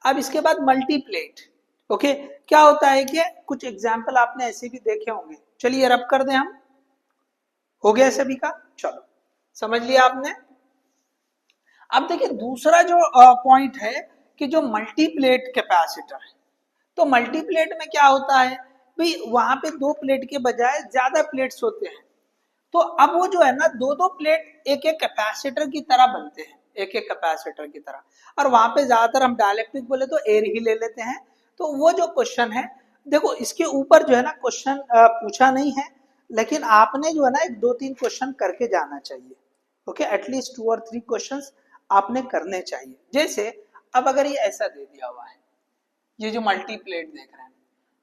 अब इसके बाद मल्टीप्लेट ओके, क्या होता है कि कुछ एग्जाम्पल आपने ऐसे भी देखे होंगे, चलिए रब कर दें हम, हो गया सभी का, चलो समझ लिया आपने। अब देखिए दूसरा जो पॉइंट है कि जो मल्टीप्लेट कैपेसिटर है, तो मल्टीप्लेट में क्या होता है भाई, वहां पे दो प्लेट के बजाय ज्यादा प्लेट्स होते हैं, तो अब वो जो है ना दो दो प्लेट एक एक कैपेसिटर की तरह बनते हैं, एक एक कैपेसिटर की तरह, और वहां पे ज्यादातर हम डायलेक्ट्रिक बोले तो एयर ही ले लेते हैं। तो वो जो क्वेश्चन है देखो इसके ऊपर जो है ना क्वेश्चन पूछा नहीं है, लेकिन आपने जो है ना एक दो तीन क्वेश्चन करके जाना चाहिए ओके, एटलीस्ट 2 और 3 क्वेश्चंस आपने करने चाहिए। जैसे अब अगर ये ऐसा दे दिया हुआ है, ये जो मल्टीप्लेट देख रहे हैं,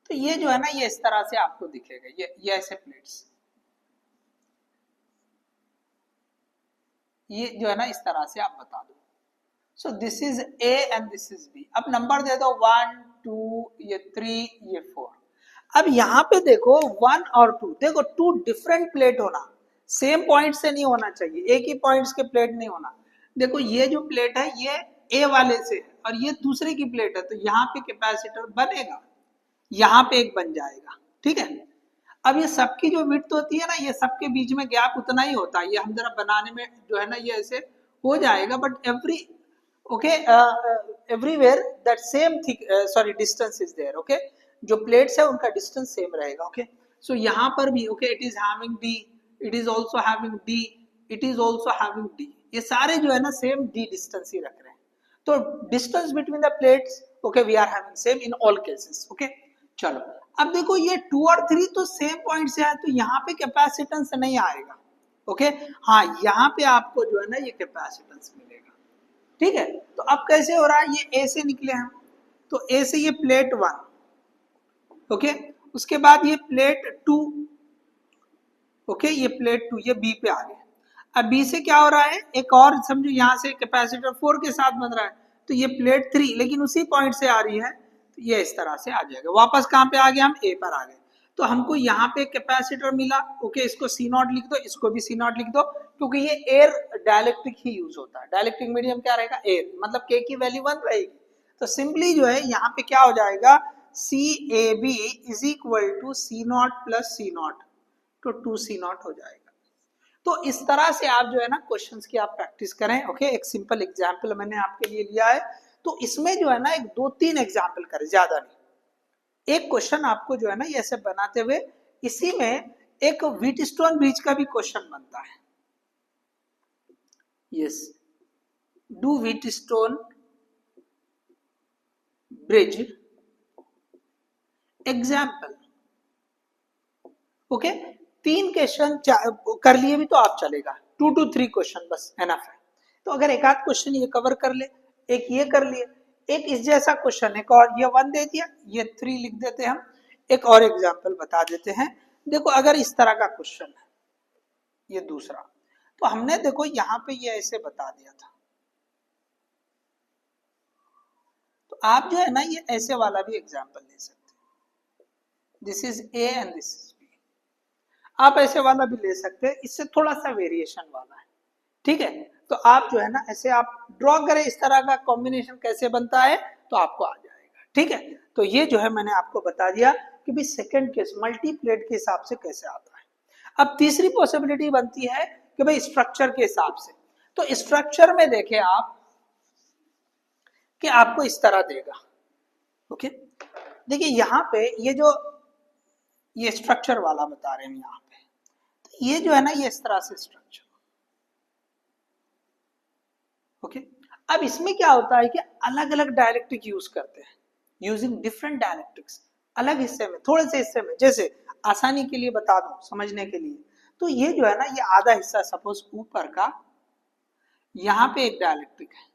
तो ये जो है ना ये इस तरह से आपको दिखेगा, ये ऐसे प्लेट्स, ये जो है ना इस तरह से आप बता दो। सो this is A and this is B। अब नंबर दे दो 1 2 ये 3 ये 4। अब यहाँ पे देखो 1 और 2, देखो 2 डिफरेंट प्लेट होना, सेम पॉइंट से नहीं होना चाहिए, एक ही पॉइंट्स के प्लेट नहीं होना। देखो ये जो प्लेट है ये A वाले से है और ये दूसरे की प्लेट है, तो यहाँ पे कैपेसिटर बनेगा, यहाँ पे एक बन जाएगा, ठीक है। अब ये सबकी जो विड्थ होती है ना, ये सबके बीच में गैप उतना ही होता है, ये हम जरा बनाने में जो है ना ये ऐसे हो जाएगा, but every okay everywhere that same thick sorry distance is there. Okay, जो प्लेट्स है उनका डिस्टेंस सेम रहेगा। ओके, सो यहाँ पर भी okay it is having d, it is also having d, it is also having d, ये सारे जो है ना सेम डी डिस्टेंस ही रख रहे हैं। तो distance between the plates okay we are having same in all cases. Okay, चलो अब देखो ये 2 और 3 तो सेम पॉइंट से है, तो यहाँ पे कैपेसिटेंस नहीं आएगा। ओके, हाँ यहाँ पे आपको जो है ना ये कैपेसिटेंस मिलेगा। ठीक है, तो अब कैसे हो रहा है, ये ए से निकले हैं, तो ए से ये प्लेट 1, ओके, उसके बाद ये प्लेट 2, ओके, ये प्लेट 2 ये बी पे आ गया। अब बी से क्या हो रहा है, एक और समझो यहाँ से कैपेसिटर 4 के साथ बन रहा है, तो ये प्लेट 3 लेकिन उसी पॉइंट से आ रही है, तो ये इस तरह से आ जाएगा। वापस कहाँ पे आ गए, हम ए पर आ गए, तो हमको यहाँ पे कैपेसिटर मिला। ओके, इसको सी नॉट लिख दो, इसको भी सी नॉट लिख दो, क्योंकि ये एयर डायलेक्ट्रिक ही यूज होता है। डायलेक्ट्रिक मीडियम क्या रहेगा, एयर, मतलब के की वैल्यू 1 रहेगी। तो सिंपली जो है यहाँ पे क्या हो जाएगा, C A B is equal to C not plus C not, तो 2 सी नॉट हो जाएगा। तो इस तरह से आप जो है ना क्वेश्चंस की आप प्रैक्टिस करें। ओके, एक सिंपल एग्जांपल मैंने आपके लिए लिया है, तो इसमें जो है ना एक 2-3 एग्जांपल करें, ज्यादा नहीं। एक क्वेश्चन आपको जो है ना ये ऐसे बनाते हुए, इसी में एक व्हीटस्टोन ब्रिज का भी क्वेश्चन बनता है। Yes, do Wheatstone bridge example. Okay, 3 question कर लिए भी तो आप चलेगा, 2 to 3 क्वेश्चन बस एनफ है। तो अगर एक आध क्वेश्चन ये कवर कर ले, एक ये कर लिए, एक इस जैसा क्वेश्चन एक और, ये 1 दे दिया, ये 3 लिख देते हैं हम। एक और एग्जांपल बता देते हैं। देखो अगर इस तरह का क्वेश्चन है, ये दूसरा, तो हमने देखो यहाँ पे ये ऐसे बता दिया था, तो आप जो है ना ये ऐसे वाला भी एग्जाम्पल ले सकते हैं। This is a and this is b, आप ऐसे वाला भी ले सकते हैं, इससे थोड़ा सा वेरिएशन वाला है। ठीक है, तो आप जो है ना ऐसे आप ड्रॉ करें, इस तरह का कॉम्बिनेशन कैसे बनता है तो आपको आ जाएगा। ठीक है, तो ये जो है मैंने आपको बता दिया कि भाई सेकंड केस मल्टी प्लेट के हिसाब से कैसे आता है। अब तीसरी पॉसिबिलिटी बनती है कि भाई स्ट्रक्चर के हिसाब से। तो स्ट्रक्चर में देखें आप कि आपको इस तरह देगा। ओके, देखिए यहाँ पे ये जो ये स्ट्रक्चर वाला बता रहे हैं यहाँ पे, तो ये जो है ना ये इस तरह से स्ट्रक्चर। ओके, अब इसमें क्या होता है कि अलग अलग डायलेक्ट्रिक यूज करते हैं, यूजिंग डिफरेंट डायलेक्ट्रिक्स, अलग हिस्से में, थोड़े से हिस्से में। जैसे आसानी के लिए बता दूं समझने के लिए, तो ये जो है ना ये आधा हिस्सा सपोज ऊपर का, यहाँ पे एक डायलेक्ट्रिक है,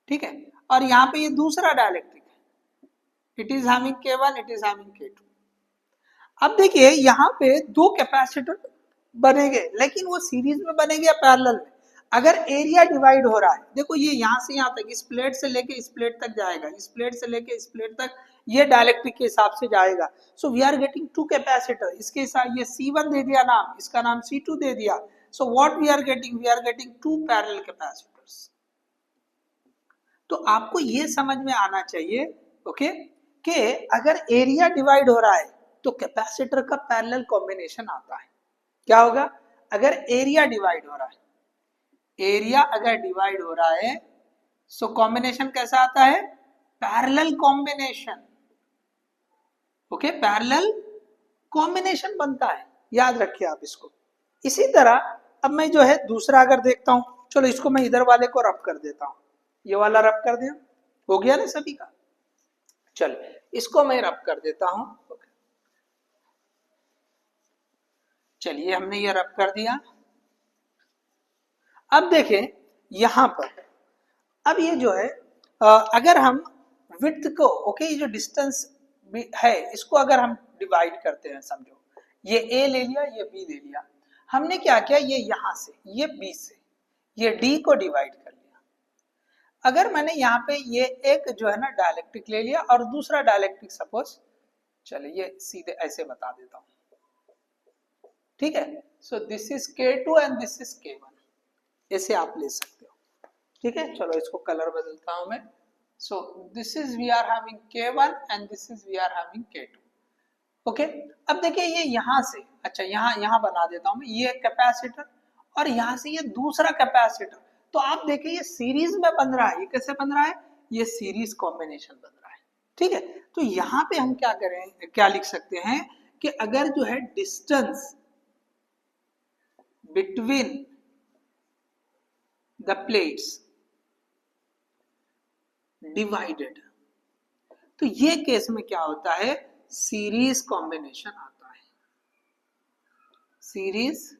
ठीक है, और यहाँ पे ये दूसरा डायलेक्ट्रिक है, it is having K1, it is having K2। अब देखिए यहाँ पे 2 कैपेसिटर बनेंगे, लेकिन वो सीरीज में बनेंगे या पैरेलल में। अगर एरिया डिवाइड हो रहा है, देखो ये यहाँ से यहाँ तक, इस प्लेट से लेके इस प्लेट तक जाएगा, इस प्लेट से लेके इस प्लेट तक, ये डायलेक्ट्रिक के हिसाब से जाएगा। So we are getting 2 capacitor, इसके साथ ये C1 दे दिया नाम, इसका नाम C2 दे दिया। So what we are getting, we are getting 2 parallel capacitors. तो आपको ये समझ में आना चाहिए ओके कि अगर एरिया डिवाइड हो रहा है तो कैपेसिटर का पैरेलल कॉम्बिनेशन आता है। क्या होगा, अगर एरिया डिवाइड हो रहा है, एरिया अगर डिवाइड हो रहा है सो कॉम्बिनेशन कैसा आता है, parallel combination. Okay, parallel combination बनता है, याद रखिए आप इसको। इसी तरह अब मैं जो है दूसरा अगर देखता हूं, चलो इसको मैं इधर वाले को रब कर देता हूं, ये वाला रब कर दिया, हो गया ना सभी का। चलो इसको मैं रब कर देता हूं, चलिए हमने ये रब कर दिया। अब देखें यहां पर, अब ये जो है अगर हम विड्थ को ओके ये जो डिस्टेंस है इसको अगर हम डिवाइड करते हैं, समझो ये ए ले लिया, ये बी ले लिया, हमने क्या किया, ये यहां से ये बी से ये डी को डिवाइड कर लिया। अगर मैंने यहाँ पे ये एक जो है ना डायलेक्ट्रिक ले लिया और दूसरा डायलेक्ट्रिक सपोज, चलिए ये सीधे ऐसे बता देता हूं, ठीक है। सो this is K2 and this is K1, ऐसे आप ले सकते हो, ठीक है। चलो इसको कलर बदलता हूं मैं। So this is we are having K1 and this is we are having K2। Okay, अब देखिए ये यहाँ से, अच्छा यहाँ बना देता हूं मैं, ये कैपेसिटर और यहाँ से ये दूसरा कैपेसिटर। तो आप देखिए ये सीरीज में बन रहा है, ये कैसे बन रहा है, ये सीरीज कॉम्बिनेशन बन रहा है। ठीक है, तो यहाँ पे हम क्या करें, क्या लिख सकते हैं कि अगर जो है distance between the plates divided, तो ये केस में क्या होता है, सीरीज कॉम्बिनेशन आता है, सीरीज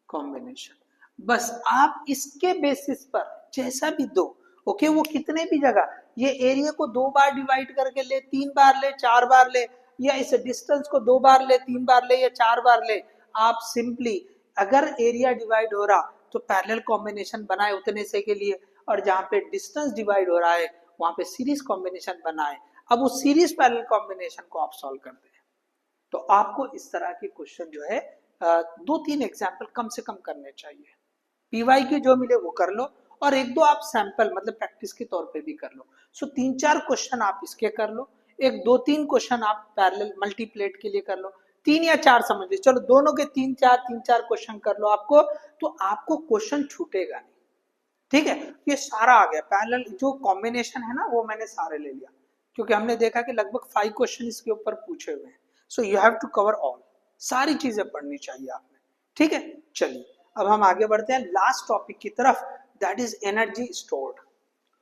कॉम्बिनेशन। बस आप इसके बेसिस पर जैसा भी दो, ओके, वो कितने भी जगह, ये एरिया को 2 बार डिवाइड करके ले, 3 बार ले, 4 बार ले, या इस डिस्टेंस को 2 बार ले, 3 बार ले या 4 बार ले, आप सिंपली अगर एरिया डिवाइड हो रहा तो पैरेलल कॉम्बिनेशन बनाए उतने से के लिए, और जहां पे डिस्टेंस डिवाइड हो रहा है वहां पे सीरीज कॉम्बिनेशन बनाए। अब उस सीरीज पैरेलल कॉम्बिनेशन को आप सॉल्व करते हैं। तो आपको इस तरह के क्वेश्चन जो है 2-3 एग्जाम्पल कम से कम करने चाहिए। पीवाई की जो मिले वो कर लो, और 1-2 आप सैंपल मतलब प्रैक्टिस के तौर पे भी कर लो। सो 3-4 क्वेश्चन आप इसके कर लो, 1-2-3 क्वेश्चन आप पैरेलल मल्टीप्लेट के लिए कर लो, 3 या 4 समझ लीजिए, चलो दोनों के 3-4 क्वेश्चन कर लो आपको, तो आपको क्वेश्चन छूटेगा नहीं। ठीक है, ये सारा आ गया पैरेलल जो कॉम्बिनेशन है ना, वो मैंने सारे ले लिया, क्योंकि हमने देखा कि लगभग 5 क्वेश्चन इसके ऊपर पूछे हुए हैं। So you have to cover all, सारी चीजें पढ़नी चाहिए आपने। ठीक है, चलिए अब हम आगे बढ़ते हैं लास्ट टॉपिक की तरफ, that is energy stored.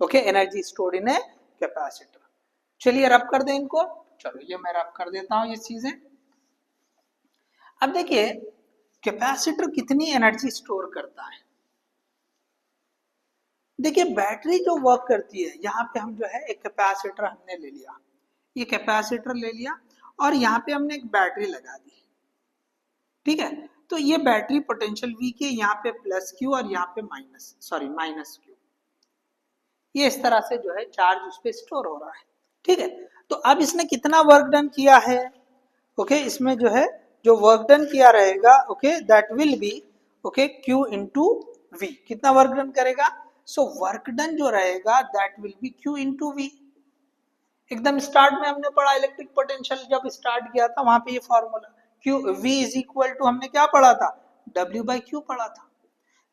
Okay, energy stored in a capacitor. चलिए रब कर दें इनको, चलो ये मैं रब कर देता हूं ये चीजें। अब देखिए कैपेसिटर कितनी एनर्जी स्टोर करता है। देखिए बैटरी जो वर्क करती है, यहाँ पे हम जो है एक कैपेसिटर हमने ले लिया, ये कैपेसिटर ले लिया और यहाँ पे हमने एक बैटरी लगा दी। ठीक है, तो ये बैटरी पोटेंशियल वी की, यहाँ पे प्लस क्यू और यहाँ पे माइनस क्यू, ये इस तरह से जो है चार्ज उस पर स्टोर हो रहा है। ठीक है, तो अब इसने कितना वर्क डन किया है, ओके, इसमें जो है जो वर्क डन किया रहेगा, okay, that will be okay q into v. कितना वर्क डन करेगा, सो वर्क डन जो रहेगा that will be q into v. एकदम स्टार्ट में हमने पढ़ा इलेक्ट्रिक पोटेंशियल, जब स्टार्ट किया था वहां पे ये formula q v is equal to, हमने क्या पढ़ा था, डब्ल्यू बाई क्यू पढ़ा था।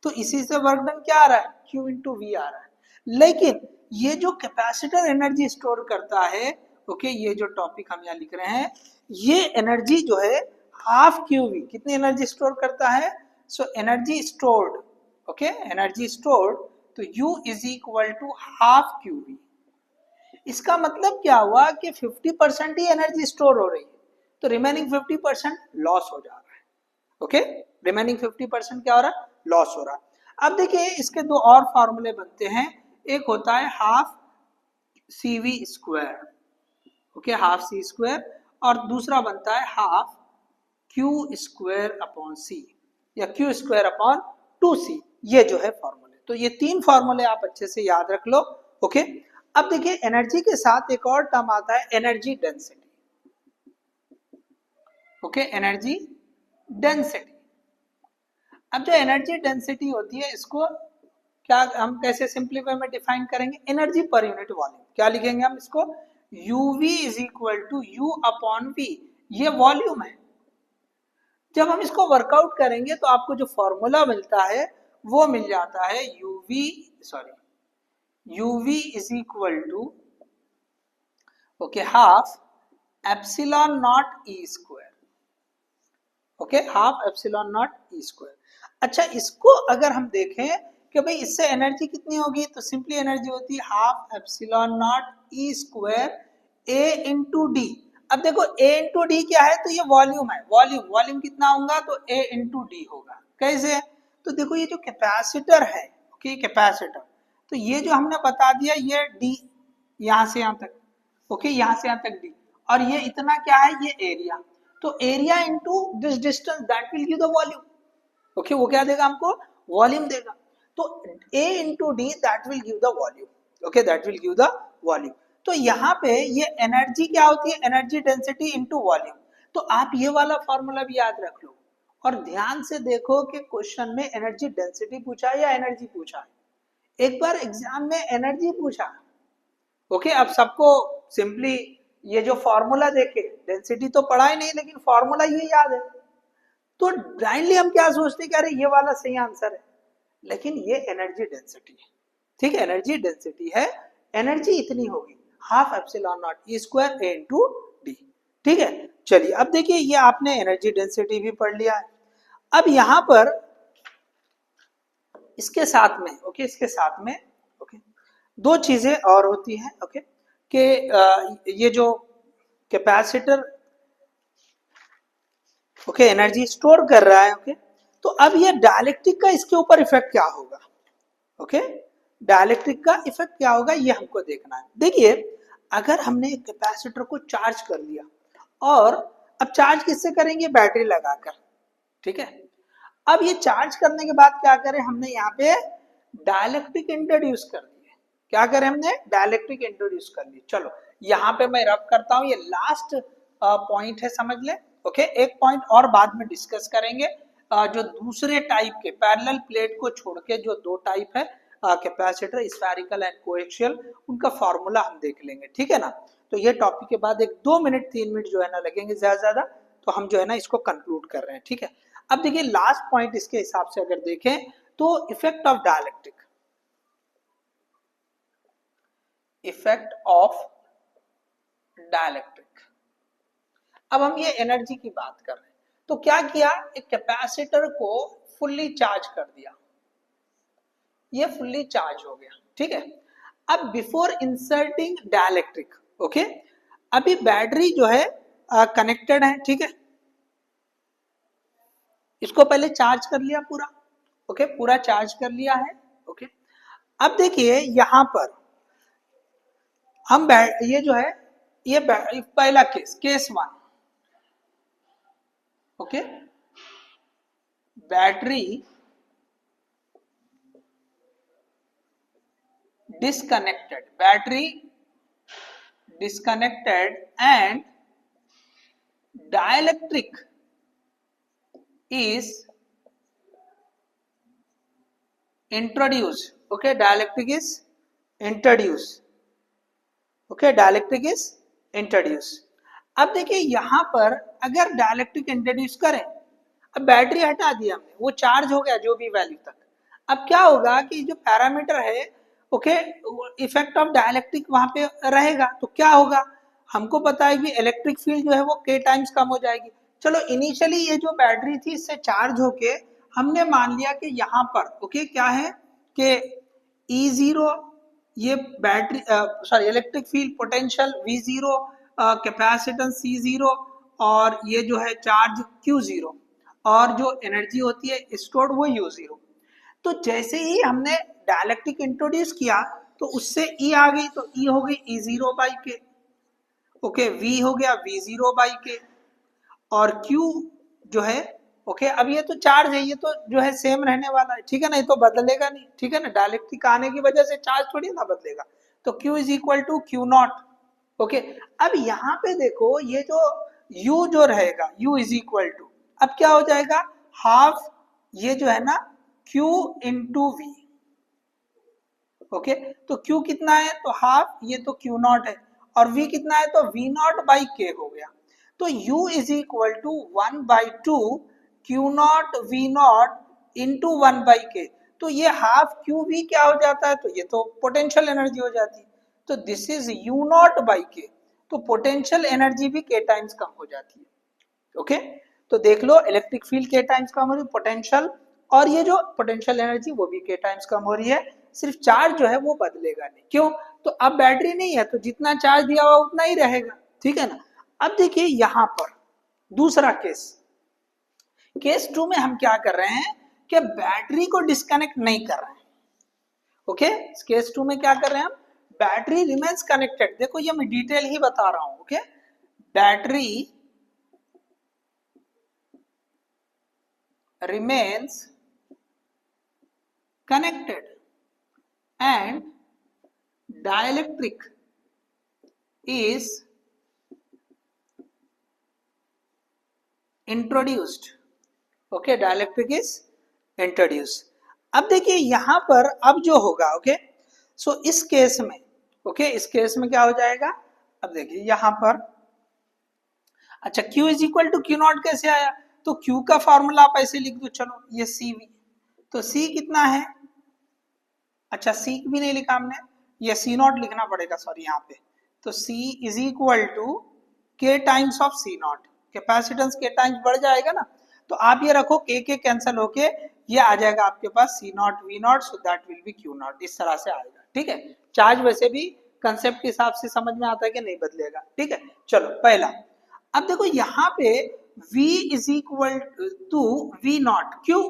तो इसी से वर्क डन क्या आ रहा है, क्यू इंटू वी आ रहा है। लेकिन ये जो कैपेसिटर एनर्जी स्टोर करता है, ओके, ये जो टॉपिक हम यहाँ लिख रहे हैं, ये एनर्जी जो है हाफ क्यू वी, कितनी एनर्जी स्टोर करता है, so energy stored, okay, energy stored, तो U is equal to half q v. इसका मतलब क्या हुआ कि 50% ही एनर्जी स्टोर हो रही है, तो रिमेनिंग 50% लॉस हो जा रहा है। ओके, रिमेनिंग 50% क्या हो रहा है, लॉस हो रहा है। अब देखिए इसके दो और फॉर्मूले बनते हैं, एक होता है half c v square, okay, half c square, और दूसरा बनता है half q square upon c, या क्यू स्क्वायर अपॉन 2c। ये जो है फॉर्मूले, तो ये 3 फॉर्मूले आप अच्छे से याद रख लो। ओके, अब देखिए एनर्जी के साथ एक और टर्म आता है energy density. Okay, energy density. अब जो एनर्जी डेंसिटी होती है, इसको क्या हम कैसे सिंपलीफाई में डिफाइन करेंगे, एनर्जी पर यूनिट वॉल्यूम। क्या लिखेंगे हम इसको, uv is equal to u upon v, ये वॉल्यूम है। जब हम इसको वर्कआउट करेंगे तो आपको जो फॉर्मूला मिलता है वो मिल जाता है uv is equal to okay half epsilon naught e square, okay, half epsilon naught e square. अच्छा, इसको अगर हम देखें कि भाई इससे एनर्जी कितनी होगी, तो सिंपली एनर्जी होती है half epsilon naught e square ए इंटू डी। अब देखो ए इंटू डी क्या है, तो ये वॉल्यूम है, वॉल्यूम कितना होगा, तो ए इंटू डी होगा। कैसे, तो देखो ये जो कैपेसिटर है, ओके, कैपेसिटर, तो ये जो हमने बता दिया, ये डी यहां से यहां तक, ओके, यहां से यहां तक डी, और ये इतना क्या है, ये एरिया, तो area into this distance that will give the volume. Okay, वो क्या देगा हमको, वॉल्यूम देगा। तो A into D that will give the volume, okay, that will give the volume. तो यहाँ पे ये एनर्जी क्या होती है, एनर्जी डेंसिटी इंटू वॉल्यूम। तो आप ये वाला फॉर्मूला भी याद रख लो, और ध्यान से देखो कि क्वेश्चन में एनर्जी डेंसिटी पूछा है या एनर्जी पूछा है। एक बार एग्जाम में एनर्जी पूछा, ओके, अब सबको सिंपली ये जो फॉर्मूला देखे, डेंसिटी तो पढ़ा ही नहीं लेकिन फॉर्मूला ये याद है, तो ब्लाइंडली हम क्या सोचते हैं कि अरे ये वाला सही आंसर है, लेकिन ये एनर्जी डेंसिटी है। ठीक है, एनर्जी डेंसिटी है, एनर्जी इतनी होगी half epsilon naught e square ए इंटू डी। ठीक है, चलिए अब देखिए ये आपने एनर्जी डेंसिटी भी पढ़ लिया है। अब यहां पर इसके साथ में इसके साथ में दो चीजें और होती हैं कि ये जो कैपेसिटर एनर्जी स्टोर कर रहा है तो अब ये डायलेक्ट्रिक का इसके ऊपर इफेक्ट क्या होगा। डायलेक्ट्रिक का इफेक्ट क्या होगा ये हमको देखना है। देखिए अगर हमने एक कैपेसिटर को चार्ज कर लिया और अब चार्ज किससे करेंगे, बैटरी लगाकर। ठीक है, अब ये चार्ज करने के बाद क्या करें, हमने यहाँ पे डायलेक्ट्रिक इंट्रोड्यूस कर दिए। क्या करें, हमने डायलेक्ट्रिक इंट्रोड्यूस कर ली। चलो यहाँ पे मैं रब करता हूँ, ये लास्ट पॉइंट है, समझ ले। एक पॉइंट और बाद में डिस्कस करेंगे, जो दूसरे टाइप के पैरेलल प्लेट को छोड़ के जो दो टाइप है कैपेसिटर, स्फेरिकल एंड कोएक्सियल, उनका फॉर्मूला हम देख लेंगे। ठीक है ना, तो ये टॉपिक के बाद एक 2 मिनट 3 मिनट जो है ना लगेंगे ज्यादा, तो हम जो है ना इसको कंक्लूड कर रहे हैं। ठीक है, अब देखिए लास्ट पॉइंट इसके हिसाब से अगर देखें तो effect of dielectric, effect of dielectric. अब हम ये एनर्जी की बात कर रहे हैं, तो क्या किया, एक कैपेसिटर को फुल्ली चार्ज कर दिया, ये फुल्ली चार्ज हो गया। ठीक है, अब बिफोर इंसर्टिंग डायलेक्ट्रिक अभी बैटरी जो है कनेक्टेड है। ठीक है, इसको पहले चार्ज कर लिया पूरा, पूरा चार्ज कर लिया है। अब देखिए यहां पर हम ये जो है ये पहला case 1, battery disconnected and dielectric is introduced। dielectric is introduced। dielectric is introduced। अब देखिए यहां पर अगर डायलेक्ट्रिक इंट्रोड्यूस करें, अब बैटरी हटा दिया हमने, वो चार्ज हो गया जो भी वैल्यू तक। अब क्या होगा कि जो पैरामीटर है इफेक्ट ऑफ डायलेक्ट्रिक वहां पे रहेगा, तो क्या होगा, हमको पता है कि इलेक्ट्रिक फील्ड जो है वो k टाइम्स कम हो जाएगी। चलो इनिशियली ये जो बैटरी थी इससे चार्ज होके हमने मान लिया कि यहाँ पर क्या है कि E0 ये battery sorry electric field potential V0, capacitance C0 और ये जो है चार्ज Q0 और जो एनर्जी होती है स्टोर्ड वो U0। तो जैसे ही हमने डायलेक्ट्रिक इंट्रोड्यूस किया तो उससे E आ गई, तो E हो गई E0 बाई के, V हो गया V0 बाई के, और Q जो है अब ये तो चार्ज है, ये तो जो है सेम रहने वाला है। ठीक है ना, ये तो बदलेगा नहीं। ठीक है ना, डायलेक्ट्रिक आने की वजह से चार्ज थोड़ी ना बदलेगा, तो Q is equal to Q naught. अब यहाँ पे देखो ये जो U जो रहेगा U इज इक्वल टू, अब क्या हो जाएगा, हाफ ये जो है ना Q इंटू V। तो Q कितना है, तो हाफ, ये तो Q नॉट है, और V कितना है, तो V नॉट बाई K हो गया। तो U is equal to 1/2 Q naught V naught into 1/K। तो ये हाफ QV क्या हो जाता है, तो ये तो पोटेंशियल एनर्जी हो जाती है। तो this is U not by K, तो पोटेंशियल एनर्जी भी K टाइम्स कम हो जाती है। तो देख लो इलेक्ट्रिक फील्ड K टाइम्स कम हो रही है, पोटेंशियल, और ये जो पोटेंशियल एनर्जी वो भी K टाइम्स कम हो रही है, सिर्फ चार्ज जो है वो बदलेगा नहीं। क्यों, तो अब बैटरी नहीं है तो जितना चार्ज दिया हुआ उतना ही रहेगा। ठीक है ना, अब देखिए यहां पर दूसरा केस 2 में हम क्या कर रहे हैं कि बैटरी को डिस्कनेक्ट नहीं कर रहे हैं। केस 2 में क्या कर रहे हैं हम, बैटरी रिमेन्स कनेक्टेड। देखो ये मैं डिटेल ही बता रहा हूं। Battery remains connected and dielectric is introduced। dielectric is introduced। अब देखिए यहां पर अब जो होगा सो इस केस में इस केस में क्या हो जाएगा, अब देखिए यहाँ पर, अच्छा Q is equal to q naught कैसे आया, तो Q का फॉर्मूला आप ऐसे लिख दो, चलो ये CV, तो C कितना है, अच्छा C भी नहीं लिखा हमने, ये C नॉट लिखना पड़ेगा, सॉरी यहाँ पे, तो C is equal to K times of C naught, capacitance K times बढ़ जाएगा ना, तो आप ये रखो K कैंसिल होके ये आ जाएगा आपके पास C not V not, so that will B Q not, इस तरह से आएगा, ठीक है। चार्ज वैसे भी कंसेप्ट के हिसाब से समझ में आता है कि नहीं बदलेगा, ठीक है। चलो पहला, अब देखो यहाँ पे V is equal to V naught, क्यों,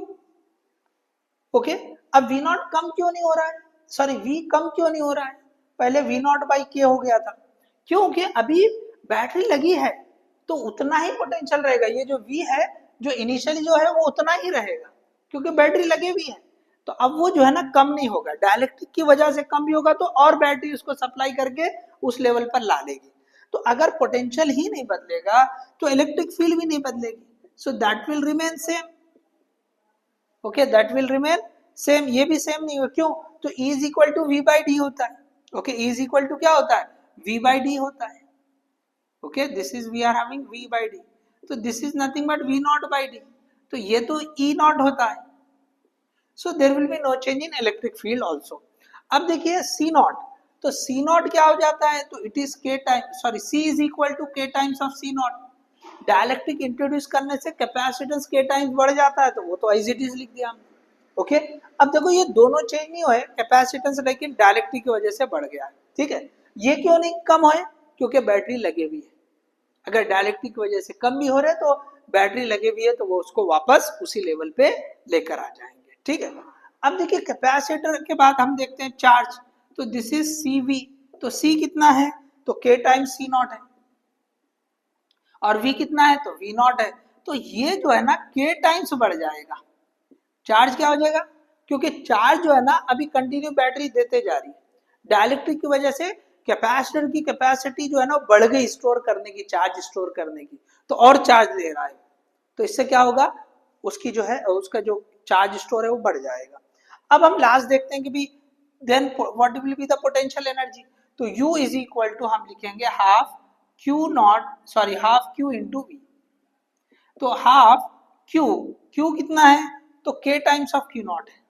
ओके, अब V नॉट कम क्यों नहीं हो रहा है, सॉरी V कम क्यों नहीं हो रहा है, पहले V नॉट बाई K हो गया था, क्योंकि अभी बैटरी लगी है तो उतना ही पोटेंशियल रहेगा, ये जो V है जो इनिशियली जो है वो उतना ही रहेगा क्योंकि बैटरी लगे हुई है, तो अब वो जो है ना कम नहीं होगा, डाइलेक्ट्रिक की वजह से कम भी होगा तो और बैटरी उसको सप्लाई करके उस लेवल पर ला लेगी, तो अगर पोटेंशियल ही नहीं बदलेगा तो इलेक्ट्रिक फील्ड भी नहीं बदलेगी, so that will remain same, okay, that will remain same, ये भी सेम नहीं हो, क्यों, तो E is equal to V by D होता है, okay, E is equal to क्या होता है, V बाई डी होता है, okay, this is we are having V by D, तो this is nothing but V not by D, तो ये तो E नॉट होता है, so there will be no change in electric field also. अब देखिए C नॉट, तो C naught क्या हो जाता है, तो it is K time, sorry C is equal to K times of C naught, dielectric introduce करने से कैपेसिटेंस K टाइम्स बढ़ जाता है, तो वो तो एज इट इज लिख दिया हमने, ओके। अब देखो ये दोनों चेंज नहीं हुए कैपेसिटेंस, लेकिन डाइलेक्ट्रिक की वजह से बढ़ गया है, ठीक है, ये क्यों नहीं कम हुए, क्योंकि बैटरी लगी हुई है, अगर डाइलेक्ट्रिक की वजह से कम भी हो रहे तो बैटरी लगी हुई है तो वो उसको वापस उसी लेवल पे लेकर आ जाएंगे, ठीक है। अब देखिए कैपेसिटर के बाद हम देखते हैं चार्ज, तो दिस इज CV, तो C कितना है, तो K टाइम्स C नॉट है, और V कितना है, तो V नॉट है, तो ये जो है ना K टाइम्स बढ़ जाएगा, चार्ज क्या हो जाएगा, क्योंकि चार्ज जो है ना अभी कंटिन्यू बैटरी देते जा रही है, डाइलेक्ट्रिक की वजह से कैपेसिटर की कैपेसिटी जो है ना बढ़ गई स्टोर करने की, चार्ज स्टोर करने की, तो और चार्ज ले रहा है, तो इससे क्या होगा, उसकी जो है उसका जो चार्ज स्टोर है वो बढ़ जाएगा। अब हम लास्ट देखते हैं कि भी then what will be the potential energy, तो U इज इक्वल टू हम लिखेंगे half Q naught, sorry half Q into V, तो हाफ Q कितना है, तो K times of Q naught है,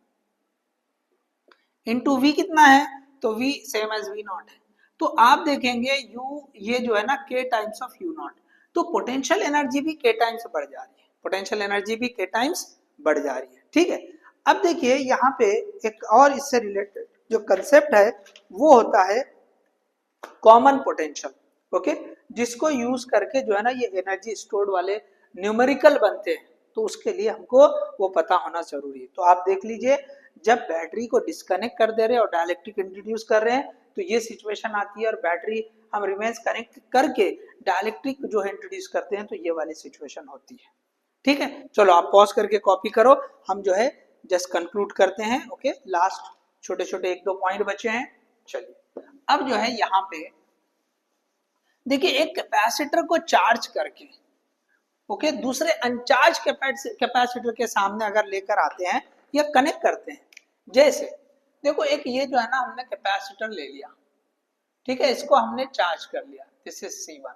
इंटू V कितना है, तो V same as V naught है, तो आप देखेंगे U ये जो है ना K times of U not, तो पोटेंशियल एनर्जी भी K टाइम्स बढ़ जा रही है, पोटेंशियल एनर्जी भी K टाइम्स बढ़ जा रही है, ठीक है। अब देखिए यहाँ पे एक और इससे रिलेटेड जो कंसेप्ट है वो होता है कॉमन पोटेंशियल, ओके, जिसको यूज करके जो है ना ये एनर्जी स्टोर्ड वाले न्यूमेरिकल बनते हैं, तो उसके लिए हमको वो पता होना जरूरी है। तो आप देख लीजिए जब बैटरी को डिस्कनेक्ट कर दे रहे हैं और डाइलेक्ट्रिक इंट्रोड्यूस कर रहे हैं तो ये सिचुएशन आती है, और बैटरी हम रिमेन्स कनेक्ट करके डाइलेक्ट्रिक जो है इंट्रोड्यूस करते हैं तो ये वाली सिचुएशन होती है, ठीक है। चलो आप पॉज करके कॉपी करो, हम जो है जस्ट कंक्लूड करते हैं, ओके, लास्ट छोटे छोटे एक दो पॉइंट बचे हैं। चलिए अब जो है यहाँ पे देखिए एक कैपेसिटर को चार्ज करके, ओके, दूसरे अनचार्ज कैपेसिटर के सामने अगर लेकर आते हैं या कनेक्ट करते हैं, जैसे देखो एक ये जो है ना हमने कैपेसिटर ले लिया, ठीक है, इसको हमने चार्ज कर लिया, दिस इज C1,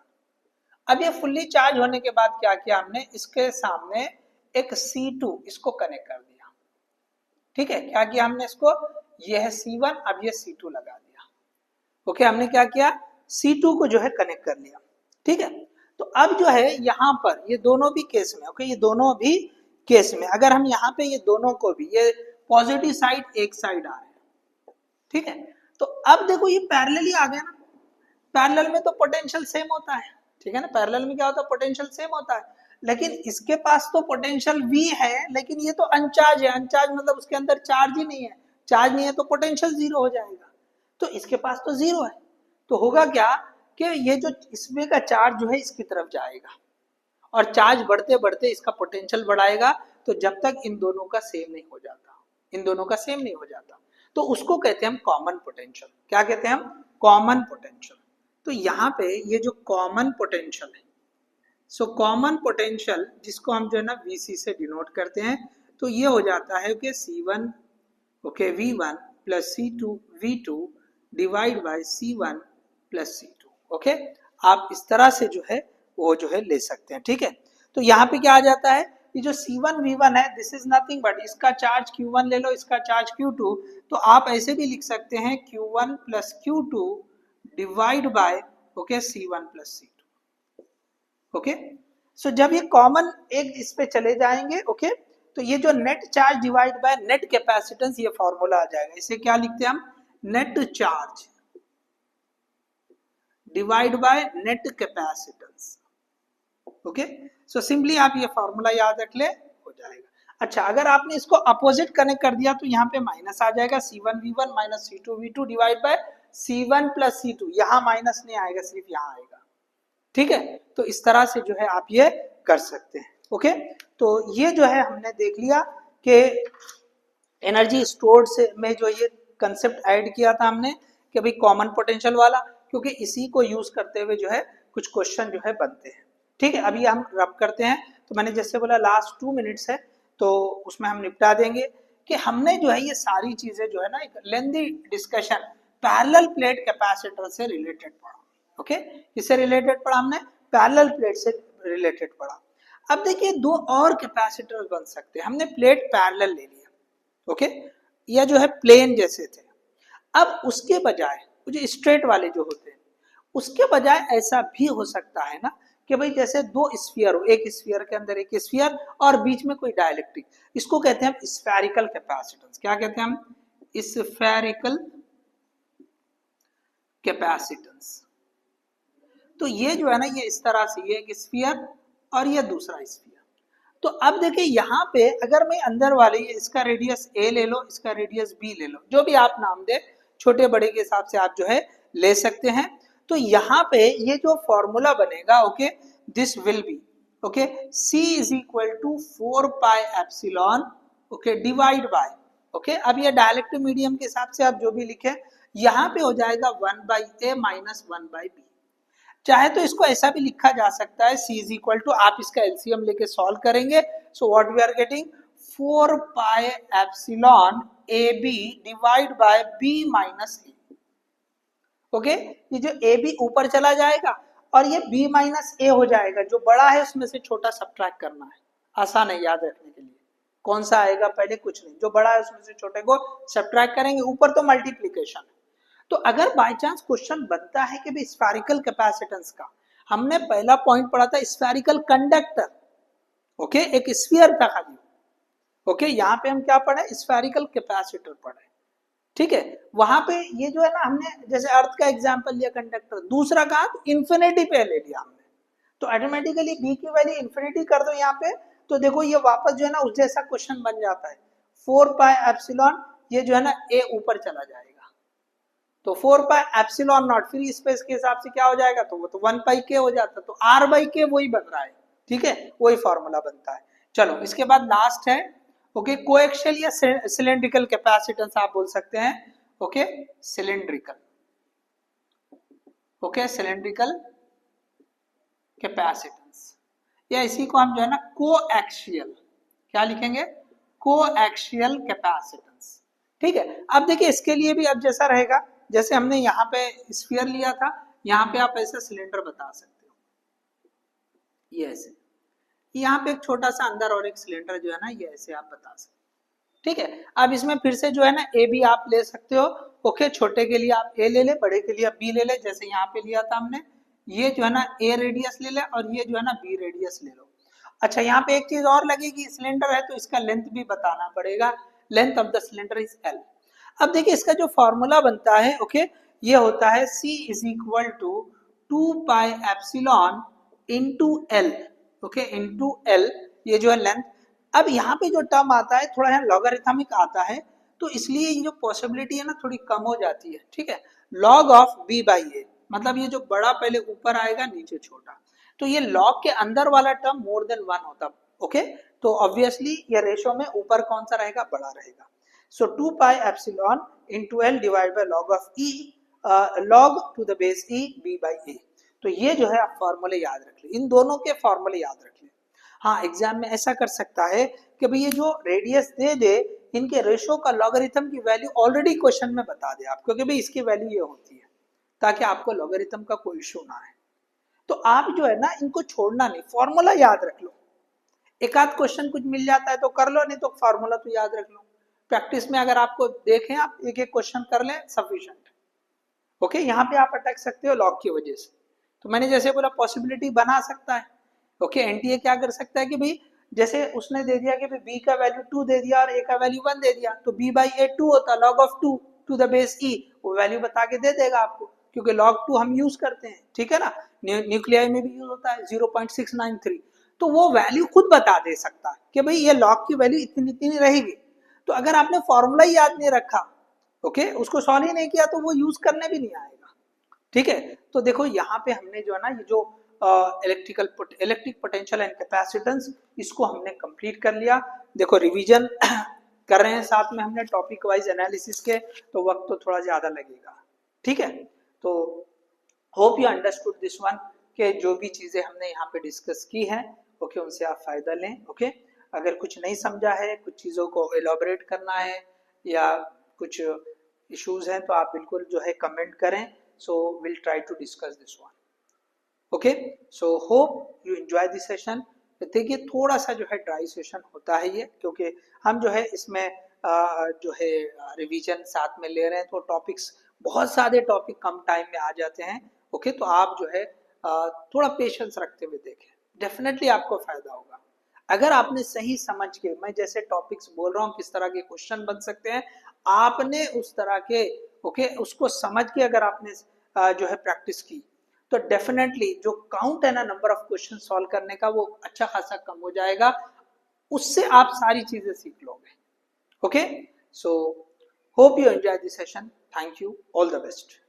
अब ये फुल्ली चार्ज होने के बाद क्या किया हमने, इसके सामने एक C2 इसको कनेक्ट कर दिया, ठीक है, क्या किया हमने इसको, ये है C1, अब ये C2 लगा दिया, ओके, हमने क्या किया C2 को जो है कनेक्ट कर लिया, ठीक है। तो अब जो है यहाँ पर ये दोनों भी केस में, ओके, ये दोनों भी केस में अगर हम यहाँ पे ये दोनों को भी, ये पॉजिटिव साइड एक साइड आ रहे हैं, ठीक है, तो अब देखो ये पैरेलली आ गया ना, पैरेलल में तो पोटेंशियल सेम होता है, ठीक है ना, पैरेलल में क्या होता है, पोटेंशियल सेम होता है, लेकिन इसके पास तो पोटेंशियल V है, लेकिन ये तो अनचार्ज है, अनचार्ज मतलब उसके अंदर चार्ज ही नहीं है, चार्ज नहीं है तो पोटेंशियल जीरो हो जाएगा, तो इसके पास तो जीरो है, तो होगा क्या कि ये जो इसमें का चार्ज जो है इसकी तरफ जाएगा, और चार्ज बढ़ते बढ़ते इसका पोटेंशियल बढ़ाएगा, तो जब तक इन दोनों का सेम नहीं हो जाता, इन दोनों का सेम नहीं हो जाता, तो उसको कहते हैं हम कॉमन पोटेंशियल, क्या कहते हैं हम, कॉमन पोटेंशियल। तो यहाँ पे ये जो कॉमन पोटेंशियल है, सो कॉमन पोटेंशियल जिसको हम जो है ना VC से डिनोट करते हैं, तो ये हो जाता है कि C1 V1 plus C2 V2 divide by C1 plus C2, okay, आप इस तरह से जो है वो जो है ले सकते हैं, ठीक है। तो यहाँ पे क्या आ जाता है, ये जो C1 V1 है दिस इज नथिंग बट इसका चार्ज Q1 ले लो, इसका चार्ज Q2, तो आप ऐसे भी लिख सकते हैं Q1 plus Q2 divide by okay C1 plus C2, okay. So जब ये कॉमन एक इस पे चले जाएंगे, ओके, तो ये जो net charge divide by net capacitance, ये फॉर्मूला आ जाएगा। इसे क्या लिखते हैं हम, net charge divide by net capacitance, okay. So simply आप ये फॉर्मूला याद रख ले, हो जाएगा। अच्छा, अगर आपने इसको अपोजिट कनेक्ट कर दिया तो यहाँ पे माइनस आ जाएगा, C1V1 minus C2V2 divide by C1 plus C2, यहाँ माइनस नहीं आएगा, सिर्फ यहाँ आएगा, ठीक है। तो इस तरह से जो है आप ये कर सकते हैं, ओके। तो ये जो है हमने देख लिया कि एनर्जी स्टोर्ड से में जो ये कंसेप्ट ऐड किया था हमने कि भाई कॉमन पोटेंशियल वाला, क्योंकि इसी को यूज करते हुए जो है कुछ क्वेश्चन जो है बनते हैं, ठीक है। अभी हम रब करते हैं, तो मैंने जैसे बोला लास्ट 2 मिनट्स है, तो उसमें हम निपटा देंगे कि हमने जो है ये सारी चीजें जो है ना एक lengthy discussion parallel plate capacitor से रिलेटेड पढ़ा, ओके। किससे रिलेटेड पढ़ा हमने, पैरेलल प्लेट से रिलेटेड पढ़ा। अब देखिए दो और कैपेसिटर बन सकते हैं, हमने प्लेट पैरेलल ले लिया, ओके, या जो है प्लेन जैसे थे। अब उसके बजाय जो स्ट्रेट वाले जो होते हैं, उसके बजाय ऐसा भी हो सकता है ना कि भाई जैसे दो स्फीयर हो, एक स्फीयर के अंदर एक स्फीयर और बीच में कोई डाइलेक्ट्रिक, इसको कहते हैं हम स्फेरिकल कैपेसिटेंस। क्या कहते हैं हम, स्फेरिकल कैपेसिटेंस। तो ये जो है ना ये इस तरह से, ये एक स्फीयर और ये दूसरा स्फीयर। तो अब देखिए यहाँ पे अगर मैं अंदर वाले, इसका रेडियस a ले लो, इसका रेडियस b ले लो, जो भी आप नाम दे, छोटे बड़े के हिसाब से आप जो है ले सकते हैं। तो यहाँ पे ये जो फॉर्मूला बनेगा, okay, this will be okay c is equal to 4 pi epsilon, okay, divide by, okay. अब ये डायलेक्ट्रिक मीडियम के हिसाब से आप जो भी लिखे, यहाँ पे हो जाएगा 1 by a minus 1 by b। चाहे तो इसको ऐसा भी लिखा जा सकता है, c इज इक्वल टू, आप इसका एलसीएम लेके सॉल्व करेंगे, so what we are getting 4 pi epsilon a b divide by b minus a, okay. ये जो ए बी ऊपर चला जाएगा और ये b माइनस ए हो जाएगा, जो बड़ा है उसमें से छोटा सब्ट्रैक्ट करना है, आसान है याद रखने के लिए। कौन सा आएगा पहले, कुछ नहीं, जो बड़ा है उसमें से छोटे को सब्ट्रैक्ट करेंगे, ऊपर तो मल्टीप्लीकेशन। तो अगर बाय चांस क्वेश्चन बनता है कि भाई स्फेरिकल कैपेसिटेंस का, हमने पहला पॉइंट पढ़ा था स्फेरिकल कंडक्टर, ओके, एक स्फीयर था खाली, ओके। यहाँ पे हम क्या पढ़े, स्फेरिकल कैपेसिटर पढ़े, ठीक है। वहां पे ये जो है ना, हमने जैसे अर्थ का एग्जांपल लिया कंडक्टर, दूसरा कहा तो इन्फिनिटी पे ले लिया हमने, तो ऑटोमेटिकली b की वैल्यू इन्फिनिटी कर दो यहाँ पे, तो देखो ये वापस जो है ना उस जैसा क्वेश्चन बन जाता है, 4 पाई एप्सिलॉन, ये जो है ना a ऊपर चला जाएगा, तो 4 pi epsilon naught, free space के हिसाब से क्या हो जाएगा, तो वो तो 1 पाई के हो जाता, तो r बाई के वही बन रहा है, ठीक है, वही फॉर्मूला बनता है। चलो इसके बाद लास्ट है, ओके, कोएक्सियल या सिलेंड्रिकल कैपेसिटेंस आप बोल सकते हैं, okay, cylindrical, okay, cylindrical capacitance, या इसी को हम जो है ना कोएक्सियल, क्या लिखेंगे, कोएक्सियल कैपेसिटेंस, ठीक है। अब देखिए इसके लिए भी अब जैसा रहेगा, जैसे हमने यहाँ पे स्फीयर लिया था, यहाँ पे आप ऐसे सिलेंडर बता सकते हो, ये ऐसे, यहाँ पे एक छोटा सा अंदर और एक सिलेंडर जो है ना ये ऐसे आप बता सकते हो, ठीक है। अब इसमें फिर से जो है ना ए बी आप ले सकते हो, ओके, छोटे के लिए आप ए ले ले, बड़े के लिए आप बी ले ले, जैसे यहाँ पे लिया था हमने, ये जो है ना ए रेडियस ले ले और ये जो है ना बी रेडियस ले लो। अच्छा, यहाँ पे एक चीज और लगेगी, सिलेंडर है तो इसका लेंथ भी बताना पड़ेगा, length of the cylinder is L. अब देखिए इसका जो फॉर्मूला बनता है, ओके, ये होता है c is equal to 2 pi epsilon into l, okay, into l, ये जो है लेंथ। अब यहाँ पे जो टर्म आता है थोड़ा यहाँ लॉगरिथमिक आता है, तो इसलिए ये जो पॉसिबिलिटी है ना थोड़ी कम हो जाती है, ठीक है। लॉग ऑफ b बाई ए, मतलब ये जो बड़ा पहले ऊपर आएगा नीचे छोटा, तो ये लॉग के अंदर वाला टर्म मोर देन 1 होता, ओके। तो ऑब्वियसली ये रेशो में ऊपर कौन सा रहेगा, बड़ा रहेगा। So 2 pi epsilon into L divided by log of E, log to the base E B by A। तो ये जो है आप फॉर्मूले याद रख लें, इन दोनों के फॉर्मूले याद रख लें। हाँ, एग्जाम में ऐसा कर सकता है कि भाई ये जो रेडियस दे दे, इनके रेशो का लॉगरिथम की वैल्यू ऑलरेडी क्वेश्चन में बता दे आप, क्योंकि भाई इसकी वैल्यू ये होती है, ताकि आपको लॉगरिथम का कोई इशू ना आए। तो आप जो है ना इनको छोड़ना नहीं, फॉर्मूला याद रख लो, एक आध क्वेश्चन कुछ मिल जाता है तो कर लो, नहीं तो फॉर्मूला तो याद रख लो। प्रैक्टिस में अगर आपको देखें, आप एक एक क्वेश्चन कर लें, सफिशिएंट। ओके, यहाँ पे आप अटक सकते हो लॉग की वजह से। तो मैंने जैसे बोला पॉसिबिलिटी बना सकता है। ओके, एनटीए क्या कर सकता है कि भाई जैसे उसने दे दिया कि भाई बी का वैल्यू 2 दे दिया और ए का वैल्यू 1 दे दिया, तो b बाई ए 2 होता, log of 2 to the base e, वो वैल्यू बता के दे देगा आपको, क्योंकि लॉग 2 हम यूज करते हैं, ठीक है ना, न्यूक्लियाई में भी यूज होता है 0.693। तो वो वैल्यू खुद बता दे सकता है कि भाई ये लॉग की वैल्यू इतनी इतनी रहेगी। तो अगर आपने फॉर्मूला ही याद नहीं रखा, ओके, उसको सॉल्व ही नहीं किया, तो वो यूज करने भी नहीं आएगा। ठीक है, तो देखो यहाँ पे हमने जो है ना ये जो इलेक्ट्रिक पोटेंशियल एंड कैपेसिटेंस, इसको हमने कंप्लीट कर लिया। देखो रिवीजन कर रहे हैं साथ में हमने टॉपिक वाइज एनालिसिस के, तो वक्त तो थोड़ा ज्यादा लगेगा। ठीक है, तो hope you understood this one, कि जो भी चीजें हमने यहाँ पे डिस्कस की हैं, ओके, उनसे आप फायदा लें। ओके, अगर कुछ नहीं समझा है, कुछ चीजों को एलोबरेट करना है या कुछ इश्यूज हैं, तो आप बिल्कुल जो है कमेंट करें, so will try to discuss this one. Okay, so hope you enjoy this session. देखिए थोड़ा सा जो है ड्राई सेशन होता है ये, क्योंकि हम जो है इसमें जो है रिवीजन साथ में ले रहे हैं, तो टॉपिक्स बहुत सारे टॉपिक कम टाइम में आ जाते हैं। ओके, तो आप जो है थोड़ा पेशेंस रखते हुए देखें, डेफिनेटली आपको फायदा होगा। अगर आपने सही समझ के, मैं जैसे टॉपिक्स बोल रहा हूँ किस तरह के क्वेश्चन बन सकते हैं, आपने उस तरह के ओके उसको समझ के अगर आपने जो है प्रैक्टिस की, तो डेफिनेटली जो काउंट है ना नंबर ऑफ क्वेश्चन सॉल्व करने का, वो अच्छा खासा कम हो जाएगा, उससे आप सारी चीजें सीख लोगे। Okay, so hope you enjoy this session, thank you, all the best.